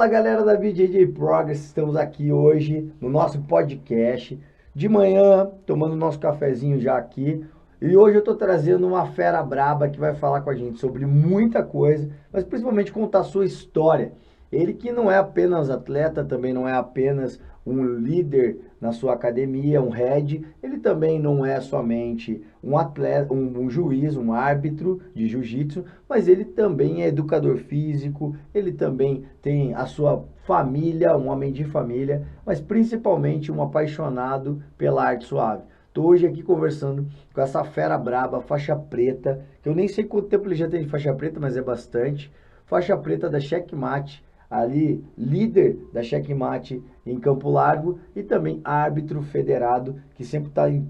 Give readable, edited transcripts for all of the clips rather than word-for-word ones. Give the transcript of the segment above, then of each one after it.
Fala galera da BJJ Progress, estamos aqui hoje no nosso podcast de manhã, tomando nosso cafezinho já aqui. E hoje eu tô trazendo uma fera braba que vai falar com a gente sobre muita coisa, mas principalmente contar a sua história. Ele que não é apenas atleta, também não é apenas um líder na sua academia, um head, ele também não é somente um atleta, um juiz, um árbitro de jiu-jitsu, mas ele também é educador físico, ele também tem a sua família, um homem de família, mas principalmente um apaixonado pela arte suave. Estou hoje aqui conversando com essa fera braba, faixa preta, que eu nem sei quanto tempo ele já tem de faixa preta, mas é bastante. Faixa preta da Checkmate, ali líder da Checkmate em Campo Largo e também árbitro federado, que sempre está em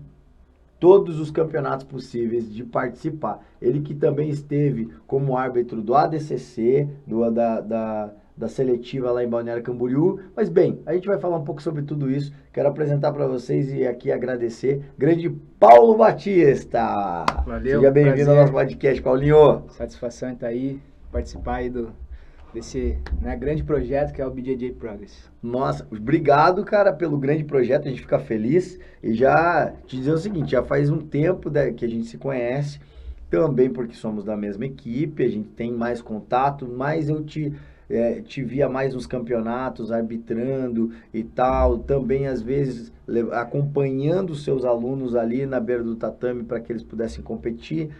todos os campeonatos possíveis de participar. Ele que também esteve como árbitro do ADCC, da seletiva lá em Balneário Camboriú. Mas bem, a gente vai falar um pouco sobre tudo isso. Quero apresentar para vocês e aqui agradecer grande Paulo Batista. Valeu, Seja bem-vindo ao nosso podcast, Paulinho. Satisfação em estar aí, participar aí desse grande projeto que é o BJJ Progress. Nossa, obrigado, cara, pelo grande projeto, a gente fica feliz. E já te dizer o seguinte, já faz um tempo que a gente se conhece, também porque somos da mesma equipe, a gente tem mais contato, mas eu te via mais nos campeonatos, arbitrando e tal, também às vezes acompanhando os seus alunos ali na beira do tatame para que eles pudessem competir.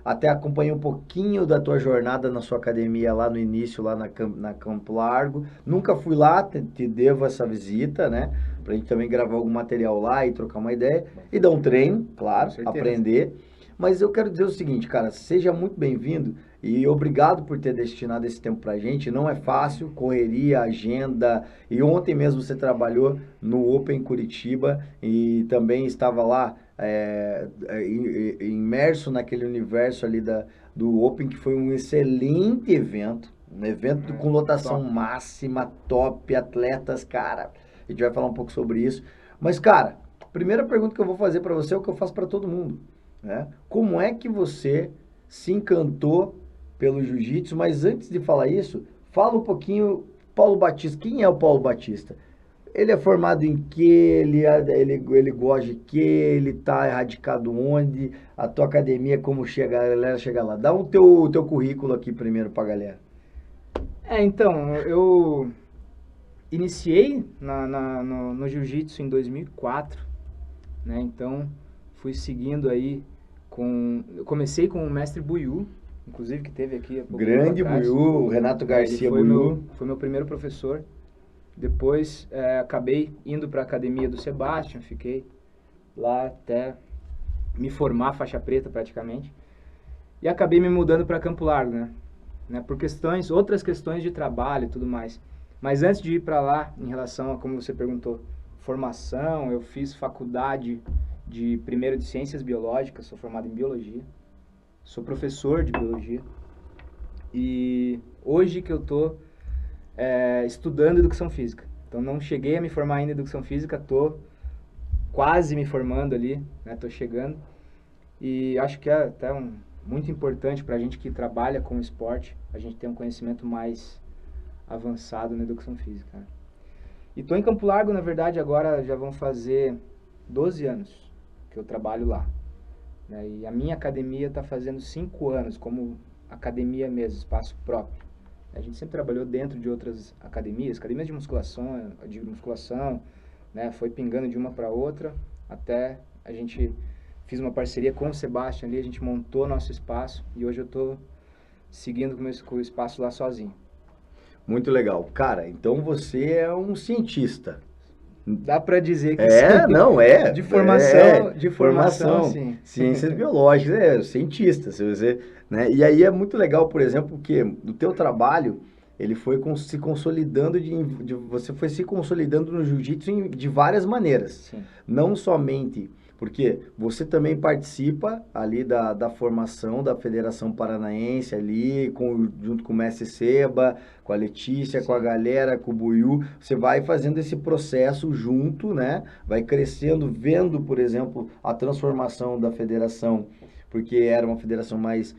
Até acompanhei um pouquinho da tua jornada na sua academia lá no início, lá na Campo Largo. Nunca fui lá, te devo essa visita, né? Pra gente também gravar algum material lá e trocar uma ideia. E dar um treino, claro, aprender. Mas eu quero dizer o seguinte, cara, seja muito bem-vindo e obrigado por ter destinado esse tempo pra gente. Não é fácil, correria, agenda. E ontem mesmo você trabalhou no Open Curitiba e também estava lá imerso naquele universo ali do Open, que foi um excelente evento. Um evento com lotação top. Máxima, top, atletas, cara. A gente vai falar um pouco sobre isso. Mas, cara, a primeira pergunta que eu vou fazer para você é o que eu faço para todo mundo. Né? Como é que você se encantou pelo jiu-jitsu? Mas antes de falar isso, fala um pouquinho, Paulo Batista. Quem é o Paulo Batista? Ele é formado em que? Ele gosta de que? Ele tá radicado onde? A tua academia, como a galera chega lá? Dá o teu currículo aqui primeiro pra galera. Então, eu iniciei no jiu-jitsu em 2004, né? Então, fui seguindo aí eu comecei com o mestre Buiú, inclusive que teve aqui há pouco grande tempo atrás. Buiú, Renato Garcia Buiú. Foi meu primeiro professor. Depois acabei indo para a academia do Sebastian, fiquei lá até me formar faixa preta praticamente. E acabei me mudando para Campo Largo, né? Por outras questões de trabalho e tudo mais. Mas antes de ir para lá, em relação a como você perguntou, formação, eu fiz faculdade primeiro de Ciências Biológicas, sou formado em Biologia, sou professor de Biologia. E hoje que eu estou estudando Educação Física. Então não cheguei a me formar ainda em Educação Física, estou quase me formando ali, né? Estou chegando. E acho que é até muito importante para a gente que trabalha com esporte, a gente ter um conhecimento mais avançado na Educação Física. Né? E estou em Campo Largo, na verdade, agora já vão fazer 12 anos que eu trabalho lá. Né? E a minha academia está fazendo 5 anos, como academia mesmo, espaço próprio. A gente sempre trabalhou dentro de outras academias de musculação, né? Foi pingando de uma para outra, até a gente fiz uma parceria com o Sebastian ali, a gente montou nosso espaço e hoje eu estou seguindo com o espaço lá sozinho. Muito legal. Cara, então você é um cientista. Dá para dizer que sim. Não, é. De formação, sim. Ciências biológicas, cientista. Você, né? E aí é muito legal, por exemplo, que o teu trabalho, ele foi se consolidando, você foi se consolidando no jiu-jitsu de várias maneiras. Sim. Não somente... Porque você também participa ali da formação da Federação Paranaense ali, junto com o Mestre Seba, com a Letícia, sim, com a galera, com o Buiú. Você vai fazendo esse processo junto, né? Vai crescendo, vendo, por exemplo, a transformação da federação porque era uma federação mais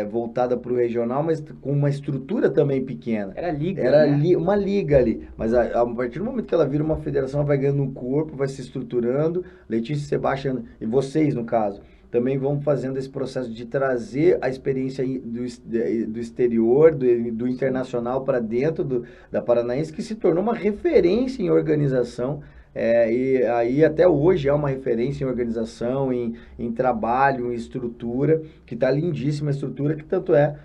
voltada para o regional, mas com uma estrutura também pequena. Era liga, Era né? uma liga ali. Mas a partir do momento que ela vira uma federação, ela vai ganhando um corpo, vai se estruturando. Letícia e Sebastião, e vocês, no caso, também vão fazendo esse processo de trazer a experiência do exterior, do internacional para dentro da Paranaense, que se tornou uma referência em organização. E aí até hoje é uma referência em organização, em trabalho, em estrutura, que está lindíssima a estrutura, que tanto é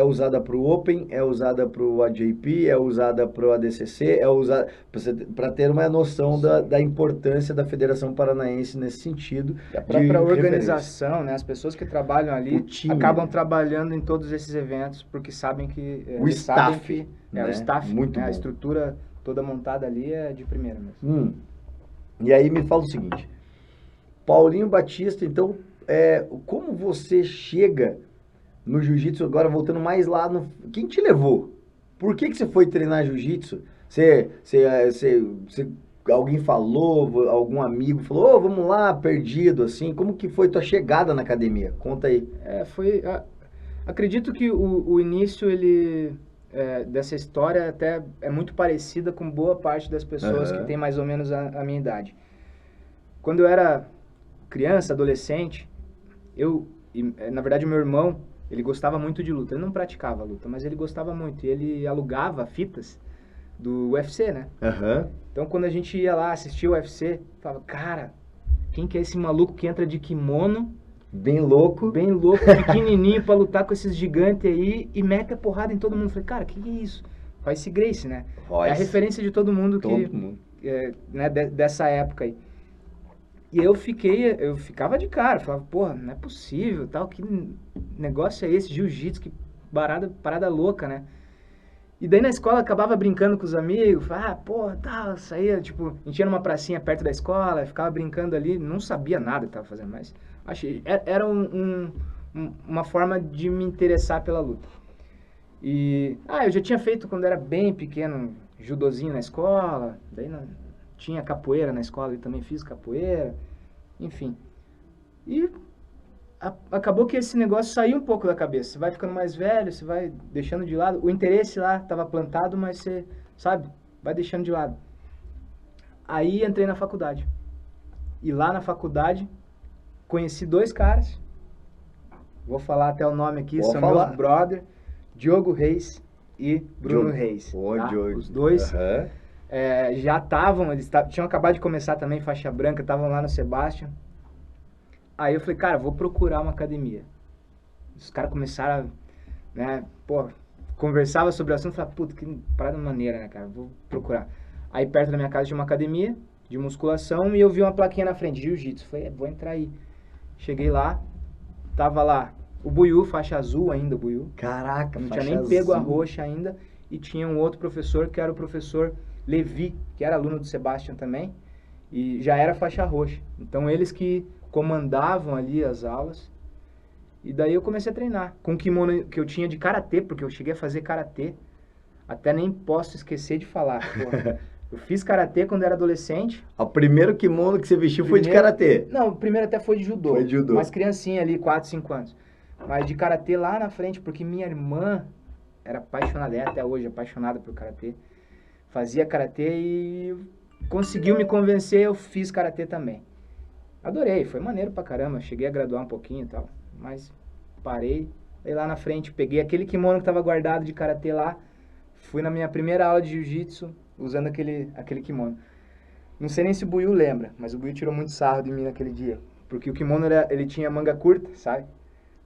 usada para o Open, é usada para o AJP, é usada para o ADCC, é usada para ter uma noção da importância da Federação Paranaense nesse sentido. E a própria de organização, né? As pessoas que trabalham ali O time, acabam né? trabalhando em todos esses eventos porque sabem que O eles sabem staff, que né? o staff, Muito né? A bom. estrutura toda montada ali é de primeira mesmo. E aí me fala o seguinte, Paulinho Batista, então, como você chega no jiu-jitsu, agora voltando mais lá, quem te levou? Por que você foi treinar jiu-jitsu? Alguém falou, algum amigo falou, vamos lá, perdido, assim, como que foi tua chegada na academia? Conta aí. Acredito que o início, dessa história até é muito parecida com boa parte das pessoas que tem mais ou menos a minha idade. Quando eu era criança, adolescente, na verdade, o meu irmão, ele gostava muito de luta. Ele não praticava luta, mas ele gostava muito. E ele alugava fitas do UFC, né? Então, quando a gente ia lá assistir o UFC, falava, cara, quem que é esse maluco que entra de kimono? Bem louco, pequenininho pra lutar com esses gigantes aí e mete a porrada em todo mundo. Falei, cara, que é isso? Royce Gracie, né? Royce. É a referência de todo mundo né, dessa época aí. E eu ficava de cara, falava, porra, não é possível, tal, que negócio é esse, jiu-jitsu, que parada louca, né? E daí na escola acabava brincando com os amigos, falava, porra, tal, saía, tipo, a gente ia numa pracinha perto da escola, ficava brincando ali, não sabia nada que tava fazendo, mas era uma forma de me interessar pela luta. E, eu já tinha feito quando era bem pequeno, judozinho na escola, daí tinha capoeira na escola e também fiz capoeira, enfim. E acabou que esse negócio saiu um pouco da cabeça. Você vai ficando mais velho, você vai deixando de lado. O interesse lá estava plantado, mas você, sabe, vai deixando de lado. Aí entrei na faculdade. E lá na faculdade, conheci 2 caras. Vou falar até o nome aqui, são meus brother, Diogo Reis e Bruno Reis. Tá? Diogo. Os dois... já eles tinham acabado de começar também, faixa branca, estavam lá no Sebastião. Aí eu falei, cara, vou procurar uma academia. Os caras começaram, né, conversava sobre o assunto, falei, puta, que parada maneira, né, cara, vou procurar. Aí perto da minha casa tinha uma academia de musculação e eu vi uma plaquinha na frente, jiu-jitsu. Falei, vou entrar aí. Cheguei lá, tava lá o Buiú, faixa azul ainda, o Buiú. Caraca, não tinha nem pego a roxa ainda. E tinha um outro professor, que era o professor Levi, que era aluno do Sebastião também, e já era faixa roxa. Então, eles que comandavam ali as aulas. E daí eu comecei a treinar, com o kimono que eu tinha de karatê, porque eu cheguei a fazer karatê. Até nem posso esquecer de falar. Eu fiz karatê quando era adolescente. O primeiro kimono que você vestiu foi de karatê? Não, o primeiro até foi de judô. Foi de judô. Mas criancinha ali, 4, 5 anos. Mas de karatê lá na frente, porque minha irmã era apaixonada, até hoje apaixonada por karatê. Fazia karatê e conseguiu me convencer, eu fiz karatê também. Adorei, foi maneiro pra caramba, cheguei a graduar um pouquinho e tal, mas parei. Aí lá na frente, peguei aquele kimono que tava guardado de karatê lá, fui na minha primeira aula de jiu-jitsu usando aquele kimono. Não sei nem se o Buiú lembra, mas o Buiú tirou muito sarro de mim naquele dia, porque o kimono ele tinha manga curta, sabe?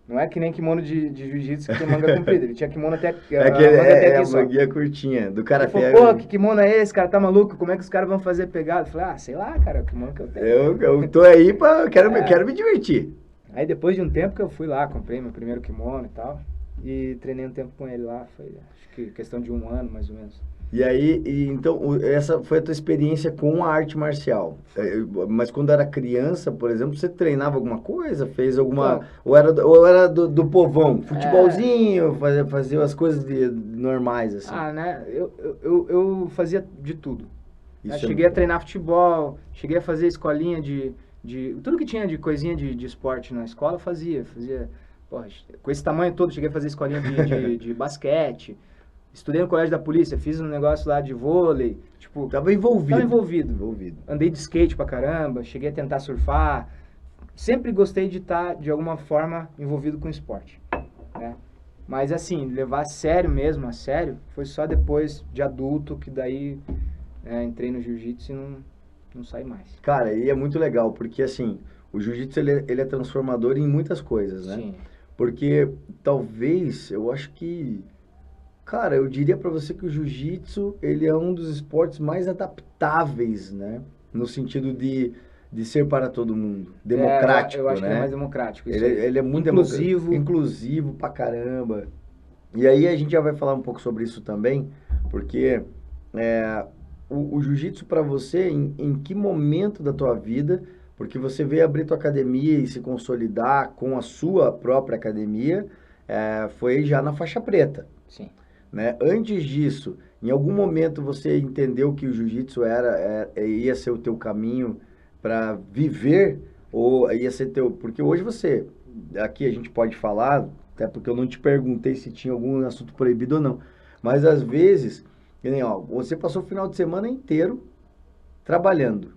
Não é que nem kimono de jiu-jitsu que tem manga comprida. Ele tinha kimono até aqui. A manguinha curtinha, do karatê. Ele falou, pô, que kimono é esse? Cara, tá maluco? Como é que os caras vão fazer pegada? Eu falei, sei lá, cara, o kimono que eu tenho. Eu tô aí quero me divertir. Aí depois de um tempo que eu fui lá, comprei meu primeiro kimono e tal. E treinei um tempo com ele lá. Foi, acho que questão de 1 ano, mais ou menos. E aí, então, essa foi a tua experiência com a arte marcial. Mas quando era criança, por exemplo, você treinava alguma coisa? Fez alguma... Então, ou era do povão? Futebolzinho, fazia as coisas normais, assim? Né? Eu fazia de tudo. Isso cheguei a treinar futebol, cheguei a fazer escolinha de tudo que tinha de coisinha de esporte na escola eu fazia, porra, com esse tamanho todo, cheguei a fazer escolinha de basquete, estudei no colégio da polícia, fiz um negócio lá de vôlei, tipo... Tava envolvido. Tava envolvido. Andei de skate pra caramba, cheguei a tentar surfar, sempre gostei de estar, de alguma forma, envolvido com esporte, né? Mas assim, levar a sério mesmo, a sério, foi só depois de adulto que daí entrei no jiu-jitsu e não saí mais. Cara, e é muito legal, porque assim, o jiu-jitsu ele é transformador em muitas coisas, né? Sim. Porque talvez, eu acho que, cara, eu diria pra você que o jiu-jitsu, ele é um dos esportes mais adaptáveis, né? No sentido de ser para todo mundo, democrático, eu acho né? que é mais democrático. Isso Ele é muito inclusivo. Inclusivo pra caramba. E aí a gente já vai falar um pouco sobre isso também, porque o jiu-jitsu pra você, em que momento da tua vida, porque você veio abrir tua academia e se consolidar com a sua própria academia, foi já na faixa preta. Sim. Né? Antes disso, em algum momento você entendeu que o jiu-jitsu ia ser o teu caminho para viver, ou ia ser teu... Porque hoje aqui a gente pode falar, até porque eu não te perguntei se tinha algum assunto proibido ou não, mas às vezes, você passou o final de semana inteiro trabalhando,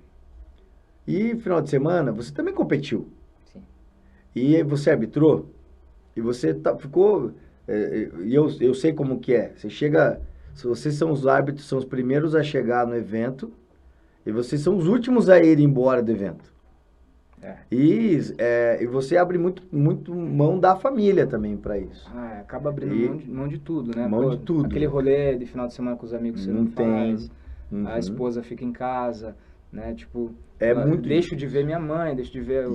e final de semana você também competiu. Sim. E você arbitrou, e você ficou... E eu sei como que é. Você chega... Vocês são os árbitros, são os primeiros a chegar no evento, e vocês são os últimos a ir embora do evento. E você abre muito mão da família também para isso. Acaba abrindo mão de tudo, né? Mão de tudo. Aquele rolê de final de semana com os amigos você não faz. Uhum. A esposa fica em casa, né? Tipo, muito de ver minha mãe, deixo de ver...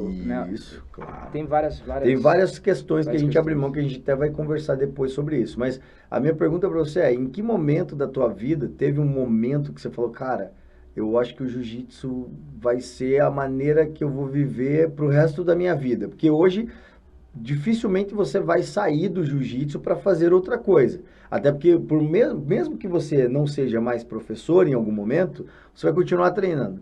Isso, claro. Tem várias questões que a gente abre mão, que a gente até vai conversar depois sobre isso. Mas a minha pergunta para você em que momento da tua vida teve um momento que você falou, cara, eu acho que o jiu-jitsu vai ser a maneira que eu vou viver pro resto da minha vida? Porque hoje, dificilmente você vai sair do jiu-jitsu para fazer outra coisa. Até porque, mesmo que você não seja mais professor em algum momento, você vai continuar treinando.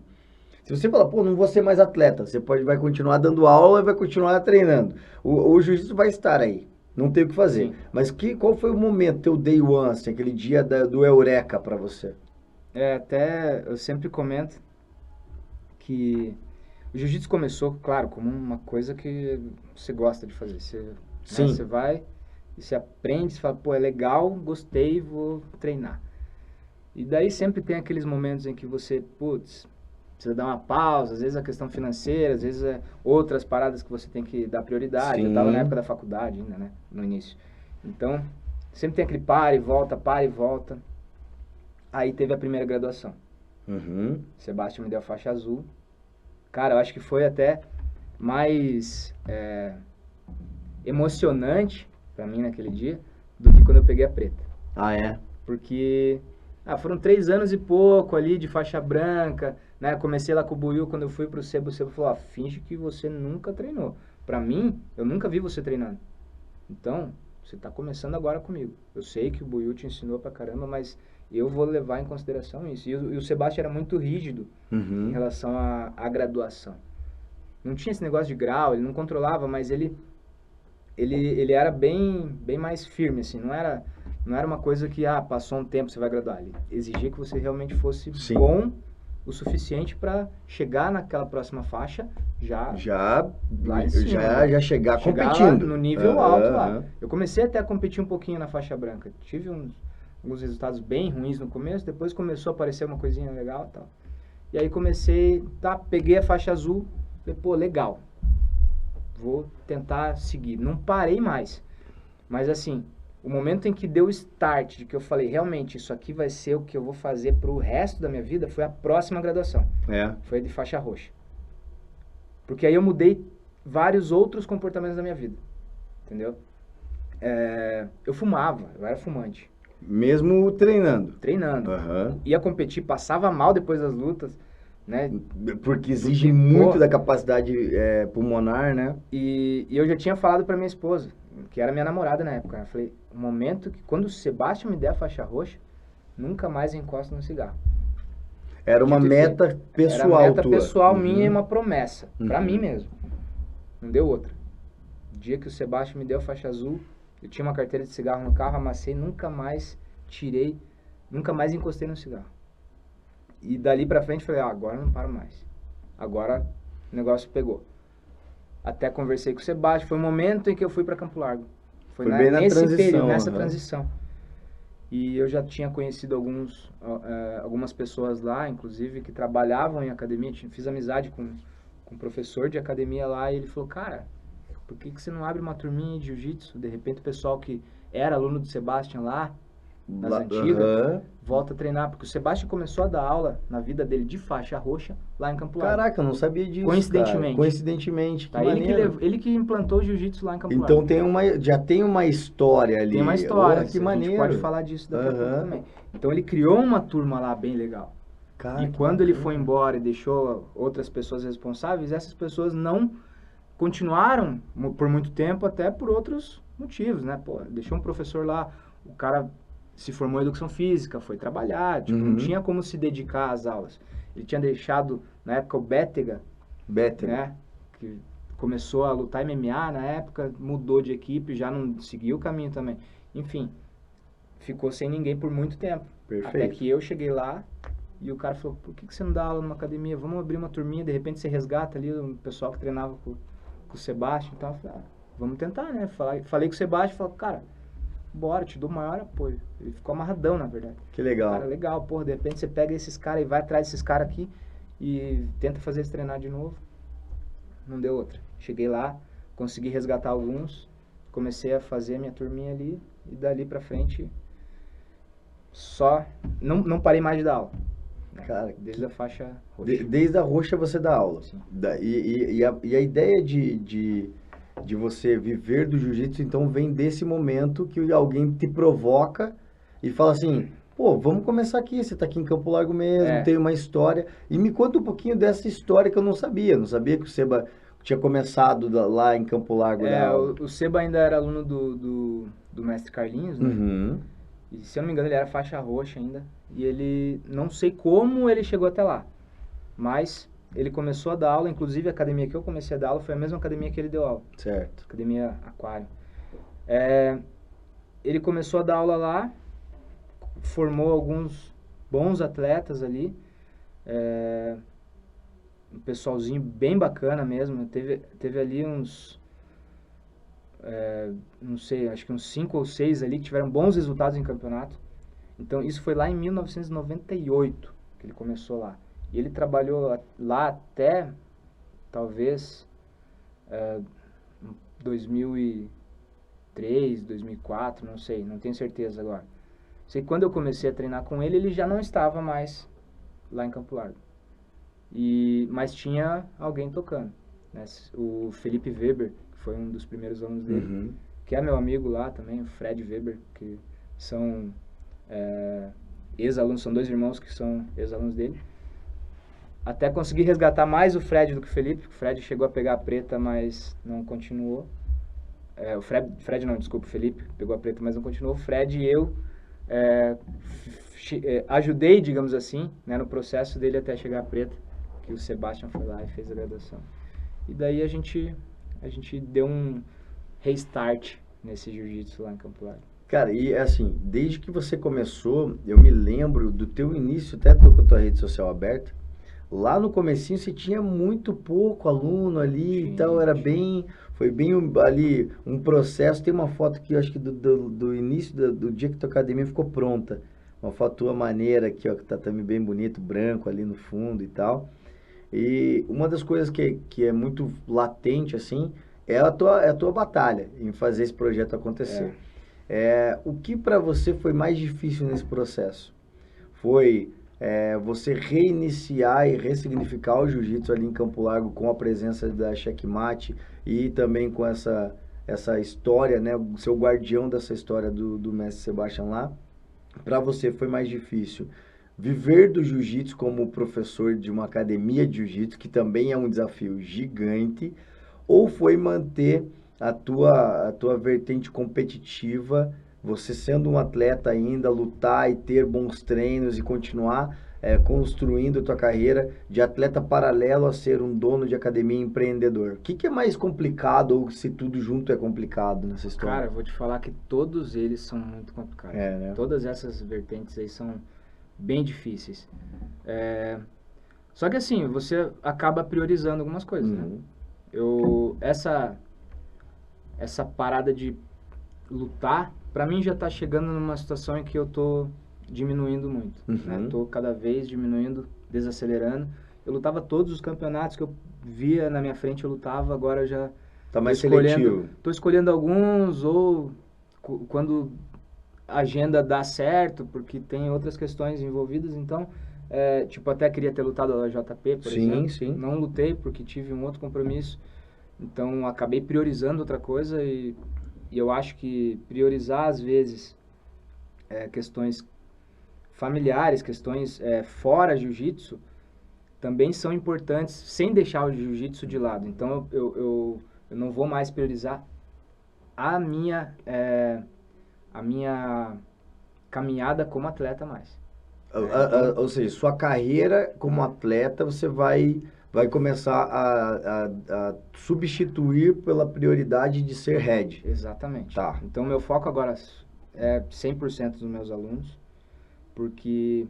Se você falar, não vou ser mais atleta, você vai continuar dando aula e vai continuar treinando. O jiu-jitsu vai estar aí, não tem o que fazer. Sim. Mas qual foi o momento, teu day one, assim, aquele dia do eureka para você? Até eu sempre comento que o jiu-jitsu começou, claro, como uma coisa que você gosta de fazer. Você vai e você aprende, você fala, é legal, gostei, vou treinar. E daí sempre tem aqueles momentos em que você, precisa dar uma pausa, às vezes a questão financeira, às vezes outras paradas que você tem que dar prioridade. Sim. Eu estava na época da faculdade ainda, né, no início. Então, sempre tem aquele para e volta. Aí teve a primeira graduação. Uhum. Sebastião me deu a faixa azul. Cara, eu acho que foi até mais emocionante pra mim naquele dia do que quando eu peguei a preta. Ah, é? Porque foram 3 anos e pouco ali de faixa branca, né? Comecei lá com o Buiu, quando eu fui pro Sebo, o Sebo falou, finge que você nunca treinou. Pra mim, eu nunca vi você treinando. Então, você tá começando agora comigo. Eu sei que o Buiu te ensinou pra caramba, mas eu vou levar em consideração isso. E o Sebastião era muito rígido em relação à graduação. Não tinha esse negócio de grau, ele não controlava, mas ele era bem mais firme, assim. Não era uma coisa que, passou um tempo, você vai graduar. Ele exigia que você realmente fosse bom o suficiente para chegar naquela próxima faixa já lá em cima, já chegar competindo. No nível alto lá. Eu comecei até a competir um pouquinho na faixa branca. Tive alguns resultados bem ruins no começo, depois começou a aparecer uma coisinha legal e tal. E aí comecei, peguei a faixa azul, falei, legal, vou tentar seguir. Não parei mais, mas assim, o momento em que deu o start, de que eu falei, realmente, isso aqui vai ser o que eu vou fazer pro resto da minha vida, foi a próxima graduação. Foi de faixa roxa. Porque aí eu mudei vários outros comportamentos da minha vida, entendeu? Eu fumava, eu era fumante. Mesmo treinando? Treinando. Ia competir, passava mal depois das lutas, né? Porque exige muito da capacidade pulmonar, né? E eu já tinha falado pra minha esposa, que era minha namorada na época. Eu falei, o momento que, quando o Sebastião me der a faixa roxa, nunca mais encosto no cigarro. Era uma Dito e meta feito. pessoal Era meta tua. pessoal Uhum. minha e uma promessa. Pra Uhum. mim mesmo. Não deu outra. O dia que o Sebastião me deu a faixa azul, eu tinha uma carteira de cigarro no carro, amassei, nunca mais tirei, nunca mais encostei no cigarro. E dali pra frente falei, agora não paro mais. Agora o negócio pegou. Até conversei com o Sebastião, foi o momento em que eu fui pra Campo Largo. Foi bem na nesse transição, período, nessa aham. transição. E eu já tinha conhecido algumas pessoas lá, inclusive, que trabalhavam em academia. Fiz amizade com um professor de academia lá e ele falou, cara, por que você não abre uma turminha de jiu-jitsu? De repente o pessoal que era aluno do Sebastião lá, nas antigas, Aham. volta a treinar. Porque o Sebastião começou a dar aula na vida dele de faixa roxa lá em Campo Largo. Caraca, eu não sabia disso, Coincidentemente. cara. Coincidentemente, que Tá? maneiro. Ele que implantou o jiu-jitsu lá em Campo Então Largo. já tem uma história ali. Tem uma história, Oh, que a gente maneiro. pode falar disso daqui a pouco Aham. também. Então ele criou uma turma lá bem legal. Cara, E que quando ele bacana. foi embora e deixou outras pessoas responsáveis, essas pessoas não continuaram por muito tempo, até por outros motivos, né? Pô, deixou um professor lá, o cara se formou em educação física, foi trabalhar, tipo, não tinha como se dedicar às aulas. Ele tinha deixado, na época, o Bétega, Better. né? Que começou a lutar MMA na época, mudou de equipe, já não seguiu o caminho também. Enfim, ficou sem ninguém por muito tempo. Perfeito. Até que eu cheguei lá e o cara falou, por que você não dá aula numa academia? Vamos abrir uma turminha, de repente você resgata ali o pessoal que treinava com o Sebastião e tal. Eu falei, vamos tentar, né? Falei com o Sebastião, falou, cara, bora, te dou o maior apoio. Ele ficou amarradão, na verdade. Que legal. Cara, legal, porra, de repente você pega esses caras e vai atrás desses caras aqui e tenta fazer eles treinar de novo. Não deu outra. Cheguei lá, consegui resgatar alguns, comecei a fazer a minha turminha ali e dali pra frente só não parei mais de dar aula. Né? Cara, desde a faixa roxa. Desde a roxa você dá aula. Sim. E a ideia de você viver do jiu-jitsu, então, vem desse momento que alguém te provoca e fala assim, pô, vamos começar aqui, você tá aqui em Campo Largo mesmo, tem uma história. E me conta um pouquinho dessa história que eu não sabia. Não sabia que o Seba tinha começado lá em Campo Largo da aula. O Seba ainda era aluno do mestre Carlinhos, né? Uhum. E se eu não me engano ele era faixa roxa ainda. E ele, não sei como ele chegou até lá, mas ele começou a dar aula, inclusive a academia que eu comecei a dar aula foi a mesma academia que ele deu aula. Certo. Academia Aquário. Ele começou a dar aula lá, formou alguns bons atletas ali, um pessoalzinho bem bacana mesmo. Teve ali uns, não sei, acho que uns 5 ou 6 ali que tiveram bons resultados em campeonato. Então isso foi lá em 1998 que ele começou lá. E ele trabalhou lá até, talvez, 2003, 2004, não sei, não tenho certeza agora. Sei que quando eu comecei a treinar com ele, ele já não estava mais lá em Campo Largo. Mas tinha alguém tocando, né? O Felipe Weber, que foi um dos primeiros alunos dele, que é meu amigo lá também, o Fred Weber, que são ex-alunos, são 2 irmãos que são ex-alunos dele. Até consegui resgatar mais o Fred do que o Felipe. O Fred chegou a pegar a preta, mas não continuou. O Fred não, desculpa, o Felipe pegou a preta, mas não continuou. O Fred e eu ajudei, digamos assim, né, no processo dele até chegar a preta, que o Sebastião foi lá e fez a graduação. E daí a gente deu um restart nesse jiu-jitsu lá em Campo Largo. Cara, e assim, desde que você começou, eu me lembro do teu início, até tô com a tua rede social aberta. Lá no comecinho você tinha muito pouco aluno ali e tal, foi bem ali um processo. Tem uma foto que eu acho que do início do dia que tua academia ficou pronta. Uma foto tua maneira aqui, ó, que tá também bem bonito, branco ali no fundo e tal. E uma das coisas que é muito latente, assim, é a tua batalha em fazer esse projeto acontecer. O que para você foi mais difícil nesse processo? Foi você reiniciar e ressignificar o jiu-jitsu ali em Campo Largo com a presença da Checkmate e também com essa história, né, o seu guardião dessa história do mestre Sebastião lá. Para você foi mais difícil viver do jiu-jitsu como professor de uma academia de jiu-jitsu, que também é um desafio gigante, ou foi manter a tua vertente competitiva, você sendo um atleta ainda, lutar e ter bons treinos e continuar construindo a tua carreira de atleta paralelo a ser um dono de academia empreendedor? O que é mais complicado ou se tudo junto é complicado nessa história? Cara, eu vou te falar que todos eles são muito complicados. Né? Todas essas vertentes aí são bem difíceis. Só que assim, você acaba priorizando algumas coisas, né? Essa parada de lutar, pra mim já tá chegando numa situação em que eu tô diminuindo muito, né? Tô cada vez diminuindo, desacelerando. Eu lutava todos os campeonatos que eu via na minha frente, eu lutava, agora eu já tá mais seletivo. Tô escolhendo alguns, ou quando a agenda dá certo, porque tem outras questões envolvidas, então, tipo, até queria ter lutado a JP, por exemplo. Sim. Não lutei porque tive um outro compromisso, então acabei priorizando outra coisa e eu acho que priorizar, às vezes, questões familiares, questões fora jiu-jitsu, também são importantes, sem deixar o jiu-jitsu de lado. Então, eu não vou mais priorizar a minha caminhada como atleta mais. Ou seja, sua carreira como atleta, você vai começar a substituir pela prioridade de ser head. Exatamente. Tá. Então, meu foco agora é 100% dos meus alunos, porque,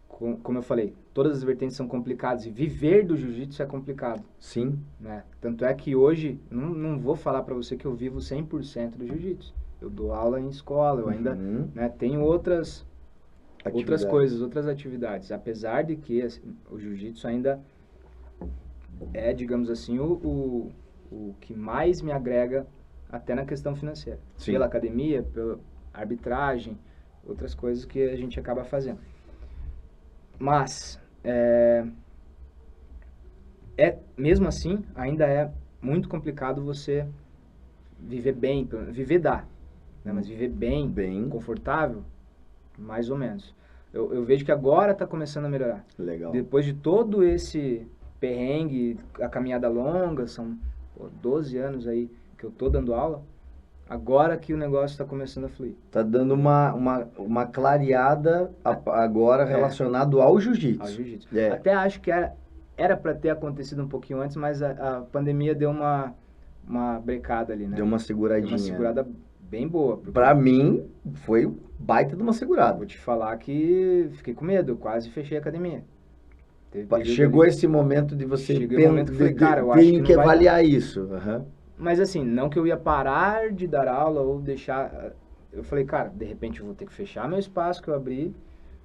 como eu falei, todas as vertentes são complicadas e viver do jiu-jitsu é complicado. Sim. Né? Tanto é que hoje, não vou falar para você que eu vivo 100% do jiu-jitsu. Eu dou aula em escola, eu ainda tenho outras coisas, outras atividades. Apesar de que o jiu-jitsu ainda é, digamos assim, o que mais me agrega até na questão financeira. Sim. Pela academia, pela arbitragem, outras coisas que a gente acaba fazendo. Mas, mesmo assim, ainda é muito complicado você viver bem, viver dá, né? Mas viver bem, confortável, mais ou menos. Eu vejo que agora está começando a melhorar. Legal. Depois de todo esse perrengue, a caminhada longa, são 12 anos aí que eu tô dando aula, agora que o negócio está começando a fluir. Tá dando uma clareada agora relacionado ao jiu-jitsu. Ao jiu-jitsu. Até acho que era para ter acontecido um pouquinho antes, mas a pandemia deu uma brecada ali, né? Deu uma seguradinha. Deu uma segurada bem boa. Pra mim, foi baita de uma segurada. Vou te falar que fiquei com medo, eu quase fechei a academia. Chegou esse momento de você tenho que avaliar isso. Uhum. Mas assim, não que eu ia parar de dar aula ou deixar... Eu falei, cara, de repente eu vou ter que fechar meu espaço que eu abri,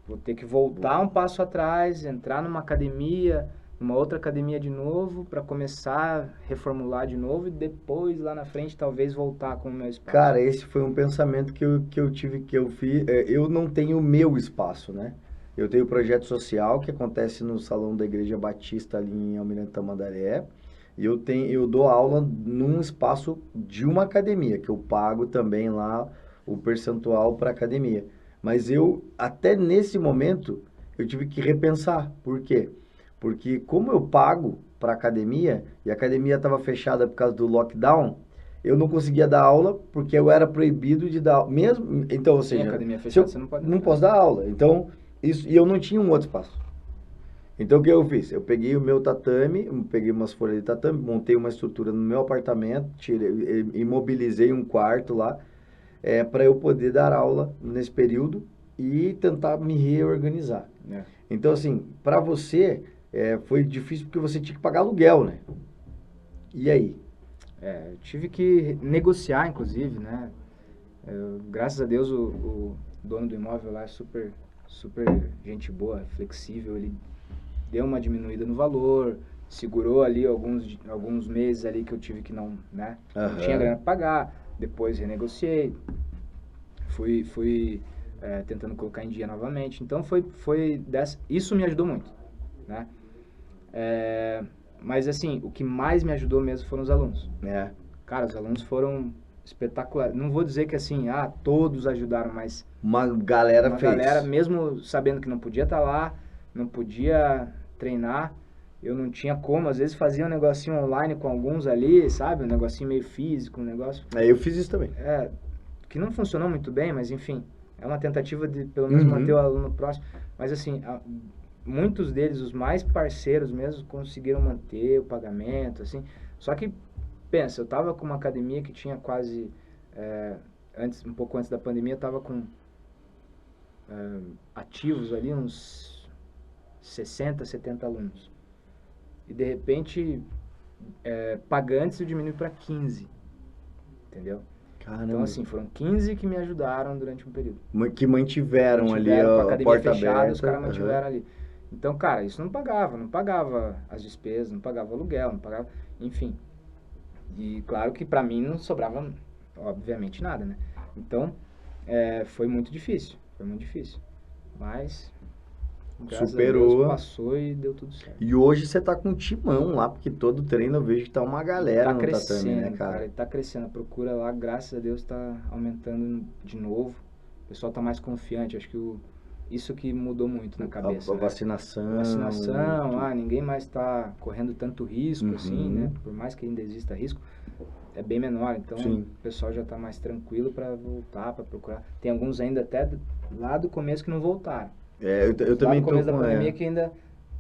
vou ter que voltar um passo atrás, entrar numa academia, numa outra academia de novo, para começar a reformular de novo e depois, lá na frente, talvez voltar com o meu espaço. Cara, esse foi um pensamento que eu tive, que eu fiz. Eu não tenho o meu espaço, né? Eu tenho o projeto social que acontece no Salão da Igreja Batista ali em Almirante Tamandaré. E eu dou aula num espaço de uma academia, que eu pago também lá o percentual para academia. Mas até nesse momento, eu tive que repensar. Por quê? Porque como eu pago para academia, e a academia estava fechada por causa do lockdown, eu não conseguia dar aula, porque eu era proibido de dar mesmo. Então, ou seja, academia fechada, você não posso dar aula. Então, e eu não tinha um outro espaço. Então, o que eu fiz? Eu peguei o meu tatame, peguei umas folhas de tatame, montei uma estrutura no meu apartamento, imobilizei um quarto lá, para eu poder dar aula nesse período e tentar me reorganizar. Então, assim, para você, foi difícil porque você tinha que pagar aluguel, né? E aí? Eu tive que negociar, inclusive, né? Graças a Deus, o dono do imóvel lá é super gente boa, flexível, ele deu uma diminuída no valor, segurou ali alguns meses ali que eu tive que não tinha grana para pagar, depois renegociei, fui tentando colocar em dia novamente, então isso me ajudou muito, né? Mas assim, o que mais me ajudou mesmo foram os alunos. Cara, os alunos foram espetaculares. Não vou dizer que assim, todos ajudaram, mas uma galera fez. Uma galera, mesmo sabendo que não podia estar lá, não podia treinar, eu não tinha como, às vezes fazia um negocinho online com alguns ali, sabe? Um negocinho meio físico, um negócio... eu fiz isso também. Que não funcionou muito bem, mas enfim, é uma tentativa de pelo menos manter o aluno próximo. Mas assim, muitos deles, os mais parceiros mesmo, conseguiram manter o pagamento, assim. Só que, pensa, eu tava com uma academia que tinha quase, um pouco antes da pandemia, eu tava com ativos ali, uns 60, 70 alunos. E de repente, pagantes eu diminui para 15, entendeu? Caramba. Então, assim, foram 15 que me ajudaram durante um período. Que mantiveram ali com a a academia porta fechada, aberta. os caras mantiveram ali. Então, cara, isso não pagava as despesas, não pagava aluguel, não pagava, enfim. E claro que pra mim não sobrava, obviamente, nada, né? Então, foi muito difícil, Mas, graças Superou. a Deus, passou e deu tudo certo. E hoje você tá com um timão lá, porque todo treino eu vejo que tá uma galera Tá no tatame, né, crescendo, tá crescendo. A procura lá, graças a Deus, tá aumentando de novo. O pessoal tá mais confiante. Acho que isso que mudou muito na cabeça. A né? vacinação. Vacinação, ninguém mais tá correndo tanto risco, assim, né? Por mais que ainda exista risco, é bem menor. Então, Sim. o pessoal já tá mais tranquilo para voltar, para procurar. Tem alguns ainda até lá do começo que não voltaram. Eu também no começo da pandemia que ainda...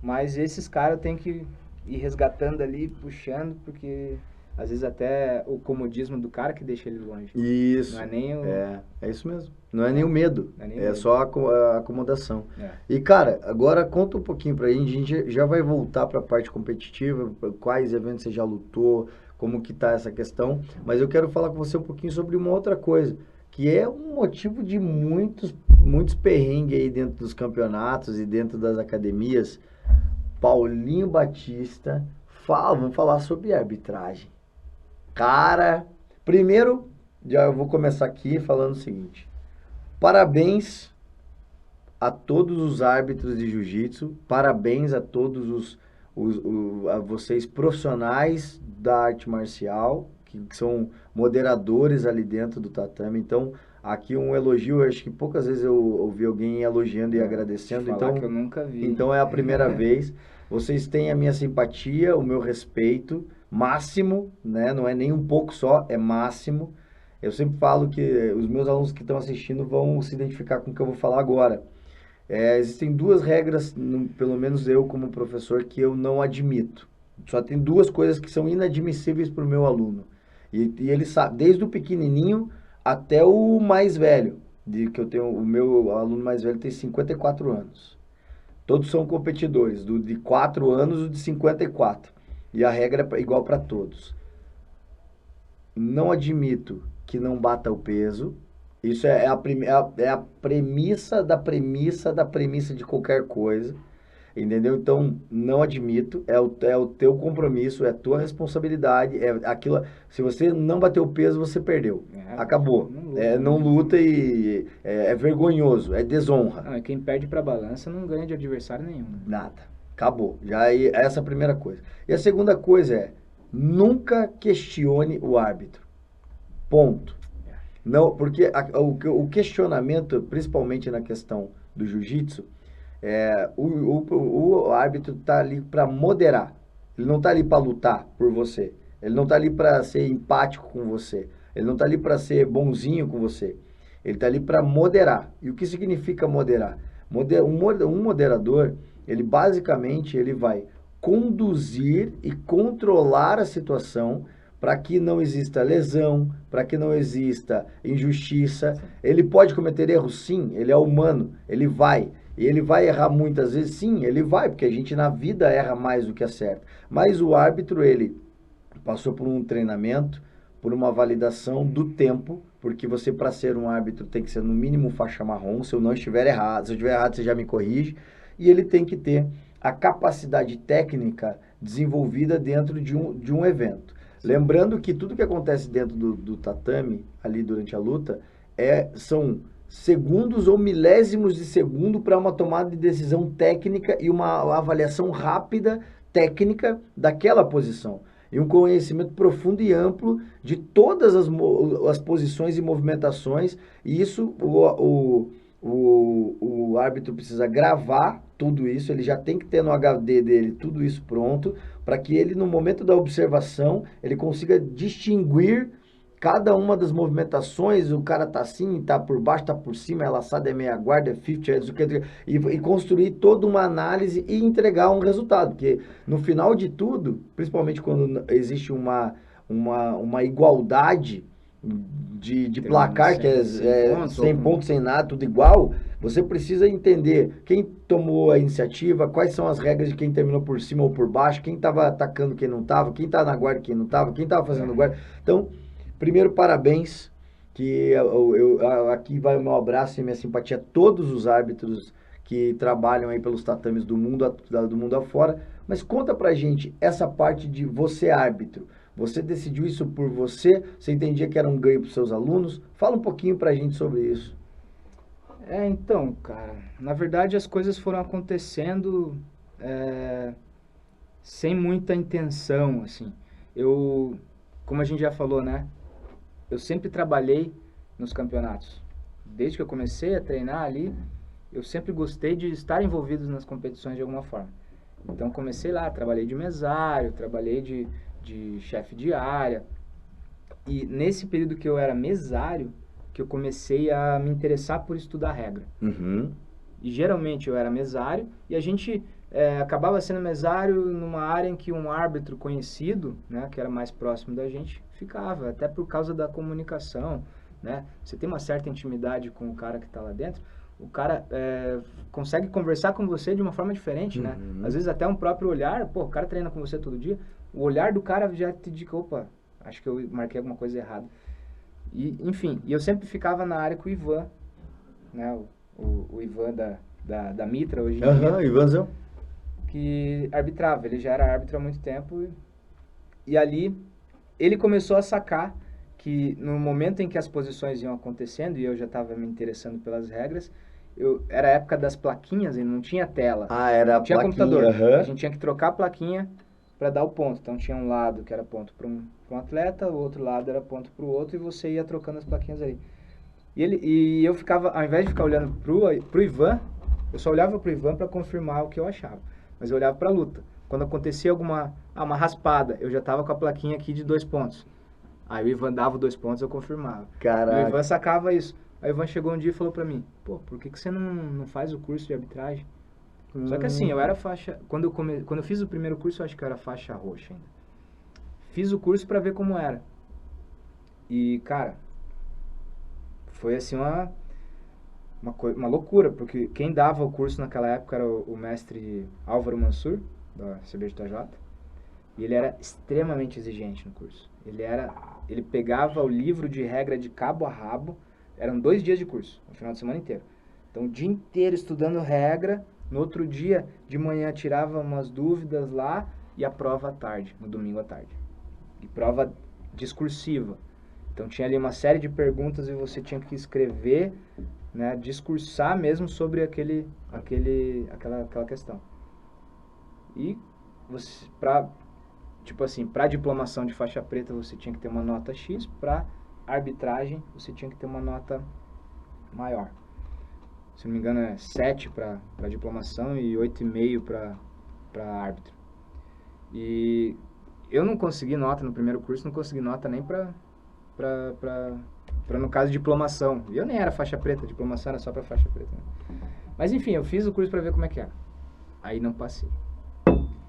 Mas esses caras tem que ir resgatando ali, puxando, porque às vezes até o comodismo do cara que deixa ele longe. Isso. Não é nem o... É isso mesmo. Não é nem o medo. medo. Só a acomodação. E, cara, agora conta um pouquinho pra gente. A gente já vai voltar pra parte competitiva, quais eventos você já lutou, como que tá essa questão. Mas eu quero falar com você um pouquinho sobre uma outra coisa, que é um motivo de muitos perrengues aí dentro dos campeonatos e dentro das academias. Paulinho Batista, vamos falar sobre arbitragem. Cara, primeiro, já eu vou começar aqui falando o seguinte. Parabéns a todos os árbitros de jiu-jitsu, parabéns a todos a vocês profissionais da arte marcial, que são moderadores ali dentro do tatame. Então, aqui um elogio, eu acho que poucas vezes eu ouvi alguém elogiando e agradecendo. Então, que eu nunca vi. Então é a primeira vez. Vocês têm a minha simpatia, o meu respeito, máximo, né? Não é nem um pouco só, é máximo. Eu sempre falo que os meus alunos que estão assistindo vão se identificar com o que eu vou falar agora. Existem duas regras, pelo menos eu como professor, que eu não admito. Só tem duas coisas que são inadmissíveis para o meu aluno. E ele sabe, desde o pequenininho até o mais velho. Que eu tenho, o meu aluno mais velho tem 54 anos. Todos são competidores, do de 4 anos e de 54. E a regra é igual para todos. Não admito que não bata o peso. Isso é a premissa da premissa de qualquer coisa. Entendeu? Então, não admito. É o teu compromisso, é a tua responsabilidade. É aquilo. Se você não bater o peso, você perdeu. Acabou. Não luta e é vergonhoso, é desonra. Não, e quem perde pra balança não ganha de adversário nenhum. Nada. Acabou. Essa é a primeira coisa. E a segunda coisa é, nunca questione o árbitro. Ponto. Não, porque o questionamento, principalmente na questão do jiu-jitsu, o árbitro está ali para moderar. Ele não está ali para lutar por você. Ele não está ali para ser empático com você. Ele não está ali para ser bonzinho com você. Ele está ali para moderar. E o que significa moderar? Um moderador, ele basicamente vai conduzir e controlar a situação para que não exista lesão, para que não exista injustiça. Ele pode cometer erros? Sim, ele é humano, ele vai. E ele vai errar muitas vezes? Sim, ele vai, porque a gente na vida erra mais do que acerta. Mas o árbitro, ele passou por um treinamento, por uma validação do tempo, porque você, para ser um árbitro, tem que ser no mínimo faixa marrom. Se eu não estiver errado, se eu estiver errado, você já me corrige. E ele tem que ter a capacidade técnica desenvolvida dentro de um evento. Lembrando que tudo que acontece dentro do tatame, ali durante a luta, são segundos ou milésimos de segundo para uma tomada de decisão técnica e uma avaliação rápida técnica daquela posição. E um conhecimento profundo e amplo de todas as posições e movimentações. E isso o árbitro precisa gravar tudo isso, ele já tem que ter no HD dele tudo isso pronto, para que ele, no momento da observação, ele consiga distinguir cada uma das movimentações, o cara tá assim, tá por baixo, tá por cima, é laçada, é meia guarda, é 50, é isso que, e construir toda uma análise e entregar um resultado, porque no final de tudo, principalmente quando existe uma igualdade de Termina placar, que sem pontos ou 100 com... pontos, sem nada, tudo igual, você precisa entender quem tomou a iniciativa, quais são as regras de quem terminou por cima ou por baixo, quem estava atacando, quem não estava, quem estava na guarda, quem não estava, quem estava fazendo guarda. Então, primeiro, parabéns, que aqui vai o meu abraço e minha simpatia a todos os árbitros que trabalham aí pelos tatames do mundo afora. Mas conta pra gente essa parte de você árbitro. Você decidiu isso por você? Você entendia que era um ganho para os seus alunos? Fala um pouquinho pra gente sobre isso. Então, cara, na verdade as coisas foram acontecendo sem muita intenção, assim. Eu, como a gente já falou, né? Eu sempre trabalhei nos campeonatos. Desde que eu comecei a treinar ali, eu sempre gostei de estar envolvido nas competições de alguma forma. Então comecei lá, trabalhei de mesário, trabalhei de chefe de área. E nesse período que eu era mesário, que eu comecei a me interessar por estudar regra. Uhum. E geralmente eu era mesário e a gente acabava sendo mesário numa área em que um árbitro conhecido, né, que era mais próximo da gente, ficava, até por causa da comunicação, né? Você tem uma certa intimidade com o cara que está lá dentro, o cara consegue conversar com você de uma forma diferente, né? Às vezes até um próprio olhar, pô, o cara treina com você todo dia, o olhar do cara já te indica, opa, acho que eu marquei alguma coisa errada. E, enfim, e eu sempre ficava na área com o Ivan, né? O Ivan da Mitra hoje em dia, Ivanzão. que arbitrava. Ele já era árbitro há muito tempo e ali ele começou a sacar que no momento em que as posições iam acontecendo e eu já estava me interessando pelas regras, era a época das plaquinhas e não tinha tela. Ah, era a Não tinha plaquinha. computador. A gente tinha que trocar a plaquinha para dar o ponto. Então tinha um lado que era ponto para um atleta, o outro lado era ponto para o outro e você ia trocando as plaquinhas ali. E eu ficava, ao invés de ficar olhando pro Ivan, eu só olhava pro Ivan para confirmar o que eu achava. Mas eu olhava pra luta. Quando acontecia uma raspada, eu já tava com a plaquinha aqui de 2 pontos. Aí o Ivan dava 2 pontos, eu confirmava. Caraca. E o Ivan sacava isso. Aí o Ivan chegou um dia e falou pra mim, pô, por que você não faz o curso de arbitragem? Só que assim, eu era faixa... Quando eu fiz o primeiro curso, eu acho que eu era faixa roxa ainda. Fiz o curso pra ver como era. E, cara, foi assim uma loucura, porque quem dava o curso naquela época era o mestre Álvaro Mansur, da CBJJ, e ele era extremamente exigente no curso. Ele pegava o livro de regra de cabo a rabo, eram 2 dias de curso, no final de semana inteiro. Então, o dia inteiro estudando regra, no outro dia, de manhã, tirava umas dúvidas lá, e a prova à tarde, no domingo à tarde. E prova discursiva. Então, tinha ali uma série de perguntas e você tinha que escrever, né, discursar mesmo sobre aquela questão. E você, para diplomação de faixa preta, você tinha que ter uma nota X, para arbitragem, você tinha que ter uma nota maior. Se não me engano, é 7 para diplomação e 8,5 para árbitro. E eu não consegui nota no primeiro curso, não consegui nota nem para no caso, diplomação. E eu nem era faixa preta, diplomação era só para faixa preta. Né? Mas enfim, eu fiz o curso para ver como é que era. Aí não passei.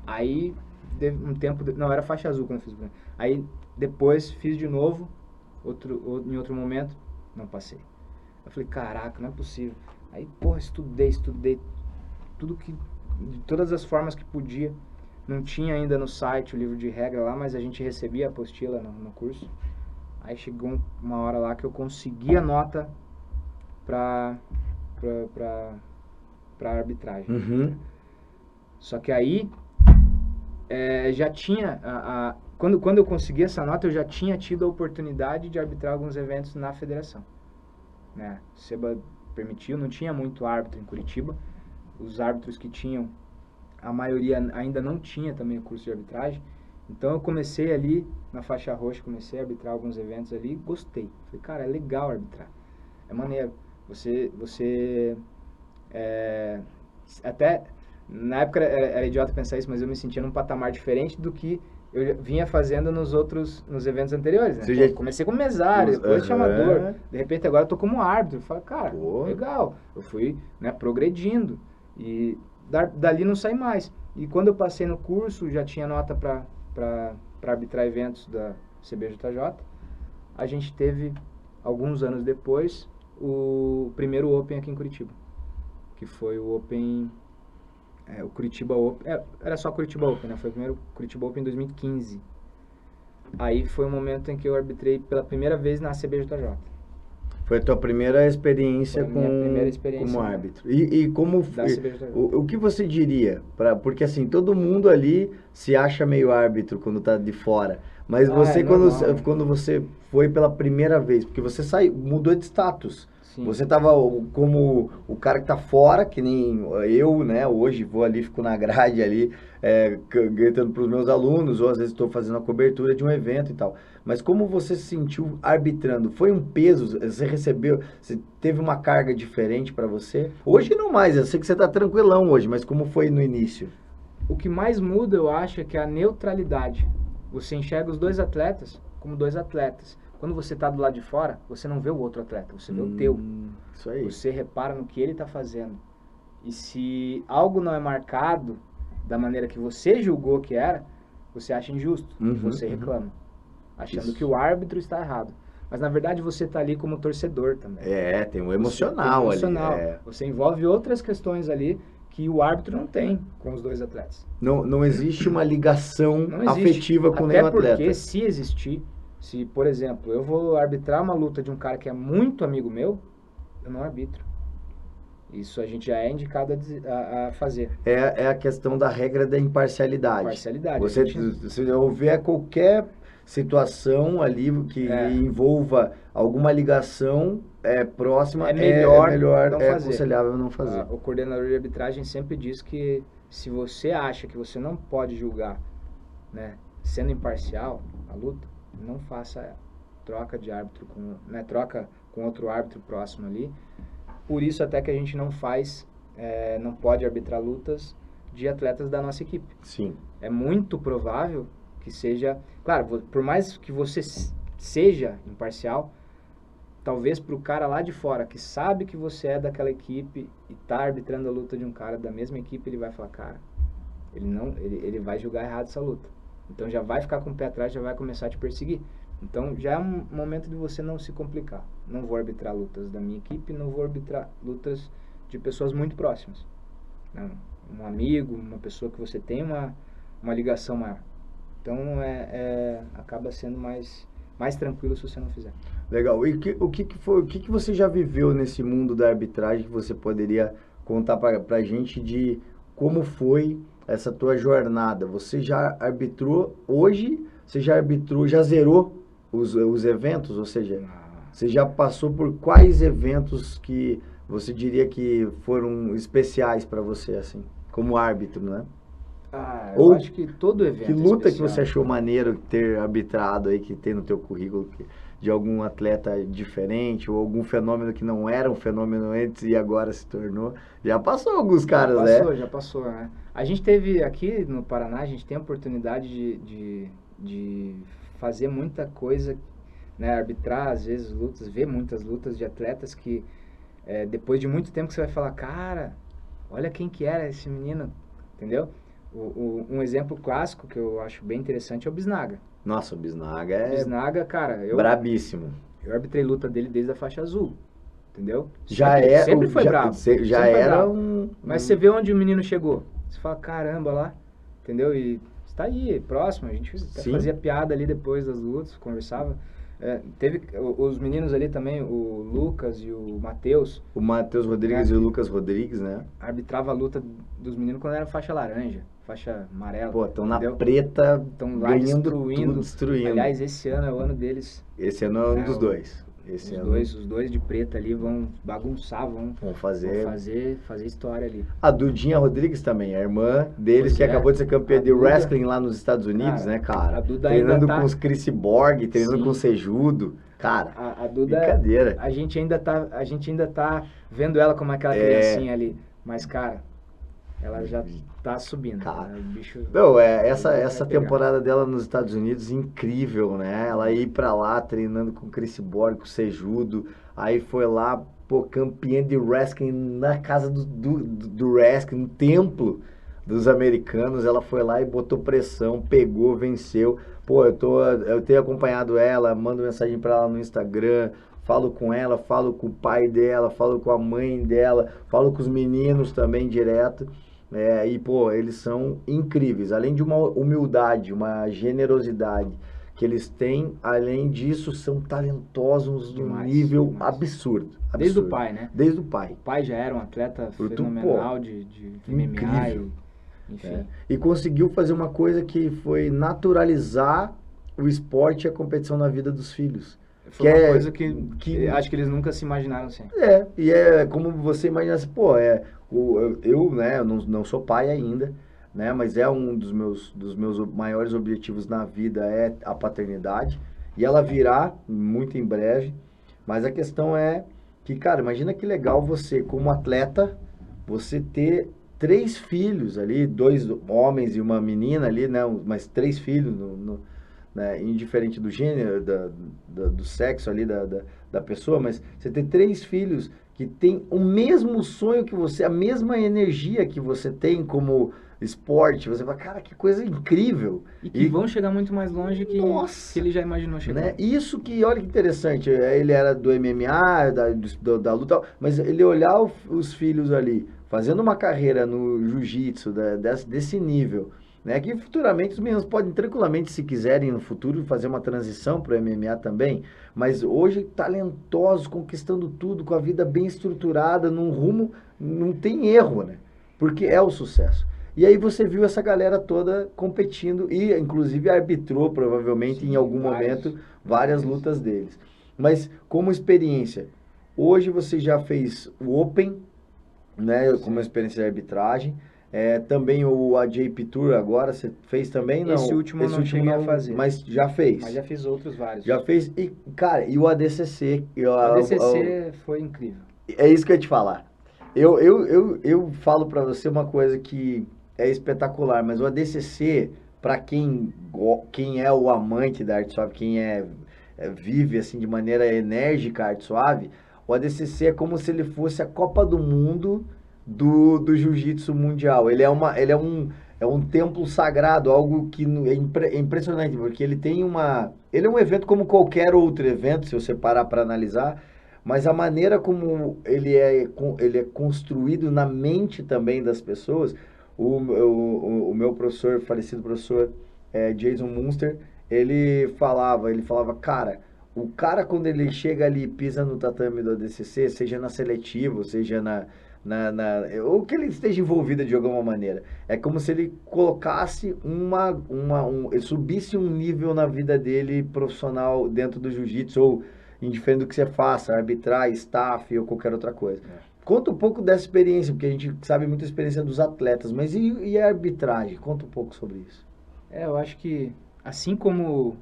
Aí, um tempo... Não, era faixa azul quando eu fiz o primeiro. Aí, depois, fiz de novo, em outro momento, não passei. Eu falei, caraca, não é possível. Aí, porra, estudei de todas as formas que podia. Não tinha ainda no site o livro de regra lá, mas a gente recebia a apostila no curso. Aí chegou uma hora lá que eu consegui a nota pra arbitragem. Uhum. Só que aí já tinha... Quando eu consegui essa nota, eu já tinha tido a oportunidade de arbitrar alguns eventos na federação. Né? O SEBA permitiu, não tinha muito árbitro em Curitiba. Os árbitros que tinham, a maioria ainda não tinha também o curso de arbitragem. Então eu comecei ali na faixa roxa, comecei a arbitrar alguns eventos ali, gostei. Falei, cara, é legal arbitrar, é maneiro. Você até Na época era idiota pensar isso, mas eu me sentia num patamar diferente do que eu vinha fazendo nos eventos anteriores, né? Você já- Comecei como mesário, depois Aham. chamador, de repente agora eu tô como árbitro. Eu falo, cara, Pô. legal. Eu fui, né, progredindo e dali não saí mais. E quando eu passei no curso, já tinha nota para arbitrar eventos da CBJJ. A gente teve, alguns anos depois, o primeiro Open aqui em Curitiba, que foi o Open... o Curitiba Open, era só Curitiba Open, né? Foi o primeiro Curitiba Open em 2015. Aí foi o momento em que eu arbitrei pela primeira vez na CBJJ. Foi a tua primeira experiência Foi a minha primeira experiência, como né? árbitro. E como Da CBJJ. o que você diria? Porque assim, todo mundo ali se acha meio árbitro quando tá de fora. Mas você, É normal, né? quando você foi pela primeira vez, porque você mudou de status. Sim. Você tava como o cara que tá fora, que nem eu, né? Hoje vou ali, fico na grade ali, gritando pros meus alunos, ou às vezes estou fazendo a cobertura de um evento e tal. Mas como você se sentiu arbitrando? Foi um peso? Você teve uma carga diferente para você? Hoje não mais, eu sei que você tá tranquilão hoje, mas como foi no início? O que mais muda, eu acho, é que a neutralidade. Você enxerga os dois atletas como dois atletas. Quando você está do lado de fora, você não vê o outro atleta, você vê o teu. Isso aí. Você repara no que ele está fazendo. E se algo não é marcado da maneira que você julgou que era, você acha injusto, você reclama, achando que o árbitro está errado. Mas na verdade você está ali como torcedor também. Tem um emocional ali. Você envolve outras questões ali que o árbitro não tem com os dois atletas. Não existe uma ligação Não existe. afetiva com nenhum atleta. Até porque se existir, se, por exemplo, eu vou arbitrar uma luta de um cara que é muito amigo meu, eu não arbitro. Isso a gente já é indicado a fazer. É a questão da regra da imparcialidade. Imparcialidade. Se houver qualquer situação ali que envolva alguma ligação próxima, é melhor não fazer. aconselhável não fazer. O coordenador de arbitragem sempre diz que se você acha que você não pode julgar, né, sendo imparcial a luta, não faça troca de árbitro troca com outro árbitro próximo ali. Por isso até que a gente não pode arbitrar lutas de atletas da nossa equipe. Sim. É muito provável que seja, claro, por mais que você seja imparcial, talvez para o cara lá de fora que sabe que você é daquela equipe e está arbitrando a luta de um cara da mesma equipe, ele vai falar, cara, ele vai julgar errado essa luta. Então já vai ficar com o pé atrás, já vai começar a te perseguir. Então já é um momento de você não se complicar. Não vou arbitrar lutas da minha equipe, não vou arbitrar lutas de pessoas muito próximas. Não, um amigo, uma pessoa que você tem uma ligação maior. Então acaba sendo mais tranquilo se você não fizer. Legal. E o que você já viveu nesse mundo da arbitragem que você poderia contar pra gente de como foi essa tua jornada? Você já arbitrou hoje? Você já arbitrou, já zerou os eventos? Ou seja, você já passou por quais eventos que você diria que foram especiais para você, assim, como árbitro, né? Eu acho que todo evento que luta é que você achou maneiro ter arbitrado aí, que tem no teu currículo, de algum atleta diferente, ou algum fenômeno que não era um fenômeno antes e agora se tornou? Já passou alguns caras, né? Já passou, né? A gente teve aqui no Paraná, a gente tem a oportunidade de fazer muita coisa, né? Arbitrar, às vezes, lutas, ver muitas lutas de atletas que depois de muito tempo você vai falar, cara, olha quem que era esse menino, entendeu? Um exemplo clássico que eu acho bem interessante é o Bisnaga. Nossa, o Bisnaga Bisnaga, cara, brabíssimo. Eu arbitrei luta dele desde a faixa azul, entendeu? Sempre foi bravo. Já era bravo. Mas você vê onde o menino chegou. Você fala, caramba, lá, entendeu? E está aí, próximo. A gente até fazia piada ali depois das lutas, conversava. Teve os meninos ali também, o Lucas e o Matheus. O Matheus Rodrigues e o Lucas Rodrigues, né? Arbitrava a luta dos meninos quando era faixa laranja, faixa amarela. Pô, estão na preta, estão lá destruindo. Aliás, esse ano é o ano deles. Esse ano é o ano dos dois. Os dois de preta ali vão bagunçar, vão fazer história ali. A Dudinha Rodrigues também, a irmã deles, que acabou de ser campeã de wrestling lá nos Estados Unidos, cara, né, cara? A Duda treinando com os Chris Borg, treinando com o Sejudo. Cara, a Duda, brincadeira. A gente ainda tá vendo ela como aquela criancinha ali. Mas, cara, ela já tá subindo. Cara, Né? O bicho não, vai essa pegar. temporada dela nos Estados Unidos, incrível, né? Ela ir pra lá treinando com o Chris Borg, com o Sejudo, aí foi lá, pô, campeã de wrestling na casa do wrestling, no templo dos americanos, ela foi lá e botou pressão, pegou, venceu. Pô, eu tenho acompanhado ela, mando mensagem pra ela no Instagram, falo com ela, falo com o pai dela, falo com a mãe dela, falo com os meninos também direto. E, pô, eles são incríveis. Além de uma humildade, uma generosidade que eles têm, além disso, são talentosos num Demais, nível demais. absurdo. Desde o absurdo. pai, né? Desde o pai. O pai já era um atleta Tu, fenomenal pô, de MMA incrível. enfim. E conseguiu fazer uma coisa que foi naturalizar o esporte e a competição na vida dos filhos. Foi Que uma é- coisa que que- acho que eles nunca se imaginaram assim. E é como você imagina assim, pô, eu, né, eu não sou pai ainda, né, mas é um dos meus maiores objetivos na vida é a paternidade, e ela virá muito em breve, mas a questão é que, cara, imagina que legal você, como atleta, você ter 3 filhos ali, 2 homens e uma menina ali, né, mas 3 filhos né, indiferente do gênero, do sexo ali da pessoa, mas você ter 3 filhos que têm o mesmo sonho que você, a mesma energia que você tem como esporte, você fala, cara, que coisa incrível. E que vão chegar muito mais longe Nossa! que ele já imaginou chegar. Né? Isso que, olha que interessante, ele era do MMA, da luta, mas ele olhar os filhos ali, fazendo uma carreira no jiu-jitsu desse nível, né? Que futuramente os meninos podem tranquilamente, se quiserem no futuro, fazer uma transição para o MMA também, mas hoje talentosos, conquistando tudo, com a vida bem estruturada, num rumo, não tem erro, né? Porque é o sucesso. E aí você viu essa galera toda competindo e inclusive arbitrou provavelmente Sim, em algum momento várias lutas deles. Mas como experiência, hoje você já fez o Open, né, como experiência de arbitragem. Também o AJP Tour agora, você fez também? Não. Esse último eu não cheguei a fazer. Mas já fez. Mas já fiz outros vários. Já fez. E, cara, e o ADCC? O ADCC foi incrível. É isso que eu ia te falar. Eu falo pra você uma coisa que é espetacular, mas o ADCC, pra quem é o amante da arte suave, quem vive assim de maneira enérgica a arte suave, o ADCC é como se ele fosse a Copa do Mundo do jiu-jitsu mundial. Ele é um templo sagrado, algo que é impressionante, porque ele é um evento como qualquer outro evento, se você parar para analisar, mas a maneira como ele é construído na mente também das pessoas, o meu professor, falecido professor Jason Munster, ele falava, cara, o cara quando ele chega ali e pisa no tatame do ADCC, seja na seletiva, seja ou que ele esteja envolvido de alguma maneira, é como se ele colocasse ele subisse um nível na vida dele profissional dentro do jiu-jitsu, ou indiferente do que você faça, arbitrar, staff ou qualquer outra coisa. Conta um pouco dessa experiência, porque a gente sabe muito a experiência dos atletas, mas e a arbitragem? Conta um pouco sobre isso. Eu acho que, assim como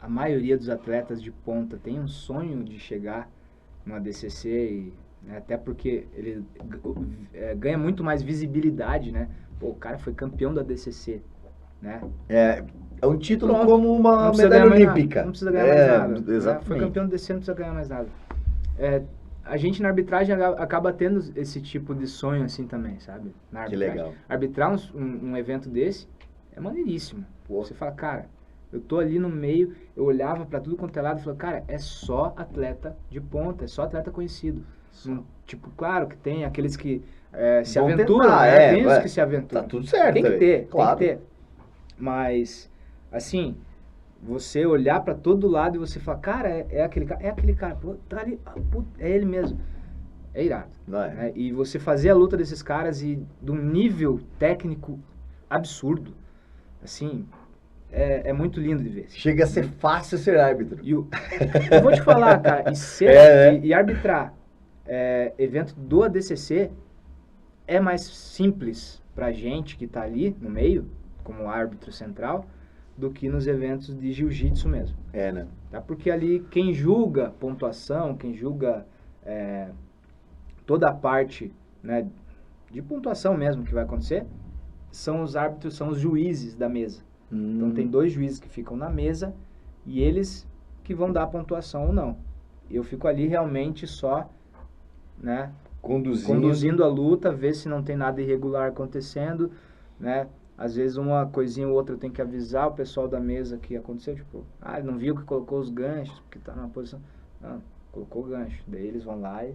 a maioria dos atletas de ponta tem um sonho de chegar no ADCC, né, até porque ele ganha muito mais visibilidade, né? Pô, o cara foi campeão do ADCC, né? É um título Pronto, como uma não precisa medalha ganhar mais olímpica. nada, não precisa ganhar mais nada. Né? Exatamente. Foi campeão do ADCC, não precisa ganhar mais nada. A gente na arbitragem acaba tendo esse tipo de sonho assim também, sabe? Na Que arbitragem. legal. Arbitrar um evento desse é maneiríssimo. Pô. Você fala, cara, eu tô ali no meio, eu olhava pra tudo quanto é lado e falava, cara, é só atleta de ponta, é só atleta conhecido. Tipo, claro que tem aqueles que se Vão aventuram, tentar, né? Tem os que se aventuram. Tá tudo certo. Tem que ter, claro. tem que ter. Mas, assim, você olhar pra todo lado e você falar, cara, é aquele cara, pô, tá ali, é ele mesmo. É irado. Não é? Né? E você fazer a luta desses caras e de um nível técnico absurdo, assim, é muito lindo de ver. Chega a ser fácil ser árbitro. Eu vou te falar, cara, e arbitrar evento do ADCC é mais simples pra gente que tá ali no meio, como árbitro central, do que nos eventos de jiu-jitsu mesmo. Né? Tá? Porque ali quem julga pontuação, quem julga toda a parte, né, de pontuação mesmo que vai acontecer, são os árbitros, são os juízes da mesa. Então tem 2 juízes que ficam na mesa e eles que vão dar a pontuação ou não. Eu fico ali realmente só, né, conduzindo a luta, ver se não tem nada irregular acontecendo, né? Às vezes uma coisinha ou outra eu tenho que avisar o pessoal da mesa que aconteceu, tipo, ele não viu que colocou os ganchos, porque tá numa posição... Não, colocou o gancho. Daí eles vão lá e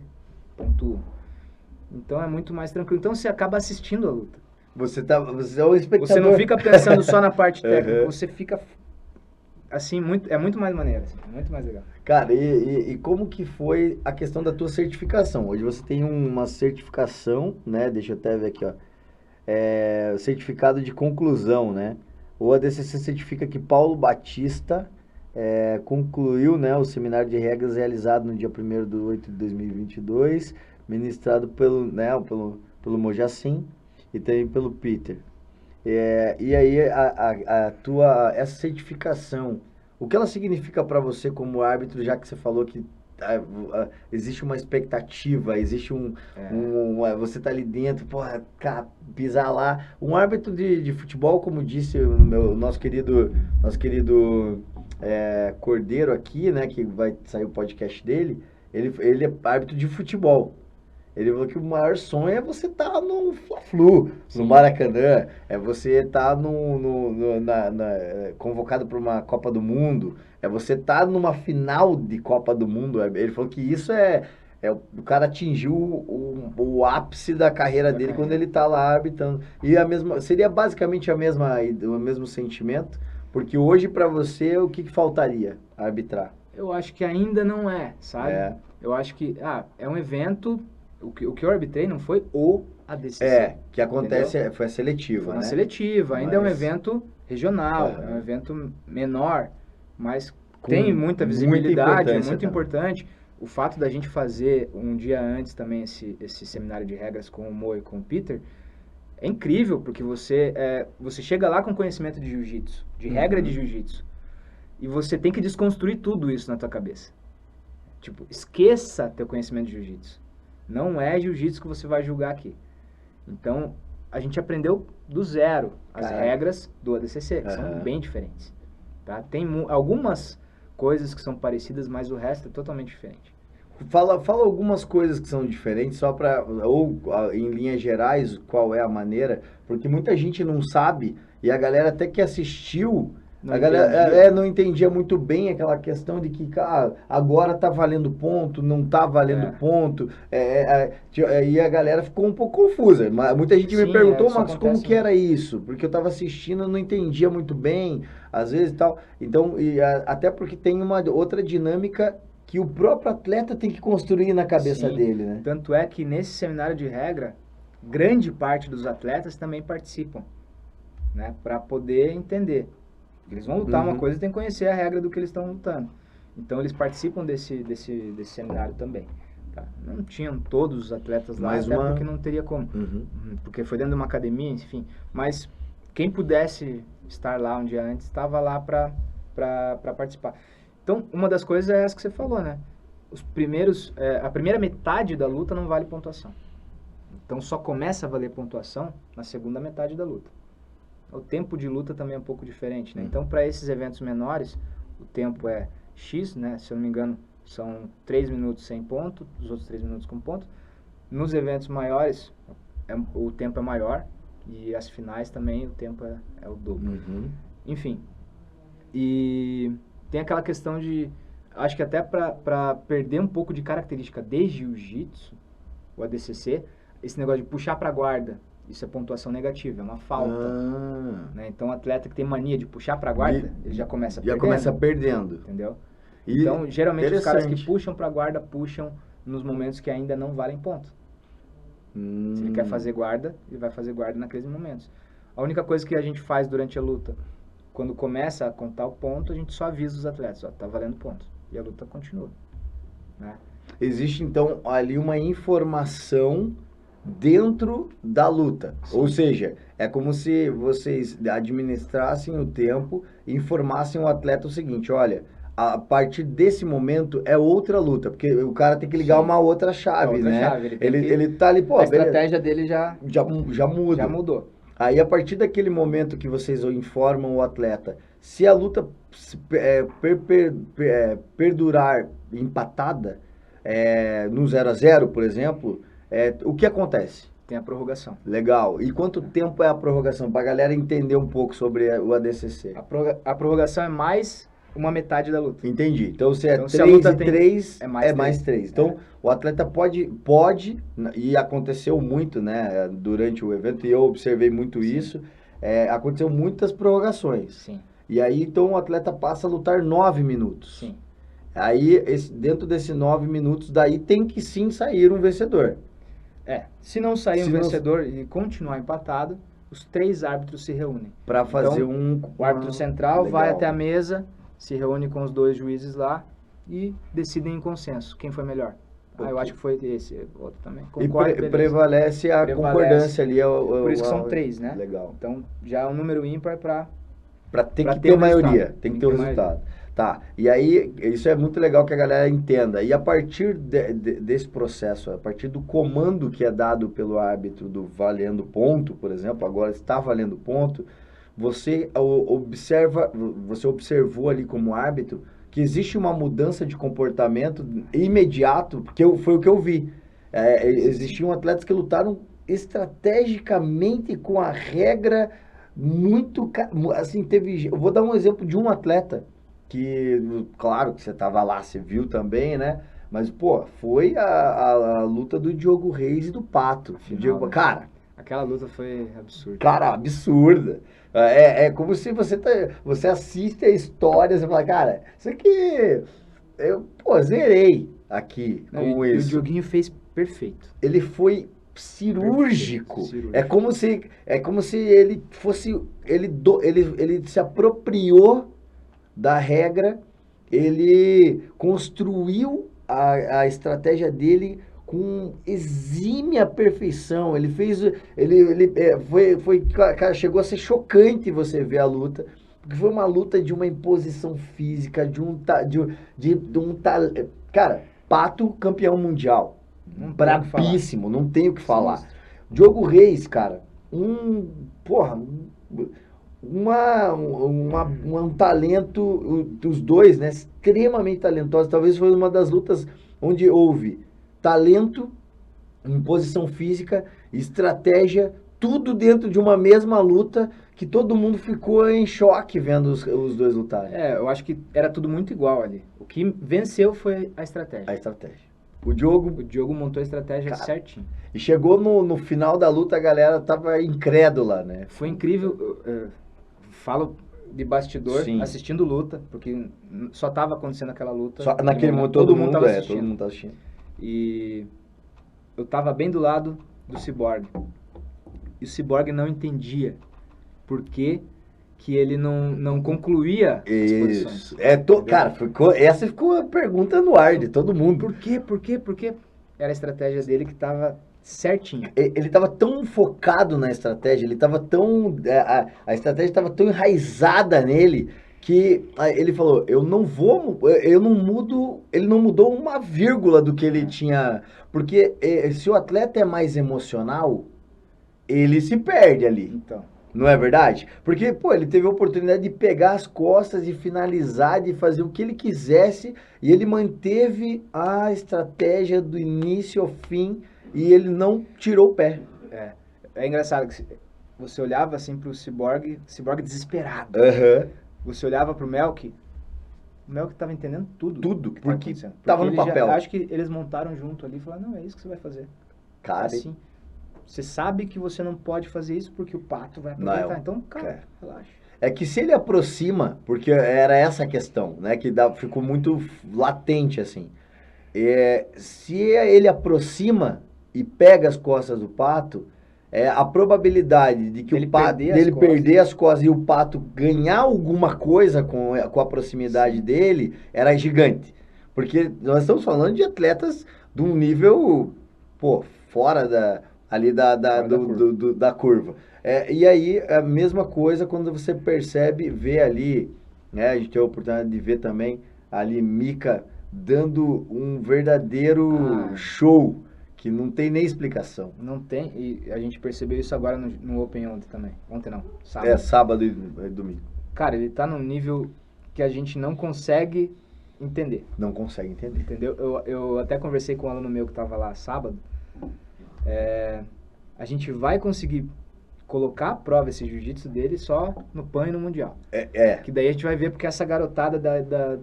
pontuam. Então é muito mais tranquilo. Então você acaba assistindo a luta. Você é o espectador. Você não fica pensando só na parte técnica, você fica assim, é muito mais maneiro, assim, muito mais legal. Cara, e como que foi a questão da tua certificação? Hoje você tem uma certificação, né? Deixa eu até ver aqui, ó. Certificado de conclusão, né? O ADCC certifica que Paulo Batista concluiu, né, o seminário de regras realizado no dia 1º de 8 de 2022, ministrado pelo Mojacin e também pelo Peter. E aí, essa certificação, o que ela significa para você como árbitro, já que você falou que existe uma expectativa, existe você tá ali dentro, porra, cara, pisar lá. Um árbitro de futebol, como disse o nosso querido Cordeiro aqui, né, que vai sair o podcast dele, ele é árbitro de futebol. Ele falou que o maior sonho é você estar no Fla-Flu, no Maracanã, é você estar convocado para uma Copa do Mundo, é você estar numa final de Copa do Mundo. Ele falou que isso o cara atingiu o ápice da carreira dele quando ele está lá arbitrando. E seria basicamente o mesmo sentimento, porque hoje para você o que faltaria arbitrar? Eu acho que ainda não é, sabe? Eu acho que é um evento. O que eu arbitrei não foi o ADCC. Que acontece, foi a seletiva, foi né? Uma seletiva, ainda é um evento regional, é um evento menor, mas tem muita visibilidade, é muito importante. O fato da gente fazer um dia antes também esse seminário de regras com o Mo e com o Peter, é incrível, porque você chega lá com conhecimento de jiu-jitsu, de regra de jiu-jitsu, e você tem que desconstruir tudo isso na tua cabeça. Tipo, esqueça teu conhecimento de jiu-jitsu. Não é jiu-jitsu que você vai julgar aqui. Então, a gente aprendeu do zero as regras do ADCC, que são bem diferentes. Tá? Tem algumas coisas que são parecidas, mas o resto é totalmente diferente. Fala algumas coisas que são diferentes, ou em linhas gerais, qual é a maneira, porque muita gente não sabe, e a galera até que assistiu... A galera não entendia muito bem aquela questão de que, agora tá valendo ponto, não tá valendo ponto. E a galera ficou um pouco confusa. Muita gente me perguntou, Marcos, como que era isso? Porque eu tava assistindo, não entendia muito bem, às vezes e tal. Então, até porque tem uma outra dinâmica que o próprio atleta tem que construir na cabeça dele, né? Tanto é que nesse seminário de regra, grande parte dos atletas também participam, né? Para poder entender. Eles vão lutar uma coisa e tem que conhecer a regra do que eles estão lutando. Então eles participam desse seminário também. Tá? Não tinham todos os atletas lá, porque não teria como. Porque foi dentro de uma academia, enfim. Mas quem pudesse estar lá um dia antes, estava lá para participar. Então, uma das coisas é essa que você falou, né? A primeira metade da luta não vale pontuação. Então só começa a valer pontuação na segunda metade da luta. O tempo de luta também é um pouco diferente, né? Então, para esses eventos menores, o tempo é X, né? Se eu não me engano, são 3 minutos sem ponto, os outros 3 minutos com ponto. Nos eventos maiores, o tempo é maior, e as finais também, o tempo é o dobro. Enfim, e tem aquela questão de... Acho que até para perder um pouco de característica de jiu-jitsu, o ADCC, esse negócio de puxar para a guarda, isso é pontuação negativa, é uma falta. Né? Então, o atleta que tem mania de puxar para a guarda, ele já começa perdendo. Entendeu? Então, geralmente, os caras que puxam para a guarda, puxam nos momentos que ainda não valem ponto. Se ele quer fazer guarda, ele vai fazer guarda naqueles momentos. A única coisa que a gente faz durante a luta, quando começa a contar o ponto, a gente só avisa os atletas, tá valendo ponto. E a luta continua. Né? Existe, então, ali uma informação dentro da luta. Sim. Ou seja, é como se vocês administrassem o tempo e informassem o atleta o seguinte, olha, a partir desse momento é outra luta, porque o cara tem que ligar Sim. uma outra chave, Outra né? chave, ele tem que- Ele tá ali, pô, a beleza, estratégia dele já já muda. já mudou. Aí, a partir daquele momento que vocês informam o atleta, se a luta perdurar empatada, no 0-0, por exemplo, o que acontece? Tem a prorrogação. Legal. E quanto tempo é a prorrogação? Para a galera entender um pouco sobre o ADCC. A prorrogação é mais uma metade da luta. Entendi. Então, se é Então, se a 3 luta e tem- 3, é mais mais três. 3. Então, o atleta pode, e aconteceu muito, né, durante o evento, e eu observei muito isso, aconteceu muitas prorrogações. Sim, E aí, então, o atleta passa a lutar 9 minutos. sim. Aí, dentro desses 9 minutos, daí tem que sim sair um vencedor. Se não sair Se um não- vencedor e continuar empatado, os 3 árbitros se reúnem. Para fazer O árbitro central vai Legal. até a mesa, se reúne com os 2 juízes lá e decidem em consenso quem foi melhor. Ok. Eu acho que foi esse, outro também. E Concordo, beleza. prevalece a Prevalece. concordância ali. Por isso que são 3, né? Legal. Então, já é um número ímpar para... Tem Pra que ter ter o maioria, resultado. tem que ter o resultado. Tá, e aí, isso é muito legal que a galera entenda. E a partir desse processo, a partir do comando que é dado pelo árbitro do valendo ponto, por exemplo, agora está valendo ponto, você observou ali como árbitro que existe uma mudança de comportamento imediato, porque foi o que eu vi. Existiam atletas que lutaram estrategicamente com a regra muito... Assim, eu vou dar um exemplo de um atleta que, claro que você estava lá, você viu também, né? Mas, pô, foi a luta do Diogo Reis e do Pato. Final, né? Cara, Aquela luta foi absurda. cara, absurda. É como se você assiste a história, você fala, cara, isso aqui, zerei aqui Não, com e o isso. Dioguinho fez perfeito. Ele foi cirúrgico. Perfeito, cirúrgico. É como se ele fosse, ele se apropriou da regra, ele construiu a estratégia dele com exímia perfeição. Ele fez, cara, chegou a ser chocante você ver a luta, porque foi uma luta de uma imposição física, cara, Pato campeão mundial, Não tem o que falar. brabíssimo, não tenho o que falar. Sinistro. Diogo Reis, cara, um talento, dos dois, né, extremamente talentosos. Talvez foi uma das lutas onde houve talento, imposição física, estratégia, tudo dentro de uma mesma luta, que todo mundo ficou em choque vendo os dois lutarem. Eu acho que era tudo muito igual ali. O que venceu foi a estratégia. A estratégia. O Diogo, O Diogo montou a estratégia Cara, certinho. e chegou no final da luta, a galera tava incrédula, né? Foi incrível. Falo de bastidor, Sim. assistindo luta, porque só estava acontecendo aquela luta. Só, naquele momento todo mundo tava todo assistindo. mundo tá assistindo. E eu tava bem do lado do Cyborg. E o Cyborg não entendia por que ele não concluía as posições. Isso. Cara, essa ficou a pergunta no ar de todo mundo. Por quê? Por quê? Por quê? Era a estratégia dele que tava certinha. Ele estava tão focado na estratégia, ele estava tão... A estratégia estava tão enraizada nele que ele falou, eu não mudo... Ele não mudou uma vírgula do que ele tinha... Porque se o atleta é mais emocional, ele se perde ali. Então, Não é verdade? Porque, pô, ele teve a oportunidade de pegar as costas, de finalizar, de fazer o que ele quisesse, e ele manteve a estratégia do início ao fim, e ele não tirou o pé. é engraçado que você olhava assim pro Cyborg desesperado. Aham. Você olhava pro Melk, o Melk tava entendendo tudo. Tudo, que tava porque acontecendo. tava no ele já- papel. acho que eles montaram junto ali e falaram, não, é isso que você vai fazer. Cara, Assim, você sabe que você não pode fazer isso porque o Pato vai Não, aproveitar. Então, cara, é. relaxa. é que se ele aproxima, porque era essa a questão, né, que ficou muito latente, assim. Se ele aproxima e pega as costas do Pato, a probabilidade de que Ele o Pato perder as dele costas. perder as costas e o Pato ganhar alguma coisa com a proximidade dele era gigante. Porque nós estamos falando de atletas de um nível, pô, fora da curva. E aí, a mesma coisa quando você vê ali, né, a gente tem a oportunidade de ver também ali, Mika, dando um verdadeiro show, que não tem nem explicação. Não tem, e a gente percebeu isso agora no Open ontem também. Ontem não, sábado. É, sábado e domingo. Cara, ele tá num nível que a gente não consegue entender. Não consegue entender. Entendeu? Eu até conversei com um aluno meu que tava lá sábado. A gente vai conseguir colocar à prova esse jiu-jitsu dele só no PAN e no Mundial. Que daí a gente vai ver, porque essa garotada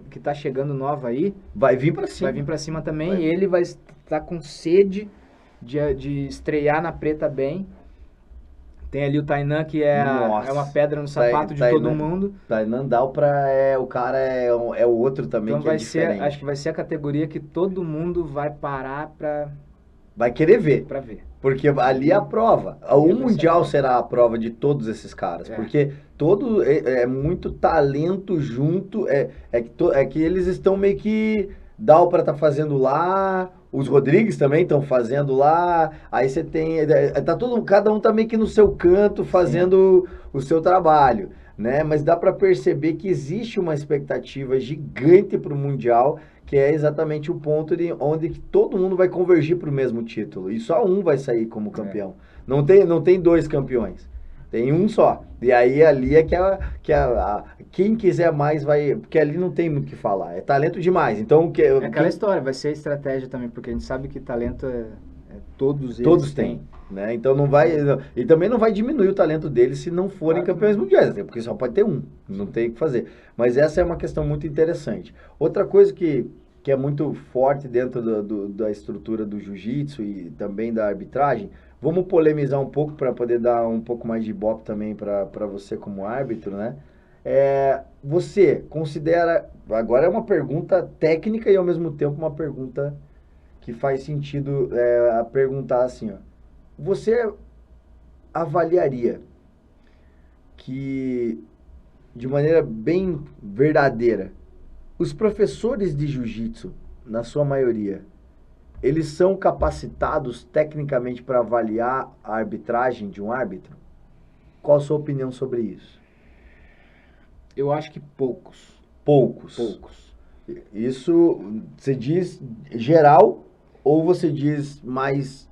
que tá chegando nova aí... Vai vir pra cima. Vai vir pra cima também, e ele vai estar com sede de estrear na preta bem. Tem ali o Tainan, que é uma pedra no sapato de todo mundo. Tainan Dalpra, o cara é o outro também, então que é diferente. Acho que vai ser a categoria que todo mundo vai parar pra... Vai querer ver. Pra ver. Porque ali é a prova. O Mundial será a prova de todos esses caras. Porque é muito talento junto. É que eles estão meio que... Dalpra tá fazendo lá, os Rodrigues também estão fazendo lá. Aí você tem... cada um tá meio que no seu canto fazendo o seu trabalho, né? Mas dá para perceber que existe uma expectativa gigante pro Mundial, que é exatamente o ponto onde todo mundo vai convergir para o mesmo título. E só um vai sair como campeão. Não tem dois campeões. Tem um só. E aí ali é quem quiser mais vai... Porque ali não tem muito o que falar. É talento demais. Então, é aquela história, vai ser a estratégia também, porque a gente sabe que talento todos têm. Né? Então não vai... E também não vai diminuir o talento deles se não forem campeões mundiais. Porque só pode ter um. Não tem o que fazer. Mas essa é uma questão muito interessante. Outra coisa que é muito forte dentro da estrutura do jiu-jitsu e também da arbitragem, vamos polemizar um pouco para poder dar um pouco mais de ibope também para você como árbitro, né? Você considera... Agora é uma pergunta técnica e ao mesmo tempo uma pergunta que faz sentido a perguntar assim, ó. Você avaliaria que, de maneira bem verdadeira, os professores de jiu-jitsu, na sua maioria, eles são capacitados tecnicamente para avaliar a arbitragem de um árbitro? Qual a sua opinião sobre isso? Eu acho que poucos. Poucos. Isso você diz geral ou você diz mais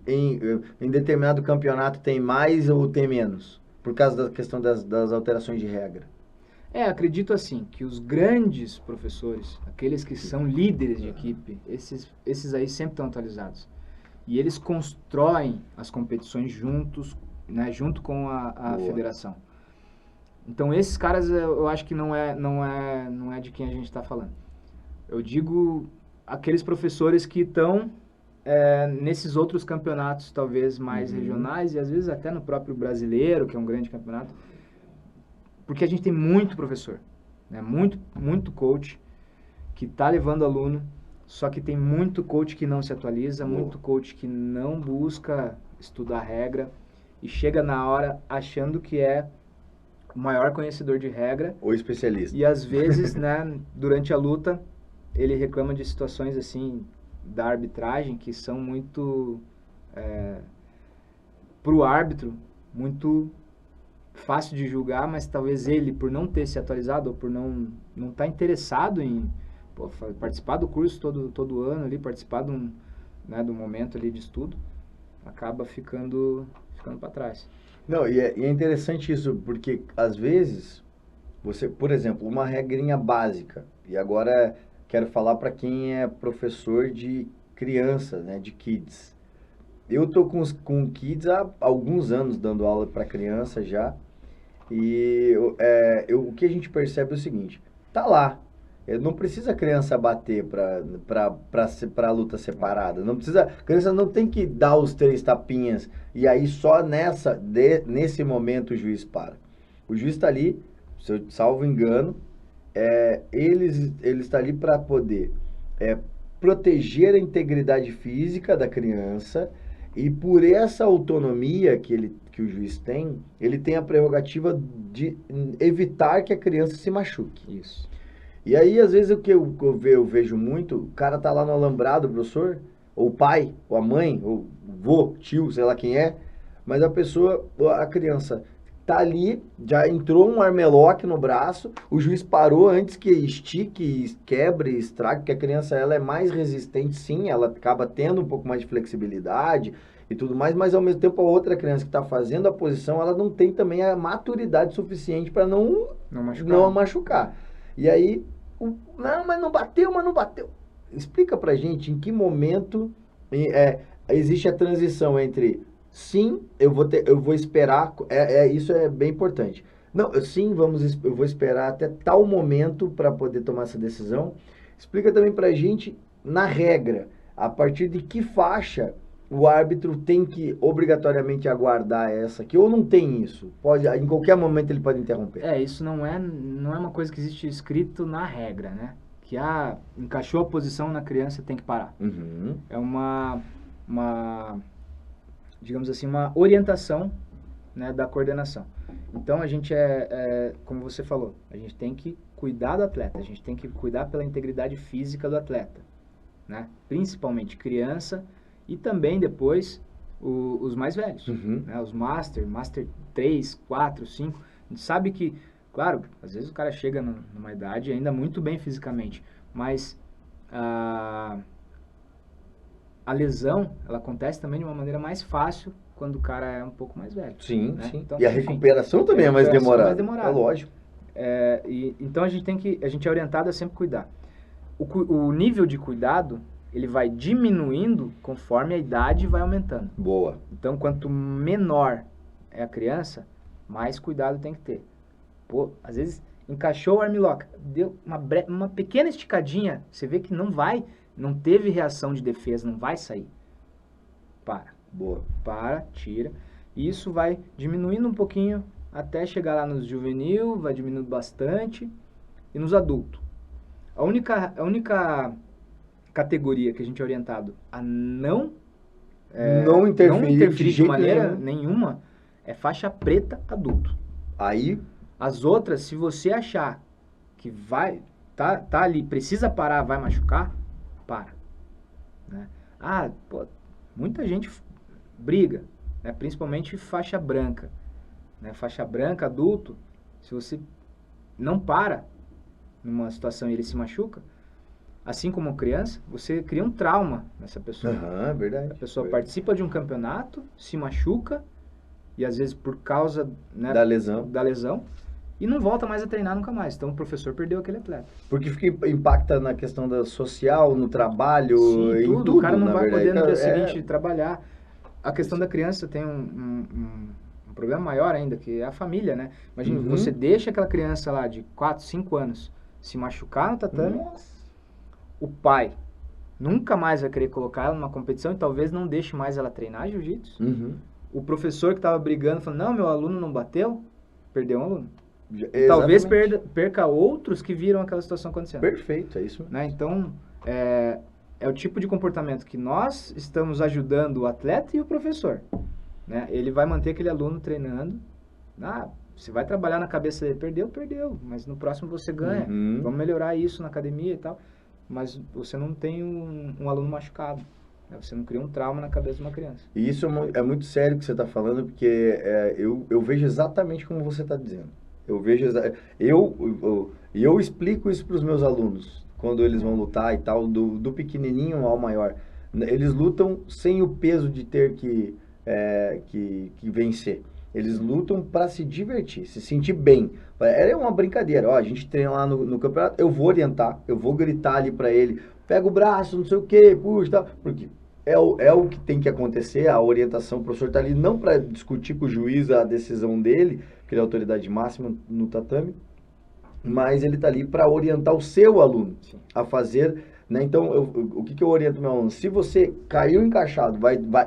em determinado campeonato tem mais ou tem menos? Por causa da questão das alterações de regra. Acredito assim, que os grandes professores, aqueles que são líderes de equipe, esses aí sempre estão atualizados. E eles constroem as competições juntos, né, junto com a federação. Então esses caras eu acho que não é de quem a gente está falando. Eu digo aqueles professores que estão nesses outros campeonatos talvez mais regionais e às vezes até no próprio brasileiro, que é um grande campeonato. Porque a gente tem muito professor, né? muito coach que está levando aluno, só que tem muito coach que não se atualiza, muito coach que não busca estudar regra e chega na hora achando que é o maior conhecedor de regra. Ou especialista. E às vezes, né, durante a luta, ele reclama de situações assim da arbitragem que são muito, para o árbitro, muito fácil de julgar, mas talvez ele, por não ter se atualizado ou por não estar interessado em participar do curso todo ano ali, participar do momento ali de estudo, acaba ficando para trás. Não, e é interessante isso, porque às vezes você, por exemplo, uma regrinha básica, e agora quero falar para quem é professor de criança, né, de kids. Eu tô com kids há alguns anos dando aula para criança já. E o que a gente percebe é o seguinte, tá lá, não precisa a criança bater para a luta separada, não precisa, a criança não tem que dar os 3 tapinhas e aí só nesse momento o juiz para. O juiz está ali, se eu salvo engano, ele está ali para poder proteger a integridade física da criança. E por essa autonomia que o juiz tem, ele tem a prerrogativa de evitar que a criança se machuque. Isso. E aí, às vezes, o que eu vejo muito, o cara tá lá no alambrado, o professor, ou o pai, ou a mãe, ou o vô, tio, sei lá quem é, mas a criança tá ali, já entrou um armlock no braço, o juiz parou antes que estique, quebre, estrague, porque a criança ela é mais resistente, sim, ela acaba tendo um pouco mais de flexibilidade e tudo mais, mas ao mesmo tempo a outra criança que está fazendo a posição, ela não tem também a maturidade suficiente para não machucar. E aí, não, mas não bateu, mas não bateu. Explica pra gente em que momento existe a transição entre sim, eu vou esperar, isso é bem importante. Não, sim, eu vou esperar até tal momento para poder tomar essa decisão. Explica também pra gente, na regra, a partir de que faixa o árbitro tem que obrigatoriamente aguardar essa aqui, ou não tem isso? Pode, em qualquer momento ele pode interromper. Isso não é uma coisa que existe escrito na regra, né? Que encaixou a posição na criança, tem que parar. Uhum. É digamos assim, uma orientação, né, da coordenação. Então a gente como você falou, a gente tem que cuidar do atleta, a gente tem que cuidar pela integridade física do atleta, né? Principalmente criança e também depois os mais velhos, Uhum. né? Os Master 3, 4, 5. A gente sabe que, claro, às vezes o cara chega numa idade ainda muito bem fisicamente, mas a lesão, ela acontece também de uma maneira mais fácil quando o cara é um pouco mais velho. Sim, né? sim. Então, e a enfim, recuperação também é mais demorada. É lógico. Então a gente é orientado a sempre cuidar. O nível de cuidado, ele vai diminuindo conforme a idade vai aumentando. Boa. Então, quanto menor é a criança, mais cuidado tem que ter. Pô, às vezes encaixou o armlock, deu uma pequena esticadinha, você vê que não teve reação de defesa, não vai sair. Boa. Tira. E isso vai diminuindo um pouquinho até chegar lá nos juvenil, vai diminuindo bastante. E nos adultos. A única categoria que a gente é orientado a não interferir de maneira nenhuma é faixa preta adulto. Aí, as outras, se você achar que tá ali, precisa parar, vai machucar, para. Né? Muita gente briga, né? Principalmente faixa branca. Né? Faixa branca, adulto, se você não para numa situação e ele se machuca, assim como criança, você cria um trauma nessa pessoa. Verdade. A pessoa participa de um campeonato, se machuca, e às vezes por causa, né, da lesão, e não volta mais a treinar nunca mais. Então o professor perdeu aquele atleta. Porque impacta na questão social, no trabalho, sim, em tudo. O cara não vai poder no dia seguinte trabalhar. A questão da criança tem um problema maior ainda, que é a família, né? Imagina, você deixa aquela criança lá de 4, 5 anos se machucar no tatame, o pai nunca mais vai querer colocar ela numa competição e talvez não deixe mais ela treinar jiu-jitsu. O professor que estava brigando, falando, não, meu aluno não bateu, perdeu um aluno. Talvez perca outros que viram aquela situação acontecendo. Perfeito, é isso mesmo. Né? Então, é o tipo de comportamento que nós estamos ajudando o atleta e o professor. Né? Ele vai manter aquele aluno treinando. Você vai trabalhar na cabeça dele, perdeu, mas no próximo você ganha. Vamos melhorar isso na academia e tal. Mas você não tem um aluno machucado. Né? Você não cria um trauma na cabeça de uma criança. E isso é muito sério que você está falando, porque eu vejo exatamente como você está dizendo. Eu explico isso para os meus alunos, quando eles vão lutar e tal, do pequenininho ao maior. Eles lutam sem o peso de ter que vencer. Eles lutam para se divertir, se sentir bem. É uma brincadeira. A gente treina lá no campeonato, eu vou orientar, eu vou gritar ali para ele, pega o braço, não sei o que, puxa, tá? Porque é o que tem que acontecer, a orientação, o professor está ali não para discutir com o juiz a decisão dele, que ele é a autoridade máxima no tatame, mas ele está ali para orientar o seu aluno a fazer, né? Então, o que eu oriento meu aluno? Se você caiu encaixado,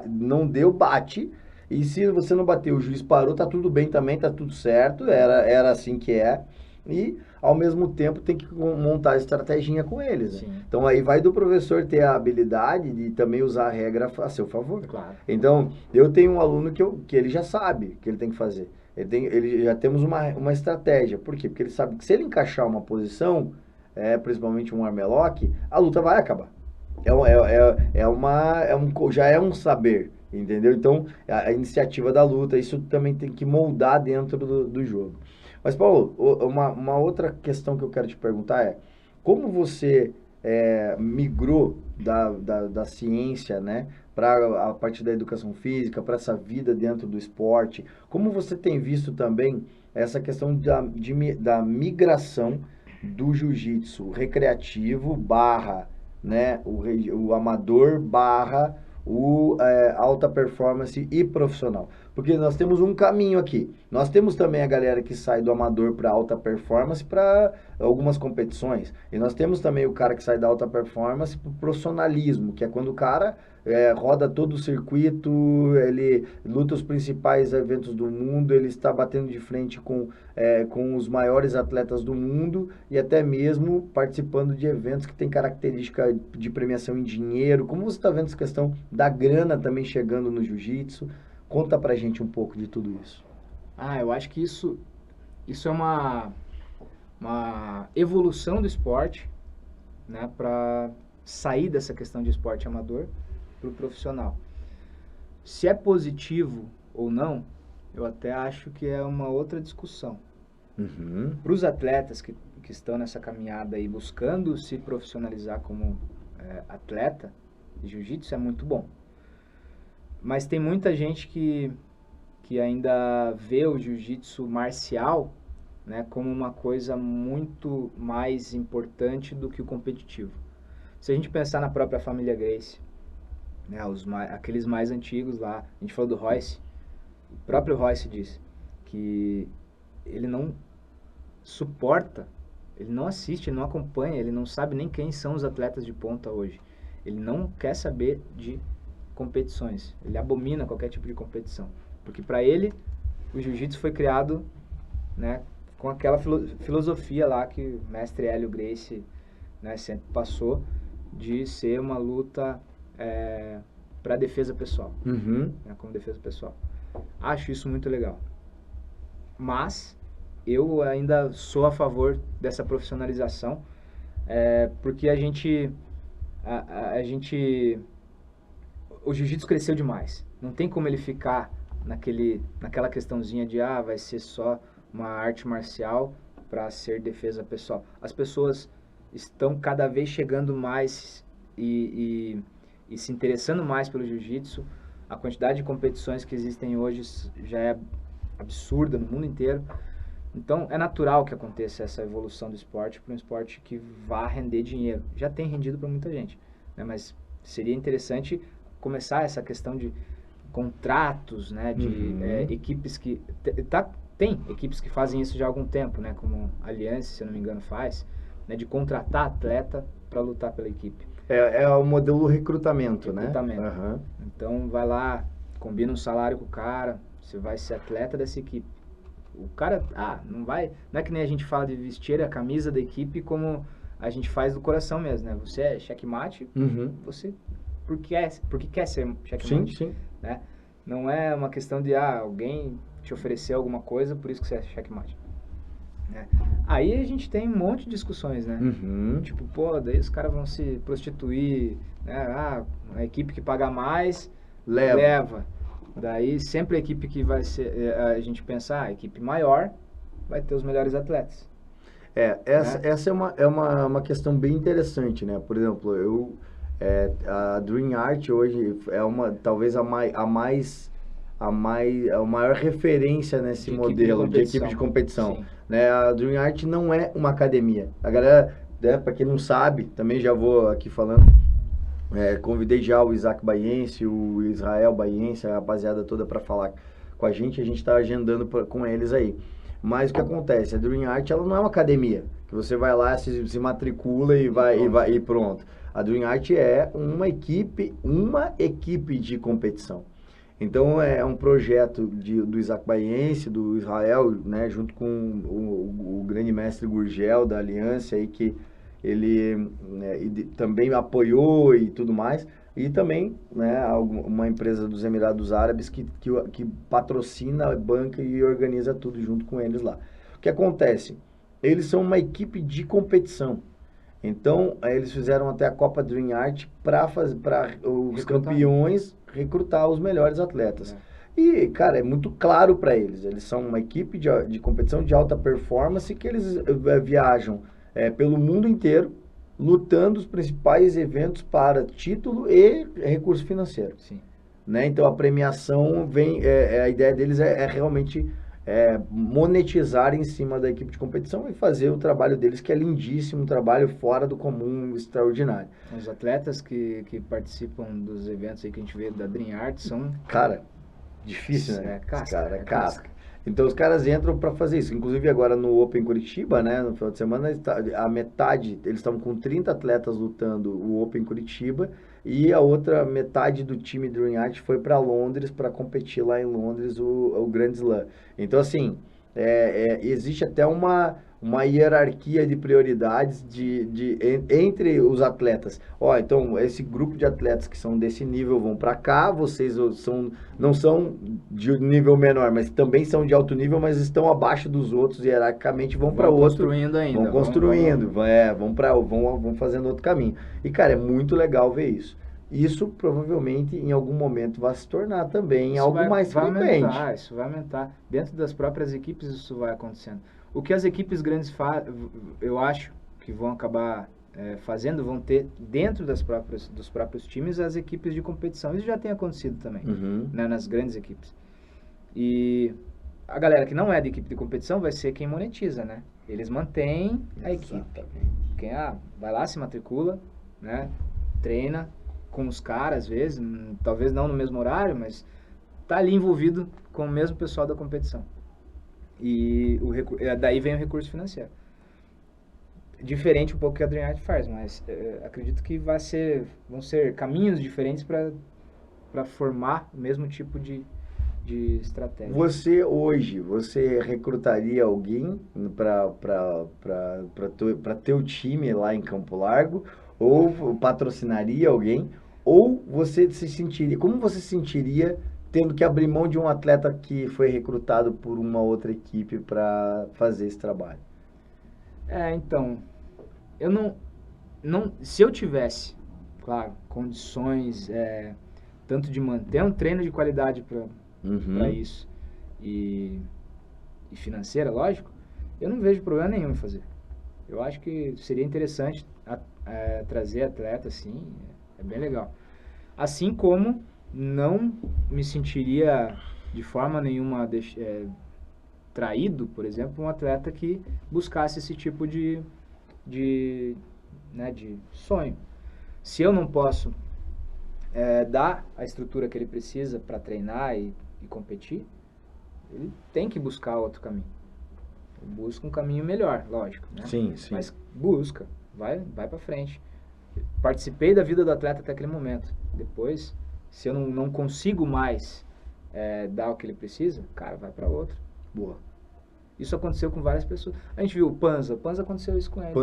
não deu, bate, e se você não bateu, o juiz parou, tá tudo bem também, tá tudo certo, era assim que é, e ao mesmo tempo tem que montar a estratégia com eles. Né? Então aí vai do professor ter a habilidade de também usar a regra a seu favor. Claro. Então, eu tenho um aluno que ele já sabe o que ele tem que fazer. Ele já temos uma estratégia. Por quê? Porque ele sabe que se ele encaixar uma posição, principalmente um armlock, a luta vai acabar. Já é um saber. entendeu? Então, a iniciativa da luta, isso também tem que moldar dentro do jogo. Mas, Paulo, uma outra questão que eu quero te perguntar é, como você migrou da ciência, né, para a parte da educação física, para essa vida dentro do esporte, como você tem visto também essa questão da migração do jiu-jitsu recreativo barra, né, o amador barra alta performance e profissional. Porque nós temos um caminho aqui. Nós temos também a galera que sai do amador para alta performance para algumas competições. E nós temos também o cara que sai da alta performance para o profissionalismo, que é quando o cara roda todo o circuito, ele luta os principais eventos do mundo, ele está batendo de frente com os maiores atletas do mundo e até mesmo participando de eventos que têm característica de premiação em dinheiro. Como você está vendo essa questão da grana também chegando no jiu-jitsu? Conta pra gente um pouco de tudo isso. Eu acho que isso é uma evolução do esporte, né, para sair dessa questão de esporte amador para o profissional. Se é positivo ou não, eu até acho que é uma outra discussão. Uhum. Para os atletas que estão nessa caminhada aí buscando se profissionalizar como atleta de jiu-jitsu, é muito bom. Mas tem muita gente que ainda vê o jiu-jitsu marcial, né, como uma coisa muito mais importante do que o competitivo. Se a gente pensar na própria família Gracie, né, aqueles mais antigos lá, a gente falou do Royce, o próprio Royce disse que ele não suporta, ele não assiste, ele não acompanha, ele não sabe nem quem são os atletas de ponta hoje. Ele não quer saber de competições, ele abomina qualquer tipo de competição, porque para ele o jiu-jitsu foi criado, né, com aquela filosofia lá que o mestre Hélio Gracie, né, sempre passou, de ser uma luta para defesa pessoal, uhum, né, como defesa pessoal. Acho isso muito legal, mas eu ainda sou a favor dessa profissionalização, porque a gente o jiu-jitsu cresceu demais. Não tem como ele ficar naquela questãozinha de vai ser só uma arte marcial para ser defesa pessoal. As pessoas estão cada vez chegando mais e se interessando mais pelo jiu-jitsu. A quantidade de competições que existem hoje já é absurda no mundo inteiro. Então é natural que aconteça essa evolução do esporte para um esporte que vá render dinheiro. Já tem rendido para muita gente, né? Mas seria interessante começar essa questão de contratos, né, de equipes que tem equipes que fazem isso já há algum tempo, né, como a Aliança, se eu não me engano, faz, né, de contratar atleta para lutar pela equipe. É o modelo recrutamento, né? Uhum. Então vai lá, combina um salário com o cara, você vai ser atleta dessa equipe. O cara, não é que nem a gente fala de vestir a camisa da equipe como a gente faz do coração mesmo, né? Você é checkmate, você porque quer ser checkmate, sim. Né? Não é uma questão de alguém te oferecer alguma coisa, por isso que você é checkmate. Né? Aí a gente tem um monte de discussões, né? Tipo, daí os caras vão se prostituir, né? A equipe que paga mais leva. Daí sempre a equipe que vai ser, a gente pensa, a equipe maior vai ter os melhores atletas. Essa é uma questão bem interessante, né? Por exemplo, a Dream Art hoje é talvez a maior referência nesse modelo de equipe de competição. Né? A Dream Art não é uma academia. A galera, né, para quem não sabe, também já vou aqui falando, convidei já o Isaac Baiense, o Israel Baiense, a rapaziada toda para falar com a gente está agendando com eles aí. Mas o que acontece? A Dream Art, ela não é uma academia, que você vai lá, se matricula e pronto. A Dream Art é uma equipe de competição. Então é um projeto do Isaac Baiense, do Israel, né, junto com o grande mestre Gurgel da Aliança, aí, que ele também apoiou e tudo mais. E também, né, uma empresa dos Emirados Árabes que patrocina, banca e organiza tudo junto com eles lá. O que acontece? Eles são uma equipe de competição. Então, eles fizeram até a Copa Dream Art para os campeões recrutar os melhores atletas. E, cara, é muito claro para eles. Eles são uma equipe de competição de alta performance que eles viajam pelo mundo inteiro, lutando os principais eventos para título e recurso financeiro. Sim. Né? Então, a premiação vem... a ideia deles é realmente monetizar em cima da equipe de competição e fazer o trabalho deles, que é lindíssimo, um trabalho fora do comum, extraordinário. Os atletas que participam dos eventos aí que a gente vê da Dream Art são... Cara, difícil, né? É casca. Então os caras entram para fazer isso. Inclusive agora no Open Curitiba, né, no final de semana, a metade, eles estavam com 30 atletas lutando o Open Curitiba e a outra metade do time Dream Art foi para Londres para competir lá em Londres o Grand Slam. Então assim, existe até uma hierarquia de prioridades entre os atletas. Ó, então, esse grupo de atletas que são desse nível vão para cá, vocês não são de nível menor, mas também são de alto nível, mas estão abaixo dos outros, hierarquicamente vão para outro. Construindo ainda. Vão construindo, vão fazendo outro caminho. E, cara, é muito legal ver isso. Isso provavelmente em algum momento vai se tornar também algo mais frequente. Isso vai aumentar. Dentro das próprias equipes isso vai acontecendo. O que as equipes grandes eu acho que vão acabar fazendo, vão ter dentro dos próprios times as equipes de competição. Isso já tem acontecido também, né, nas grandes equipes. E a galera que não é de equipe de competição vai ser quem monetiza, né? Eles mantêm a equipe. Quem vai lá, se matricula, né? Treina com os caras, às vezes, talvez não no mesmo horário, mas tá ali envolvido com o mesmo pessoal da competição. E daí vem o recurso financeiro. Diferente um pouco que a Dream Art faz, mas acredito que vão ser caminhos diferentes para formar o mesmo tipo de estratégia. Você recrutaria alguém para teu time lá em Campo Largo? Ou patrocinaria alguém? Ou você se sentiria... Como você se sentiria tendo que abrir mão de um atleta que foi recrutado por uma outra equipe para fazer esse trabalho? Então, eu não, se eu tivesse, claro, condições tanto de manter um treino de qualidade para isso e financeira, lógico, eu não vejo problema nenhum em fazer. Eu acho que seria interessante trazer atleta, assim, é bem legal. Assim como não me sentiria de forma nenhuma traído, por exemplo, um atleta que buscasse esse tipo de sonho. Se eu não posso dar a estrutura que ele precisa para treinar e competir, ele tem que buscar outro caminho. Busca um caminho melhor, lógico, né? Sim. Mas busca, vai para frente. Participei da vida do atleta até aquele momento. Depois, se eu não consigo mais dar o que ele precisa, cara, vai para outro. Boa. Isso aconteceu com várias pessoas. A gente viu o Panza aconteceu isso com ele.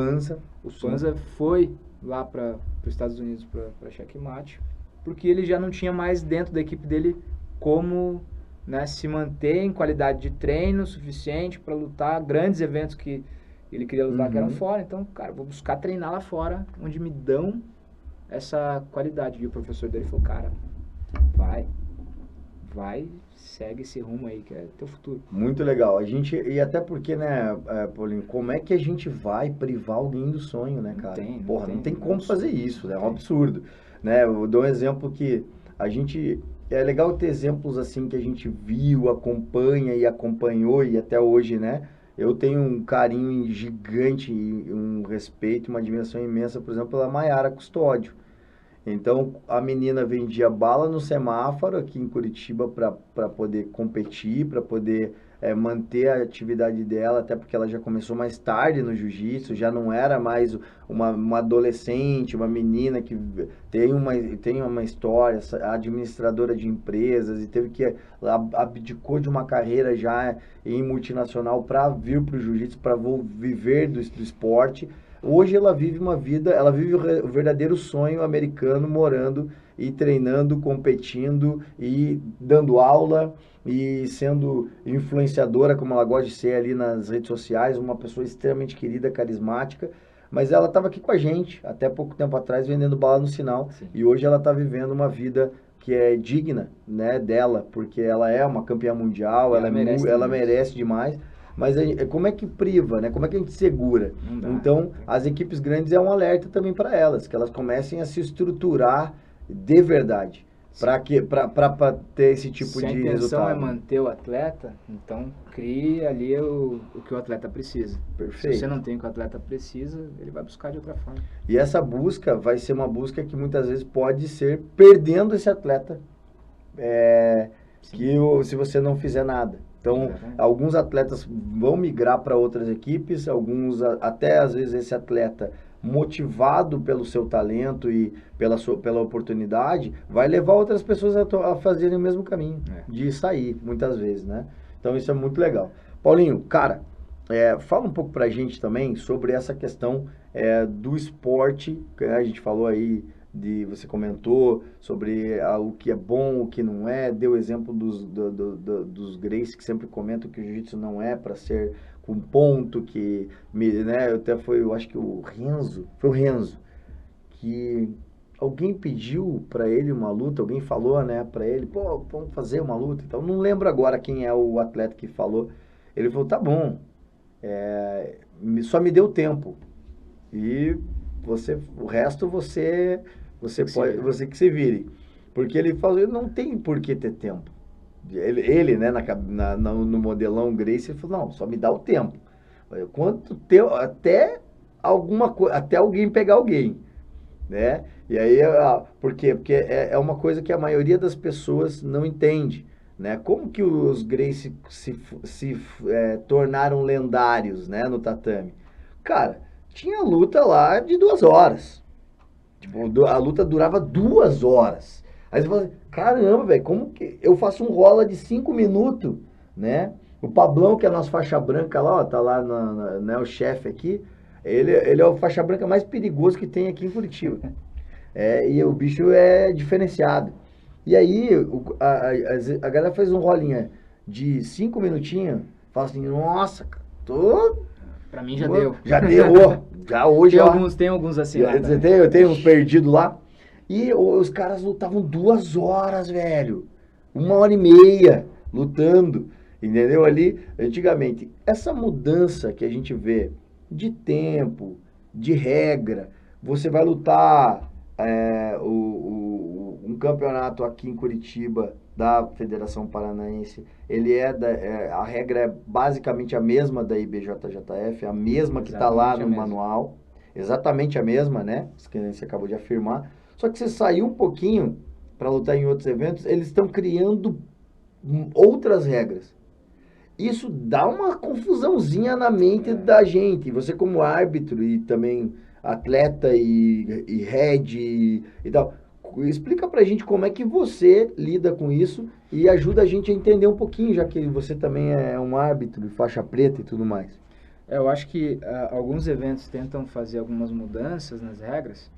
O sim. Panza foi lá para os Estados Unidos para checkmate, porque ele já não tinha mais dentro da equipe dele como, né, se manter em qualidade de treino suficiente para lutar grandes eventos que ele queria lutar que eram fora. Então, cara, vou buscar treinar lá fora, onde me dão essa qualidade. E o professor dele falou, cara, vai, segue esse rumo aí, que é teu futuro. Muito legal. E até porque, né, Paulinho, como é que a gente vai privar alguém do sonho, né, cara? Não tem como fazer isso, né? É um absurdo. Né? Eu dou um exemplo que a gente... É legal ter exemplos assim que a gente viu, acompanha e acompanhou e até hoje, né? Eu tenho um carinho gigante, um respeito, uma admiração imensa, por exemplo, pela Maiara Custódio. Então, a menina vendia bala no semáforo aqui em Curitiba para poder competir, para poder manter a atividade dela, até porque ela já começou mais tarde no jiu-jitsu, já não era mais uma adolescente, uma menina que tem uma história, administradora de empresas, e abdicou de uma carreira já em multinacional para vir para o jiu-jitsu, para viver do esporte. Hoje ela vive o verdadeiro sonho americano, morando e treinando, competindo e dando aula e sendo influenciadora, como ela gosta de ser ali nas redes sociais, uma pessoa extremamente querida, carismática. Mas ela estava aqui com a gente, até pouco tempo atrás, vendendo bala no sinal. Sim. E hoje ela está vivendo uma vida que é digna, né, dela, porque ela é uma campeã mundial, ela merece demais. Mas como é que priva, né? Como é que a gente segura? Não dá. Então, as equipes grandes é um alerta também para elas, que elas comecem a se estruturar de verdade, para ter esse tipo de resultado. Se a intenção é manter o atleta, então crie ali o que o atleta precisa. Perfeito. Se você não tem o que o atleta precisa, ele vai buscar de outra forma. E essa busca vai ser uma busca que muitas vezes pode ser perdendo esse atleta, se você não fizer nada. Então, alguns atletas vão migrar para outras equipes, alguns até às vezes esse atleta motivado pelo seu talento e pela oportunidade, vai levar outras pessoas a fazerem o mesmo caminho, de sair, muitas vezes, né? Então, isso é muito legal. Paulinho, cara, fala um pouco pra gente também sobre essa questão do esporte, que a gente falou aí, você comentou sobre o que é bom, o que não é, deu exemplo dos Gracie, que sempre comentam que o jiu-jitsu não é para ser com ponto, né, eu acho que foi o Renzo, que alguém pediu para ele uma luta, alguém falou, né, para ele, pô, vamos fazer uma luta, então não lembro agora quem é o atleta que falou, ele falou, tá bom, só me deu tempo, e o resto você que se vire. Porque ele falou, não tem por que ter tempo. Ele né, no modelão Gracie, ele falou, não, só me dá o tempo. Quanto tempo, até alguém pegar alguém, né? E aí, por quê? Porque é uma coisa que a maioria das pessoas não entende, né? Como que os Gracie se tornaram lendários, né, no tatame? Cara, tinha luta lá de 2 horas. Tipo, a luta durava 2 horas. Aí você fala assim, caramba, velho, como que eu faço um rola de 5 minutos, né? O Pablão, que é a nossa faixa branca lá, ó, tá lá, né, o chefe aqui, ele é o faixa branca mais perigoso que tem aqui em Curitiba. E o bicho é diferenciado. E aí, a galera fez um rolinha de 5 minutinhos, fala assim, nossa, cara, Pra mim já deu. Já deu, já hoje, Tem alguns assim lá. Eu tenho uns perdidos lá. E os caras lutavam 2 horas, velho. 1h30 lutando, entendeu? Ali, antigamente. Essa mudança que a gente vê de tempo, de regra, você vai lutar um campeonato aqui em Curitiba da Federação Paranaense, a regra é basicamente a mesma da IBJJF, a mesma que está lá no manual, exatamente a mesma, né? Que você acabou de afirmar. Só que você saiu um pouquinho para lutar em outros eventos, eles estão criando outras regras. Isso dá uma confusãozinha na mente da gente. Você como árbitro e também atleta e head e tal. Explica pra gente como é que você lida com isso e ajuda a gente a entender um pouquinho, já que você também é um árbitro, faixa preta e tudo mais. Eu acho que alguns eventos tentam fazer algumas mudanças nas regras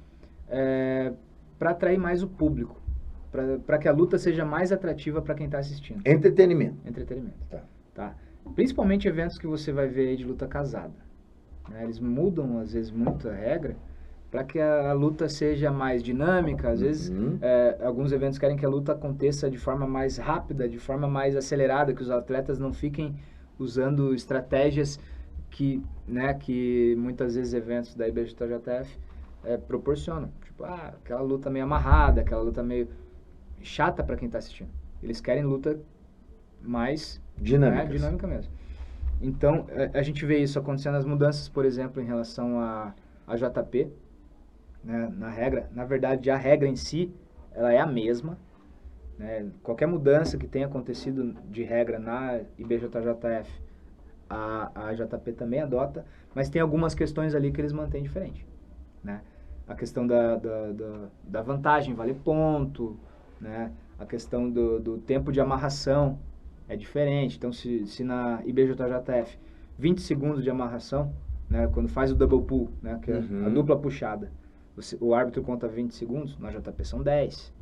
para atrair mais o público, para que a luta seja mais atrativa para quem está assistindo. Entretenimento. Tá. Principalmente eventos que você vai ver aí de luta casada. Né? Eles mudam, às vezes, muito a regra para que a luta seja mais dinâmica. Às vezes, alguns eventos querem que a luta aconteça de forma mais rápida, de forma mais acelerada, que os atletas não fiquem usando estratégias que muitas vezes eventos da IBJJF proporcionam. Tipo, aquela luta meio amarrada, aquela luta meio chata para quem está assistindo. Eles querem luta mais dinâmica mesmo. Então, a gente vê isso acontecendo, as mudanças, por exemplo, em relação a JP, né, na regra. Na verdade, a regra em si, ela é a mesma. Né? Qualquer mudança que tenha acontecido de regra na IBJJF, a JP também adota, mas tem algumas questões ali que eles mantêm diferente. Né? A questão da vantagem vale ponto, né? A questão do tempo de amarração é diferente. Então, se na IBJJF 20 segundos de amarração, né, quando faz o double pull, né, que é a dupla puxada, o árbitro conta 20 segundos, na JP são 10.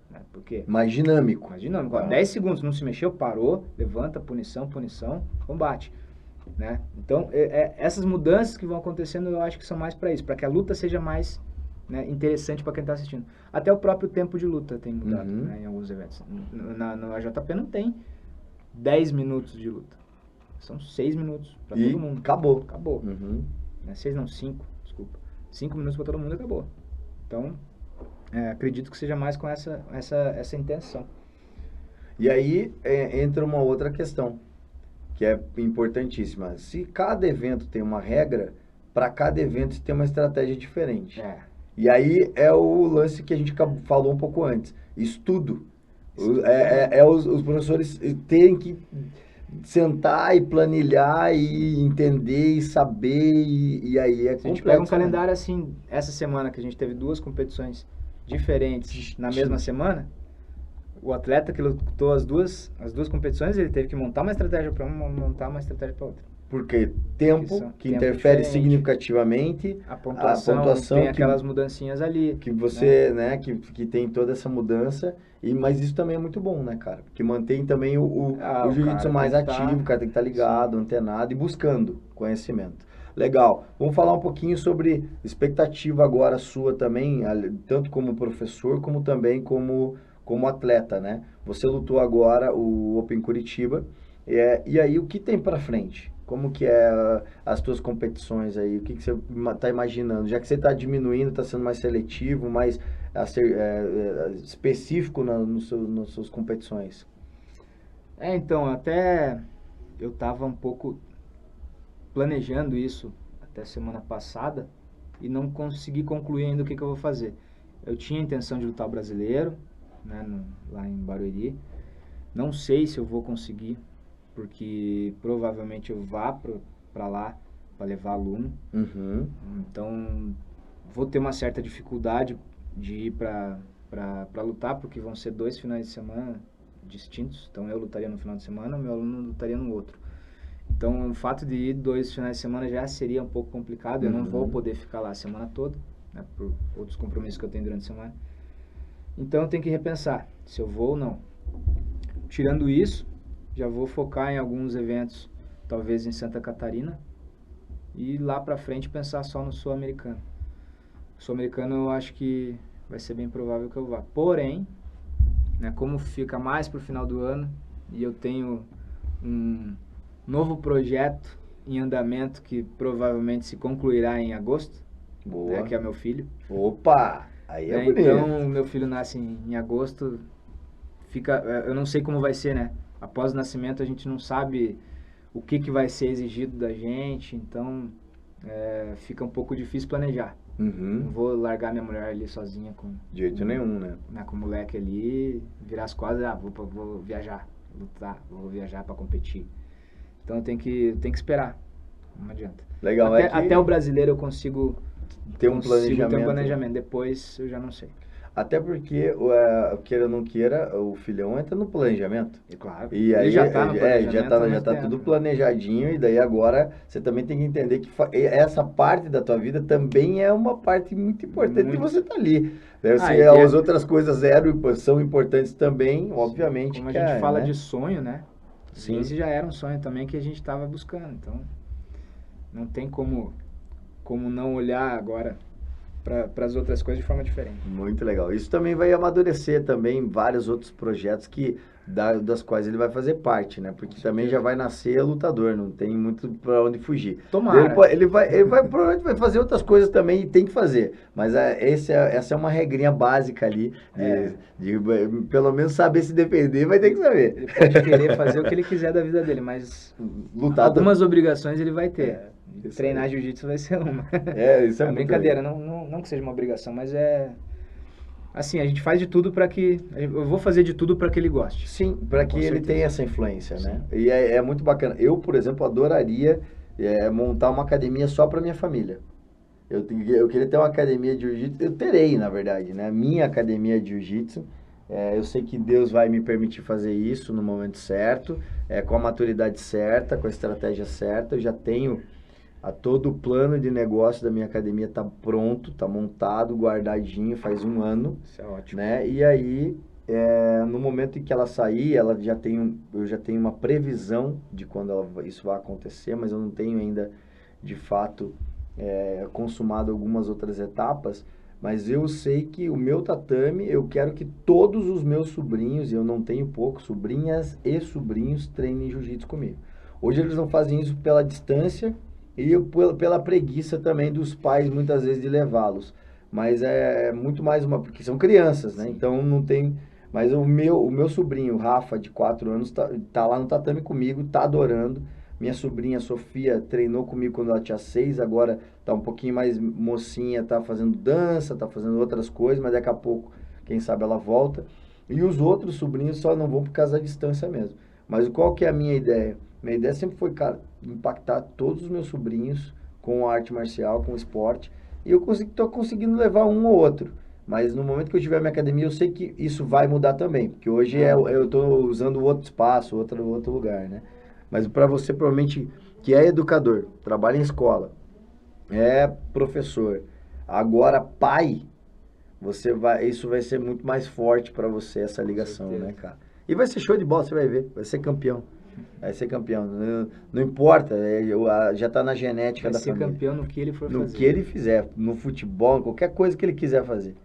Né, porque mais dinâmico. 10 segundos, não se mexeu, parou, levanta, punição, combate. Né? Então, essas mudanças que vão acontecendo, eu acho que são mais para isso, para que a luta seja mais né, interessante para quem está assistindo. Até o próprio tempo de luta tem mudado, Uhum. né, em alguns eventos. No AJP não tem 10 minutos de luta. São 6 minutos para E todo mundo. acabou. Acabou. Uhum. 6 não, 5, desculpa. 5 minutos para todo mundo e acabou. Então, acredito que seja mais com essa intenção. E aí entra uma outra questão, que é importantíssima. Se cada evento tem uma regra, para cada evento você tem uma estratégia diferente. E aí é o lance que a gente falou um pouco antes. Estudo. Os professores têm que sentar e planilhar e entender e saber e aí é Se a gente complexo, pega um né? calendário assim, essa semana que a gente teve 2 competições diferentes na mesma semana, o atleta que lutou as duas competições, ele teve que montar uma estratégia para uma, montar uma estratégia para outra. Porque tempo que tempo interfere diferente. significativamente, A pontuação tem aquelas mudancinhas ali. que você, né, que tem toda essa mudança, mas isso também é muito bom, né, cara? Porque mantém também o jiu-jitsu cara mais tem que ativo, o cara tem que estar ligado, antenado e buscando conhecimento. Legal. Vamos falar um pouquinho sobre expectativa agora sua também, tanto como professor, como também como atleta, né? Você lutou agora o Open Curitiba, e aí o que tem pra frente? Como que é as tuas competições aí? O que você está imaginando? Já que você está diminuindo, está sendo mais seletivo, mais específico nas suas competições. Então, até eu estava um pouco planejando isso até semana passada e não consegui concluir ainda o que eu vou fazer. Eu tinha a intenção de lutar o brasileiro, né, lá em Barueri. Não sei se eu vou conseguir, porque provavelmente eu vá para lá para levar aluno. Uhum. Então, vou ter uma certa dificuldade de ir para lutar, porque vão ser 2 finais de semana distintos. Então, eu lutaria no final de semana, meu aluno lutaria no outro. Então, o fato de ir 2 finais de semana já seria um pouco complicado. Eu não vou poder ficar lá a semana toda, né, por outros compromissos que eu tenho durante a semana. Então, eu tenho que repensar se eu vou ou não. Tirando isso, já vou focar em alguns eventos, talvez em Santa Catarina, e lá pra frente pensar só no Sul-Americano. Sul-Americano eu acho que vai ser bem provável que eu vá. Porém, né, como fica mais pro final do ano e eu tenho um novo projeto em andamento que provavelmente se concluirá em agosto, né, que é meu filho. Opa! Aí é bonito. Então, meu filho nasce em agosto, eu não sei como vai ser, né? Após o nascimento a gente não sabe o que vai ser exigido da gente, então fica um pouco difícil planejar. Não vou largar minha mulher ali sozinha de jeito nenhum, né? Com o moleque ali, virar as costas, vou viajar, lutar, vou viajar para competir. Então eu tenho que esperar, não adianta. Legal, até o brasileiro eu consigo ter um planejamento. Depois eu já não sei. Até porque, queira ou não queira, o filhão entra no planejamento. Claro. E aí ele já tá no planejamento. Já tá tudo planejadinho, e daí agora você também tem que entender que essa parte da tua vida também é uma parte muito importante que você tá ali. Se as outras coisas são importantes também, obviamente. Como a gente fala de sonho, né? Sim. Esse já era um sonho também que a gente estava buscando. Então, não tem como não olhar agora para as outras coisas de forma diferente. Muito legal. Isso também vai amadurecer também vários outros projetos das quais ele vai fazer parte, né? Porque também já vai nascer lutador, não tem muito para onde fugir. Tomara. Ele vai provavelmente vai fazer outras coisas também e tem que fazer. Mas essa é uma regrinha básica ali de pelo menos saber se defender, vai ter que saber. Ele pode querer fazer o que ele quiser da vida dele, mas algumas obrigações ele vai ter. Treinar jiu-jitsu vai ser uma. Isso é muito brincadeira, não que seja uma obrigação, mas assim, a gente faz de tudo para que... Eu vou fazer de tudo para que ele goste. Sim, para que ele tenha essa influência, né? E é muito bacana. Eu, por exemplo, adoraria montar uma academia só para minha família. Eu queria ter uma academia de jiu-jitsu. Eu terei, na verdade, né? Minha academia de jiu-jitsu. Eu sei que Deus vai me permitir fazer isso no momento certo, com a maturidade certa, com a estratégia certa. Eu já tenho... todo o plano de negócio da minha academia está pronto, está montado, guardadinho, faz 1 ano. Isso é ótimo. Né? E aí, no momento em que ela sair, eu já tenho uma previsão de quando isso vai acontecer, mas eu não tenho ainda, de fato, consumado algumas outras etapas. Mas eu sei que o meu tatame, eu quero que todos os meus sobrinhos, e eu não tenho poucos, sobrinhas e sobrinhos, treinem jiu-jitsu comigo. Hoje eles não fazem isso pela distância e pela preguiça também dos pais, muitas vezes, de levá-los. Mas é muito mais uma, porque são crianças, né? Sim. Então não tem. Mas o meu sobrinho, Rafa, de 4 anos, tá lá no tatame comigo, tá adorando. Minha sobrinha Sofia treinou comigo quando ela tinha 6, agora tá um pouquinho mais mocinha, tá fazendo dança, tá fazendo outras coisas, mas daqui a pouco, quem sabe ela volta. E os outros sobrinhos só não vão por causa da distância mesmo. Mas qual que é a minha ideia? Minha ideia sempre foi, cara, impactar todos os meus sobrinhos com a arte marcial, com o esporte. E eu tô conseguindo levar um ou outro. Mas no momento que eu tiver minha academia, eu sei que isso vai mudar também. Porque hoje eu tô usando outro espaço, outro lugar, né? Mas para você, provavelmente, que é educador, trabalha em escola, é professor, agora pai, isso vai ser muito mais forte para você, essa ligação, né, cara? E vai ser show de bola, você vai ver, vai ser campeão. Vai ser campeão. Não importa, já tá na genética Vai da ser família. campeão no que ele for No fazer. que ele fizer, no futebol, em qualquer coisa que ele quiser fazer.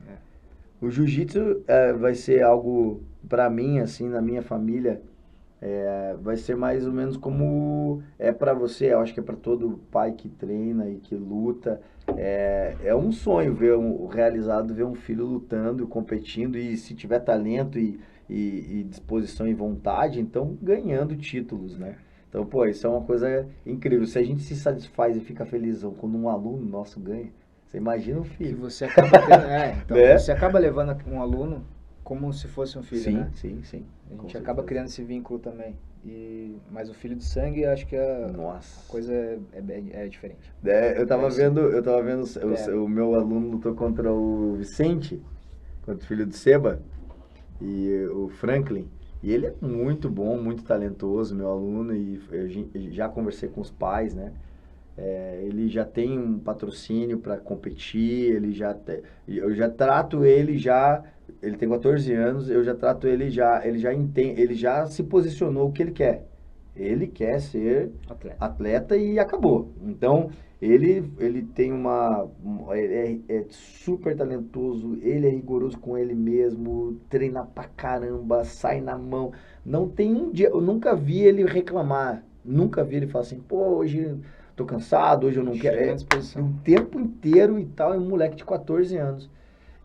O jiu-jitsu vai ser algo, para mim, assim, na minha família, vai ser mais ou menos como é para você, eu acho que é para todo pai que treina e que luta. É um sonho realizado ver um filho lutando, competindo e se tiver talento e disposição e vontade, então ganhando títulos, né? Então, pô, isso é uma coisa incrível. Se a gente se satisfaz e fica felizão quando um aluno nosso ganha, você imagina um Que filho. você acaba tendo, então, Né? você acaba levando um aluno como se fosse um filho, Sim, né? sim, sim. A Com gente acaba certeza. criando esse vínculo também. Mas o filho de sangue, acho que a Nossa. coisa é diferente. Eu tava Deve ser. vendo o meu aluno lutou contra o Vicente, contra o filho do Seba e o Franklin. E ele é muito bom, muito talentoso, meu aluno, e eu já conversei com os pais, né? Ele já tem um patrocínio para competir, eu já trato ele tem 14 anos, eu já trato ele já entende, ele já se posicionou o que ele quer. Ele quer ser atleta e acabou. Então, ele tem ele é super talentoso, ele é rigoroso com ele mesmo, treina pra caramba, sai na mão. Não tem um dia, eu nunca vi ele reclamar, nunca vi ele falar assim, pô, hoje tô cansado, hoje eu não quero. Chega à disposição. O tempo inteiro e tal, é um moleque de 14 anos.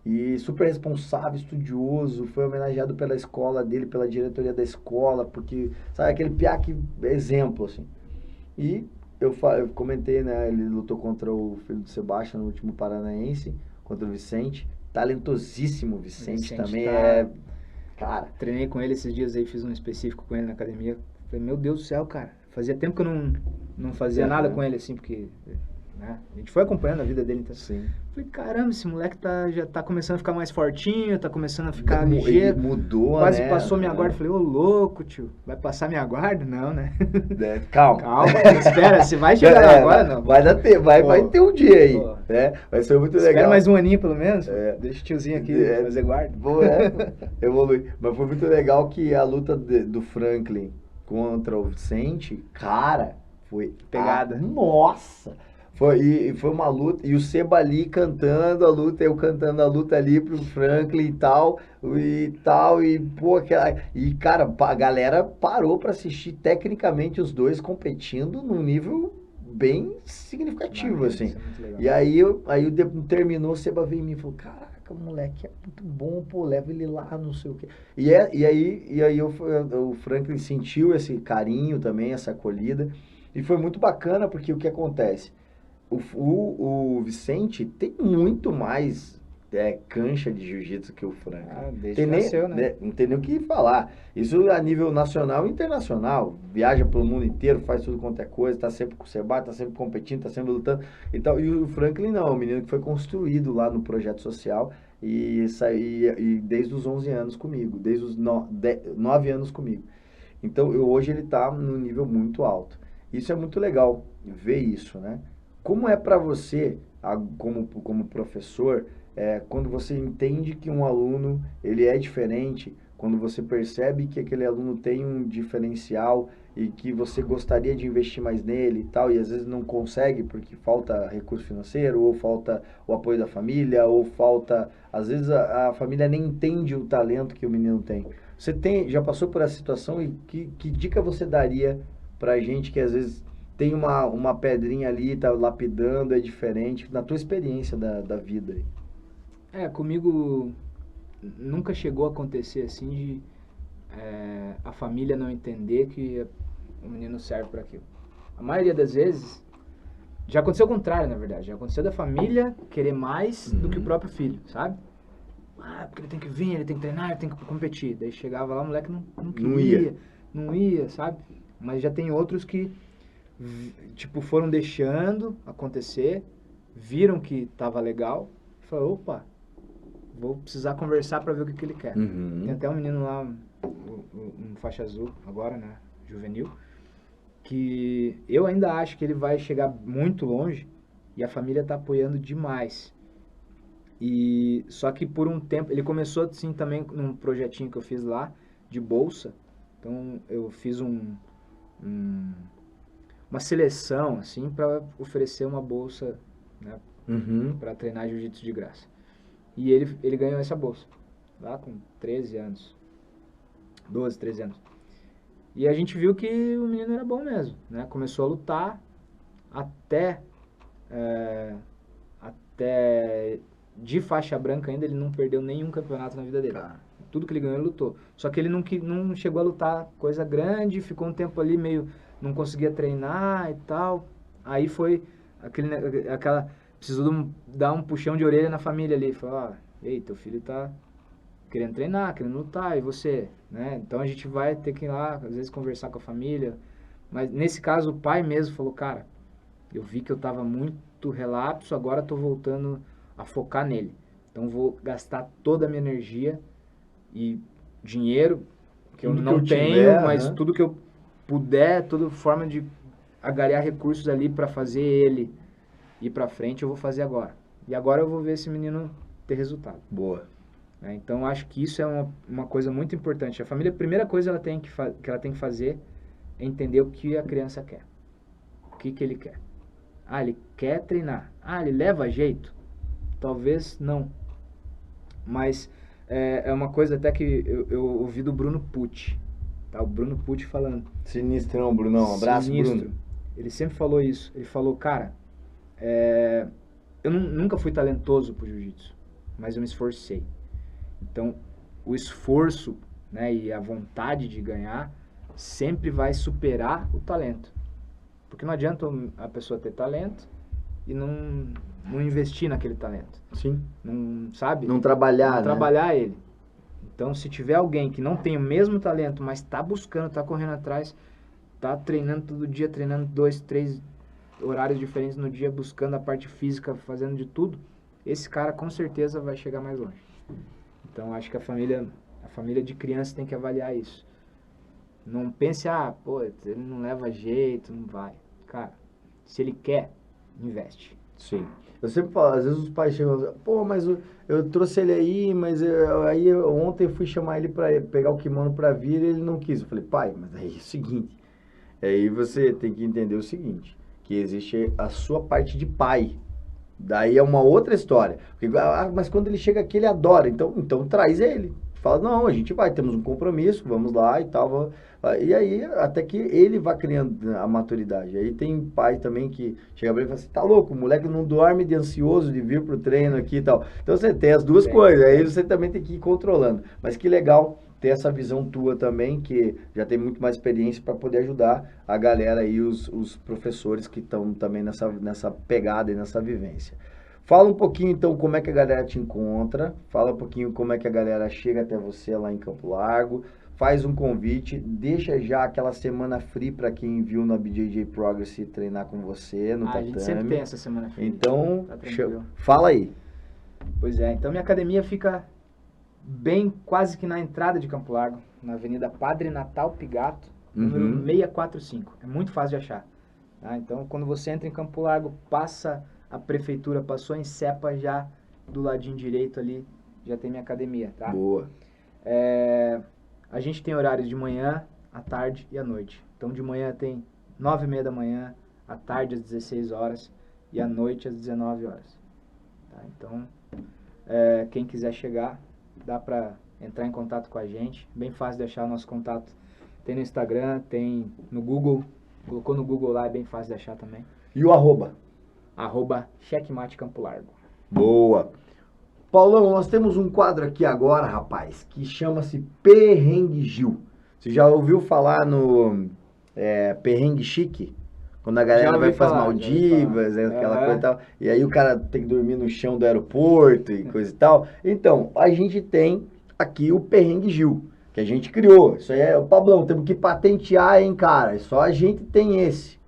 E super responsável, estudioso, foi homenageado pela escola dele, pela diretoria da escola, porque, sabe, aquele piá que exemplo, assim. E eu comentei, né, ele lutou contra o filho do Sebastião no último Paranaense, contra o Vicente, talentosíssimo Vicente também, cara. Treinei com ele esses dias aí, fiz um específico com ele na academia. Falei, meu Deus do céu, cara, fazia tempo que eu não fazia nada com ele, assim, porque... né? A gente foi acompanhando a vida dele, então. Sim. Falei, caramba, esse moleque já tá começando a ficar mais fortinho, tá começando a ficar ligeiro. Ele mudou, quase né? passou minha guarda. Falei, ô louco, tio, vai passar minha guarda? Não, né? Calma. Espera, você vai chegar lá agora, não? Vai ter um dia aí, né? Vai ser muito legal. Espera mais um aninho, pelo menos. Deixa o tiozinho aqui fazer guarda. Evolui. Mas foi muito legal que a luta do Franklin contra o Vicente, cara, foi... Pegada. Nossa! Foi uma luta, e o Seba ali cantando a luta, eu cantando a luta ali pro Franklin e pô, e cara, a galera parou pra assistir tecnicamente os dois competindo num nível bem significativo, assim. E aí terminou, o Seba veio em mim e falou, caraca, moleque, é muito bom, pô, leva ele lá, não sei o quê. E aí o Franklin sentiu esse carinho também, essa acolhida, e foi muito bacana, porque o que acontece? O Vicente tem muito mais cancha de jiu-jitsu que o Franklin. Desde que nasceu, né? Não tem nem o que falar. Isso a nível nacional e internacional. Viaja pelo mundo inteiro, faz tudo quanto é coisa, tá sempre com o Seba, tá sempre competindo, tá sempre lutando. E o Franklin não, é um menino que foi construído lá no projeto social e desde os 11 anos comigo, desde os 9 anos comigo. Então hoje ele tá num nível muito alto. Isso é muito legal, ver isso, né? Como é para você, como professor, quando você entende que um aluno ele é diferente, quando você percebe que aquele aluno tem um diferencial e que você gostaria de investir mais nele e tal, e às vezes não consegue porque falta recurso financeiro, ou falta o apoio da família, ou falta, às vezes a família nem entende o talento que o menino tem. Você já passou por essa situação e que dica você daria pra gente que às vezes tem uma pedrinha ali, tá lapidando, é diferente, na tua experiência da vida aí? Comigo nunca chegou a acontecer assim de a família não entender que o menino serve para aquilo. A maioria das vezes, já aconteceu o contrário, na verdade. Já aconteceu da família querer mais do que o próprio filho, sabe? Ah, porque ele tem que vir, ele tem que treinar, ele tem que competir. Daí chegava lá, o moleque não queria, não ia, sabe? Mas já tem outros que, tipo, foram deixando acontecer, viram que tava legal, e falaram, opa, vou precisar conversar para ver o que ele quer. Uhum. Tem até um menino lá, um faixa azul agora, né, juvenil, que eu ainda acho que ele vai chegar muito longe e a família tá apoiando demais. E só que por um tempo, ele começou assim também num projetinho que eu fiz lá, de bolsa. Então eu fiz uma seleção assim para oferecer uma bolsa, né, para treinar jiu-jitsu de graça. E ele ganhou essa bolsa, lá com 13 anos, 12, 13 anos. E a gente viu que o menino era bom mesmo, né? Começou a lutar até de faixa branca ainda, ele não perdeu nenhum campeonato na vida dele. Tudo que ele ganhou, ele lutou. Só que ele não chegou a lutar coisa grande, ficou um tempo ali meio, não conseguia treinar e tal. Aí foi precisou dar um puxão de orelha na família ali. Falou, ei, teu filho tá querendo treinar, querendo lutar, e você, né? Então a gente vai ter que ir lá, às vezes, conversar com a família. Mas nesse caso, o pai mesmo falou, cara, eu vi que eu tava muito relapso, agora tô voltando a focar nele. Então vou gastar toda a minha energia e dinheiro, que eu não tenho, mas tudo que eu puder, toda forma de agariar recursos ali para fazer ele ir para frente, eu vou fazer agora. E agora eu vou ver esse menino ter resultado. Boa. Então acho que isso é uma coisa muito importante. A família, a primeira coisa que ela tem que fazer é entender o que a criança quer. O que ele quer. Ele quer treinar. Ele leva jeito? Talvez não. Mas é uma coisa até que eu ouvi do Bruno Pucci. Tá? O Bruno Pucci falando. Sinistrão, Brunão. Abraço, Sinistro. Bruno. Ele sempre falou isso. Ele falou, cara, eu nunca fui talentoso pro jiu-jitsu, mas eu me esforcei. Então, o esforço, né, e a vontade de ganhar sempre vai superar o talento. Porque não adianta a pessoa ter talento e não investir naquele talento. Sim. Não, sabe? Não trabalhar, Não trabalhar ele. Então, se tiver alguém que não tem o mesmo talento, mas está buscando, está correndo atrás, está treinando todo dia, treinando 2, 3 horários diferentes no dia, buscando a parte física, fazendo de tudo, esse cara com certeza vai chegar mais longe. Então, acho que a família de criança tem que avaliar isso. Não pense, ele não leva jeito, não vai. Cara, se ele quer, investe. Sim. Eu sempre falo, às vezes os pais chegam e falam, mas eu trouxe ele aí, mas ontem eu fui chamar ele para pegar o kimono para vir e ele não quis. Eu falei, pai, mas aí é o seguinte, aí você tem que entender o seguinte, que existe a sua parte de pai. Daí é uma outra história. Porque, mas quando ele chega aqui, ele adora. Então traz ele. Fala, não, a gente vai, temos um compromisso, vamos lá e tal. E aí, até que ele vai criando a maturidade. Aí tem pai também que chega pra ele e fala assim, tá louco, o moleque não dorme de ansioso de vir pro treino aqui e tal. Então você tem as duas coisas, aí você também tem que ir controlando. Mas que legal ter essa visão tua também, que já tem muito mais experiência para poder ajudar a galera aí, os professores que estão também nessa pegada e nessa vivência. Fala um pouquinho então como é que a galera te encontra, fala um pouquinho como é que a galera chega até você lá em Campo Largo, faz um convite, deixa já aquela semana free para quem viu na BJJ Progress treinar com você no tatame. A gente sempre tem essa semana free. Então, fala aí. Pois é, então minha academia fica bem quase que na entrada de Campo Largo, na Avenida Padre Natal Pigato, número 645. É muito fácil de achar. Tá? Então, quando você entra em Campo Largo, passa a prefeitura, passou em Cepa, já do ladinho direito ali, já tem minha academia, tá? Boa. A gente tem horários de manhã, à tarde e à noite. Então de manhã tem 9h30 da manhã, à tarde às 16 horas e à noite às 19 horas. Tá? Então, quem quiser chegar, dá para entrar em contato com a gente. Bem fácil de achar o nosso contato. Tem no Instagram, tem no Google. Colocou no Google lá, é bem fácil de achar também. E o arroba? @Checkmate Campo Largo. Boa. Paulão, nós temos um quadro aqui agora, rapaz, que chama-se Perrengue Gil. Você já ouviu falar no Perrengue Chique? Quando a galera vai para as Maldivas, aquela coisa e tal. E aí o cara tem que dormir no chão do aeroporto e coisa e tal. Então, a gente tem aqui o Perrengue Gil, que a gente criou. Isso aí o Pablão, temos que patentear, hein, cara? Só a gente tem esse.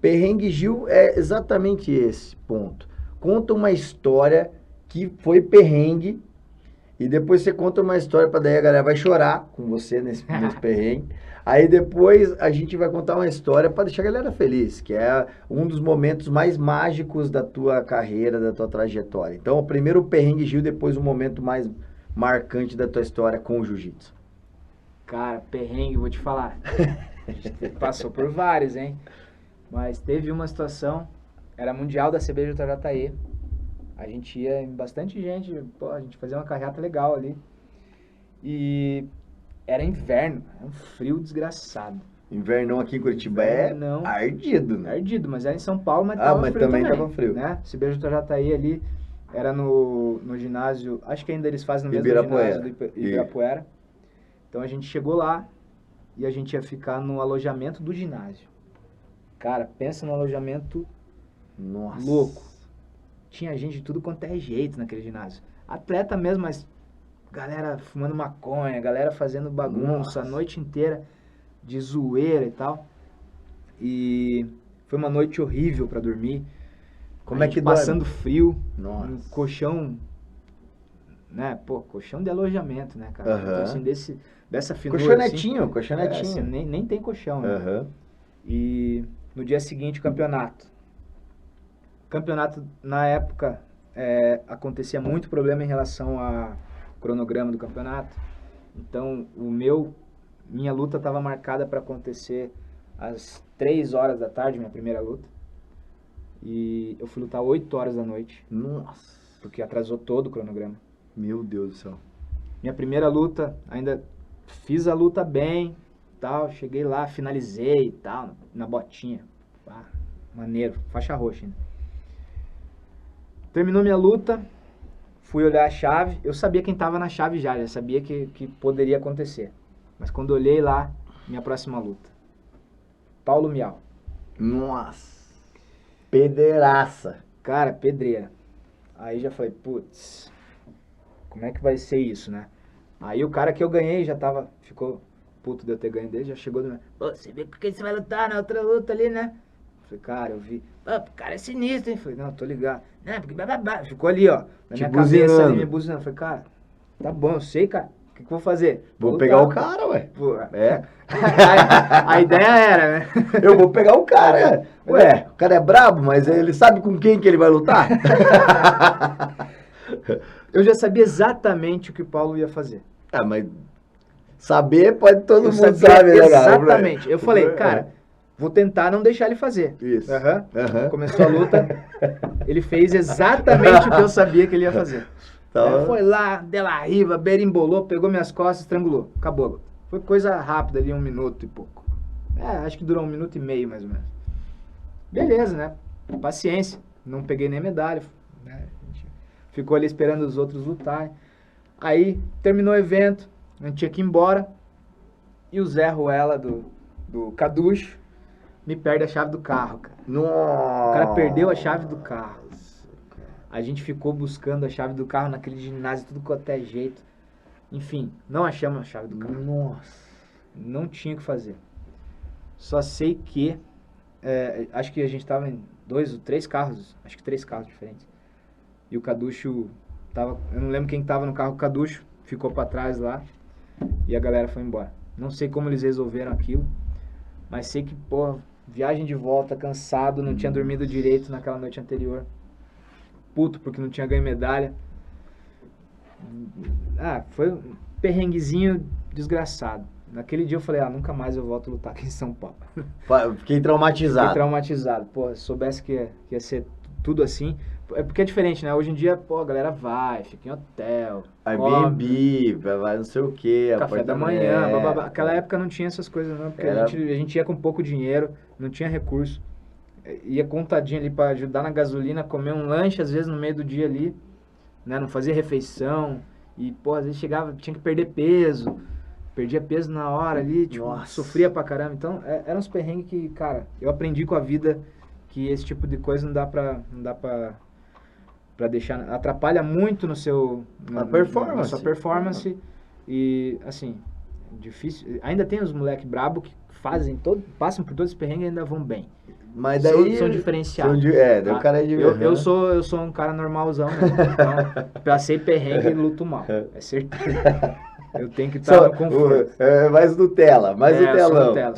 Perrengue Gil é exatamente esse ponto. Conta uma história que foi perrengue e depois você conta uma história para daí a galera vai chorar com você nesse perrengue. Aí depois a gente vai contar uma história para deixar a galera feliz, que é um dos momentos mais mágicos da tua carreira, da tua trajetória. Então, primeiro o Perrengue Gil, depois o momento mais marcante da tua história com o jiu-jitsu. Cara, perrengue, vou te falar. A gente passou por vários, hein? Mas teve uma situação, era mundial da CBJJE. A gente ia em bastante gente, a gente fazia uma carreata legal ali. E era inverno, era um frio desgraçado. Invernão aqui em Curitiba é ardido, né? Ardido, mas era em São Paulo, mas tava frio também. Tava frio. Né? CBJJE ali era no ginásio, acho que ainda eles fazem no mesmo ginásio do Ibirapuera. Então a gente chegou lá e a gente ia ficar no alojamento do ginásio. Cara, pensa no alojamento louco. Tinha gente de tudo quanto é jeito naquele ginásio. Atleta mesmo, mas galera fumando maconha, galera fazendo bagunça a noite inteira de zoeira e tal. E foi uma noite horrível pra dormir. Como é que passando frio, um colchão, né? Pô, colchão de alojamento, né, cara? Então, assim, dessa finura, colchonetinho, assim, colchonetinho. Assim, nem tem colchão, né? E no dia seguinte o campeonato. Campeonato, na época, acontecia muito problema em relação ao cronograma do campeonato. Então, minha luta estava marcada para acontecer às 3 horas da tarde, minha primeira luta. E eu fui lutar 8 horas da noite. Nossa! Porque atrasou todo o cronograma. Meu Deus do céu. Minha primeira luta, ainda fiz a luta bem, tal, cheguei lá, finalizei e tal, na botinha. Maneiro, faixa roxa ainda. Terminou minha luta, fui olhar a chave, eu sabia quem tava na chave já sabia que poderia acontecer. Mas quando olhei lá, minha próxima luta. Paulo Miau. Nossa! Pedreiraça. Cara, pedreira. Aí já falei, putz, como é que vai ser isso, né? Aí o cara que eu ganhei ficou puto de eu ter ganho dele, já chegou do meu, pô, você vê com quem você vai lutar na outra luta ali, né? Falei, cara, eu vi, pô, o cara é sinistro, hein? Falei, não, tô ligado. Não, porque ficou ali, ó, na minha cabeça ali, me buzinando. Falei, cara, tá bom, eu sei, cara. O que eu vou fazer? Vou pegar o cara, ué. A ideia era, né? Eu vou pegar o cara. Ué, o cara é brabo, mas ele sabe com quem que ele vai lutar? Eu já sabia exatamente o que o Paulo ia fazer. Mas saber pode todo mundo saber, né, cara? Exatamente. Eu falei, cara, vou tentar não deixar ele fazer. Isso. Começou a luta, ele fez exatamente o que eu sabia que ele ia fazer. Foi lá, deu a riva, berimbolou, pegou minhas costas, estrangulou. Acabou a luta. Foi coisa rápida ali, 1 minuto e pouco. Acho que durou 1 minuto e meio, mais ou menos. Beleza, né? Paciência. Não peguei nem medalha. Né? A gente ficou ali esperando os outros lutarem. Aí, terminou o evento, a gente tinha que ir embora. E o Zé Ruela do Caducho me perde a chave do carro, cara. Nossa. O cara perdeu a chave do carro. A gente ficou buscando a chave do carro naquele ginásio, tudo quanto é jeito. Enfim, não achamos a chave do carro. Nossa. Não tinha o que fazer. Só sei que, acho que a gente tava em 2 ou 3 carros, acho que 3 carros diferentes. E o Caducho tava, eu não lembro quem tava no carro, o Caducho ficou pra trás lá e a galera foi embora. Não sei como eles resolveram aquilo, mas sei que, pô, viagem de volta, cansado, não tinha dormido direito naquela noite anterior. Puto porque não tinha ganho medalha. Foi um perrenguezinho desgraçado. naquele dia eu falei, nunca mais eu volto a lutar aqui em São Paulo. Fiquei traumatizado. Fiquei traumatizado. Pô, se soubesse que ia ser tudo assim. É porque é diferente, né? Hoje em dia, pô, a galera vai, fica em hotel. Airbnb, vai não sei o que. Café da manhã, bababá. Aquela época não tinha essas coisas, não. Porque a gente ia com pouco dinheiro, não tinha recurso. Ia contadinho ali pra ajudar na gasolina, comer um lanche, às vezes, no meio do dia ali. Né? Não fazia refeição. E, pô, às vezes chegava, tinha que perder peso. Perdia peso na hora ali, tipo, sofria pra caramba. Então, eram uns perrengues que, cara, eu aprendi com a vida que esse tipo de coisa não dá pra deixar... Atrapalha muito no seu... Na performance. Na sua performance. E, assim, difícil. Ainda tem os moleque brabo que passam por todos os perrengues e ainda vão bem. Mas daí... São diferenciados. Daí o cara é de... Eu sou um cara normalzão mesmo. Então, passei perrengue e luto mal. É certeza. Eu tenho que estar no conforto. Mais Nutella, mais Nutelão. Nutella.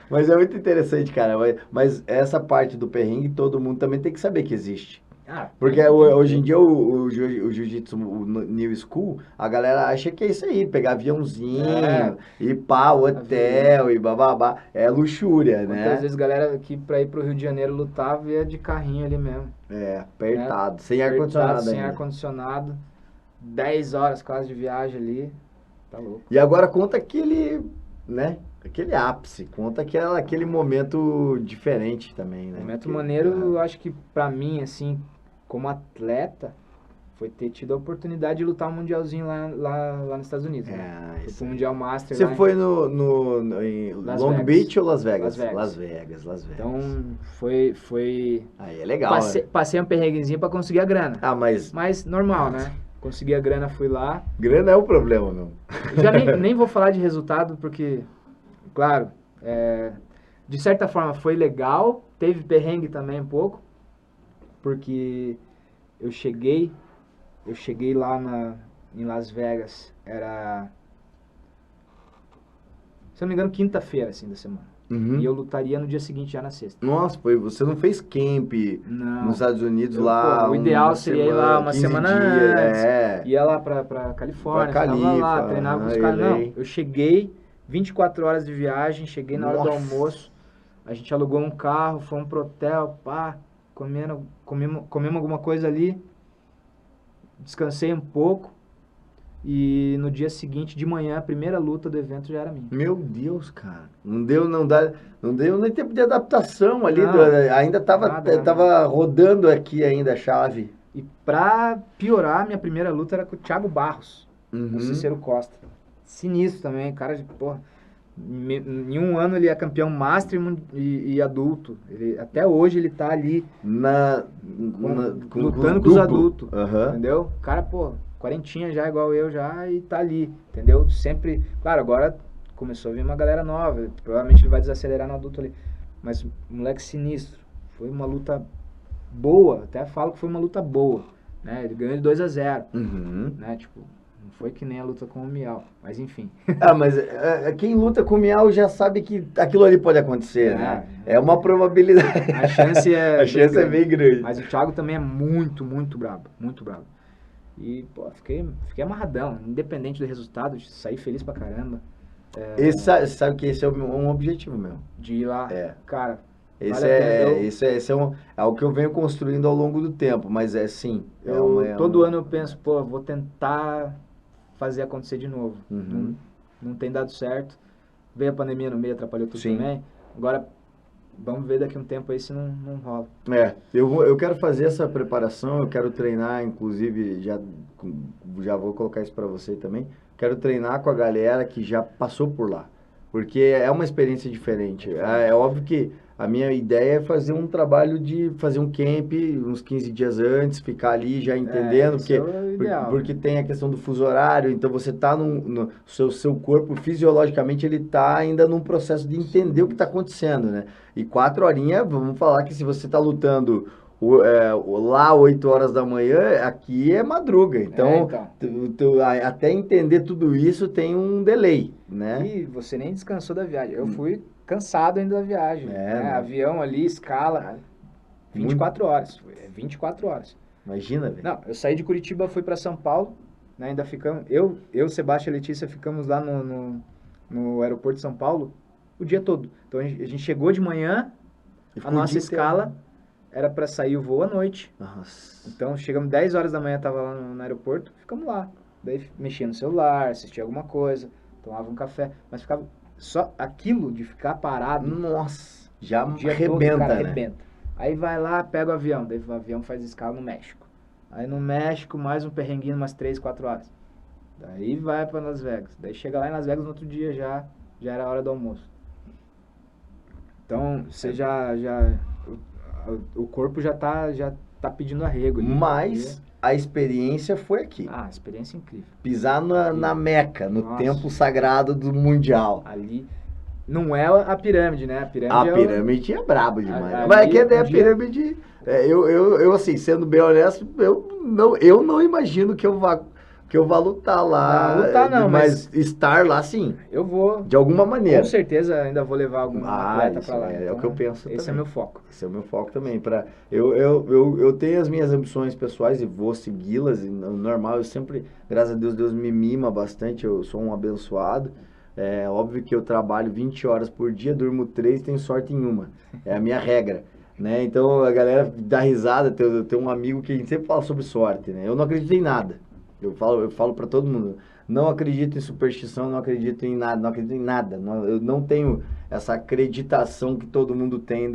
Mas é muito interessante, cara. Mas essa parte do perrengue, todo mundo também tem que saber que existe. Porque hoje em dia o jiu-jitsu, o New School, a galera acha que é isso aí, pegar aviãozinho, ir pá, hotel e bababá. É luxúria, né? Muitas vezes a galera aqui pra ir pro Rio de Janeiro lutar, via de carrinho ali mesmo. Apertado, sem ar-condicionado ainda. Sem ar-condicionado, 10 horas quase de viagem ali, tá louco. E agora conta aquele ápice, conta aquele momento diferente também, né? Momento maneiro, eu acho que pra mim, assim, como atleta, foi ter tido a oportunidade de lutar um mundialzinho lá nos Estados Unidos, né? Foi pro Mundial Master. Você foi em Long Beach ou Las Vegas? Las Vegas. Então, foi... Aí é legal, Passei um perrenguezinho pra conseguir a grana. Mas normal, né? Consegui a grana, fui lá. Grana é o problema, não. Já nem vou falar de resultado, porque, claro, de certa forma foi legal, teve perrengue também um pouco, porque eu cheguei lá em Las Vegas, era, se não me engano, quinta-feira, assim, da semana. E eu lutaria no dia seguinte, já na sexta. Nossa, você não fez camp nos Estados Unidos lá? O ideal seria ir lá uma semana antes. Ia lá pra Califórnia, ficava lá, treinava com os caras. Não, eu cheguei, 24 horas de viagem, cheguei na hora do almoço, a gente alugou um carro, fomos pro hotel, comemos alguma coisa ali, descansei um pouco. E no dia seguinte, de manhã, a primeira luta do evento já era minha. Meu Deus, cara. Não deu nem tempo de adaptação ali. Ainda tava rodando aqui ainda a chave. E pra piorar, minha primeira luta era com o Thiago Barros, o Cícero Costa. Sinistro também, cara de porra. Em um ano ele é campeão Master e adulto. Até hoje ele tá ali lutando com os adultos. Entendeu? Cara, pô, quarentinha já, igual eu já, e tá ali, entendeu? Sempre, claro, agora começou a vir uma galera nova, provavelmente ele vai desacelerar no adulto ali, mas moleque sinistro, foi uma luta boa, até falo que foi uma luta boa, né? Ele ganhou de 2-0, né? Tipo, não foi que nem a luta com o Miau, mas enfim. Mas quem luta com o Miau já sabe que aquilo ali pode acontecer, né? É uma probabilidade. A chance é bem grande. Mas o Thiago também é muito, muito brabo, muito brabo. E, pô, fiquei amarradão, independente do resultado, saí feliz pra caramba. Sabe que esse é um objetivo meu. De ir lá, cara. Esse é o que eu venho construindo ao longo do tempo, mas sim. Todo ano eu penso, pô, vou tentar fazer acontecer de novo. Não tem dado certo. Veio a pandemia no meio, atrapalhou tudo também. Agora, vamos ver daqui a um tempo aí se não rola. Eu quero fazer essa preparação, eu quero treinar, inclusive, já vou colocar isso para você também. Quero treinar com a galera que já passou por lá, porque é uma experiência diferente. É óbvio que a minha ideia é fazer um trabalho de fazer um camp uns 15 dias antes, ficar ali já entendendo, porque tem a questão do fuso horário, então você tá no seu corpo fisiologicamente ele tá ainda num processo de entender o que tá acontecendo, né? E 4 horinhas, vamos falar que se você tá lutando lá 8 horas da manhã, aqui é madruga, então. Até entender tudo isso tem um delay, né? E você nem descansou da viagem, eu fui cansado ainda da viagem, avião ali, escala, 24 horas, 24 horas. Imagina, velho. Não, eu saí de Curitiba, fui pra São Paulo, né, ainda ficamos, Sebastião e a Letícia ficamos lá no aeroporto de São Paulo o dia todo. Então a gente chegou de manhã, E a ficou o nossa dia escala inteiro. era para sair o voo à noite. Nossa. Então chegamos 10 horas da manhã, tava lá no aeroporto, ficamos lá. Daí mexia no celular, assistia alguma coisa, tomava um café, mas ficava só aquilo de ficar parado Nossa. Já o dia todo, cara, arrebenta, né? arrebenta. Aí vai lá, pega o avião, daí o avião faz escala no México. Aí no México, mais um perrenguinho, umas 3, 4 horas. Daí vai pra Las Vegas. Daí chega lá em Las Vegas no outro dia já era a hora do almoço. Então, você o corpo já tá pedindo arrego ali. Mas a experiência foi aqui. Ah, experiência incrível. Pisar na Meca, no Nossa. templo sagrado do Mundial. Ali não é a pirâmide, né? A A pirâmide pirâmide é brabo demais. Ali, Mas é que um a dia- pirâmide. Eu, assim, sendo bem honesto, eu não imagino que eu vá lutar lá. Não, lutar não, mas estar lá sim. eu vou, De alguma maneira. com certeza ainda vou levar algum atleta isso pra lá. é o que eu penso Esse também. é meu foco. Esse é o meu foco também. Eu tenho as minhas ambições pessoais e vou segui-las. Normal, eu sempre, graças a Deus, Deus me mima bastante. Eu sou um abençoado. É óbvio que eu trabalho 20 horas por dia, durmo 3 e tenho sorte em uma. É a minha regra. Né? Então a galera dá risada. Eu tenho um amigo que a gente sempre fala sobre sorte. Né? Eu não acredito em nada. Eu falo para todo mundo. Não acredito em superstição, não acredito em nada, não acredito em nada. Eu não tenho essa acreditação que todo mundo tem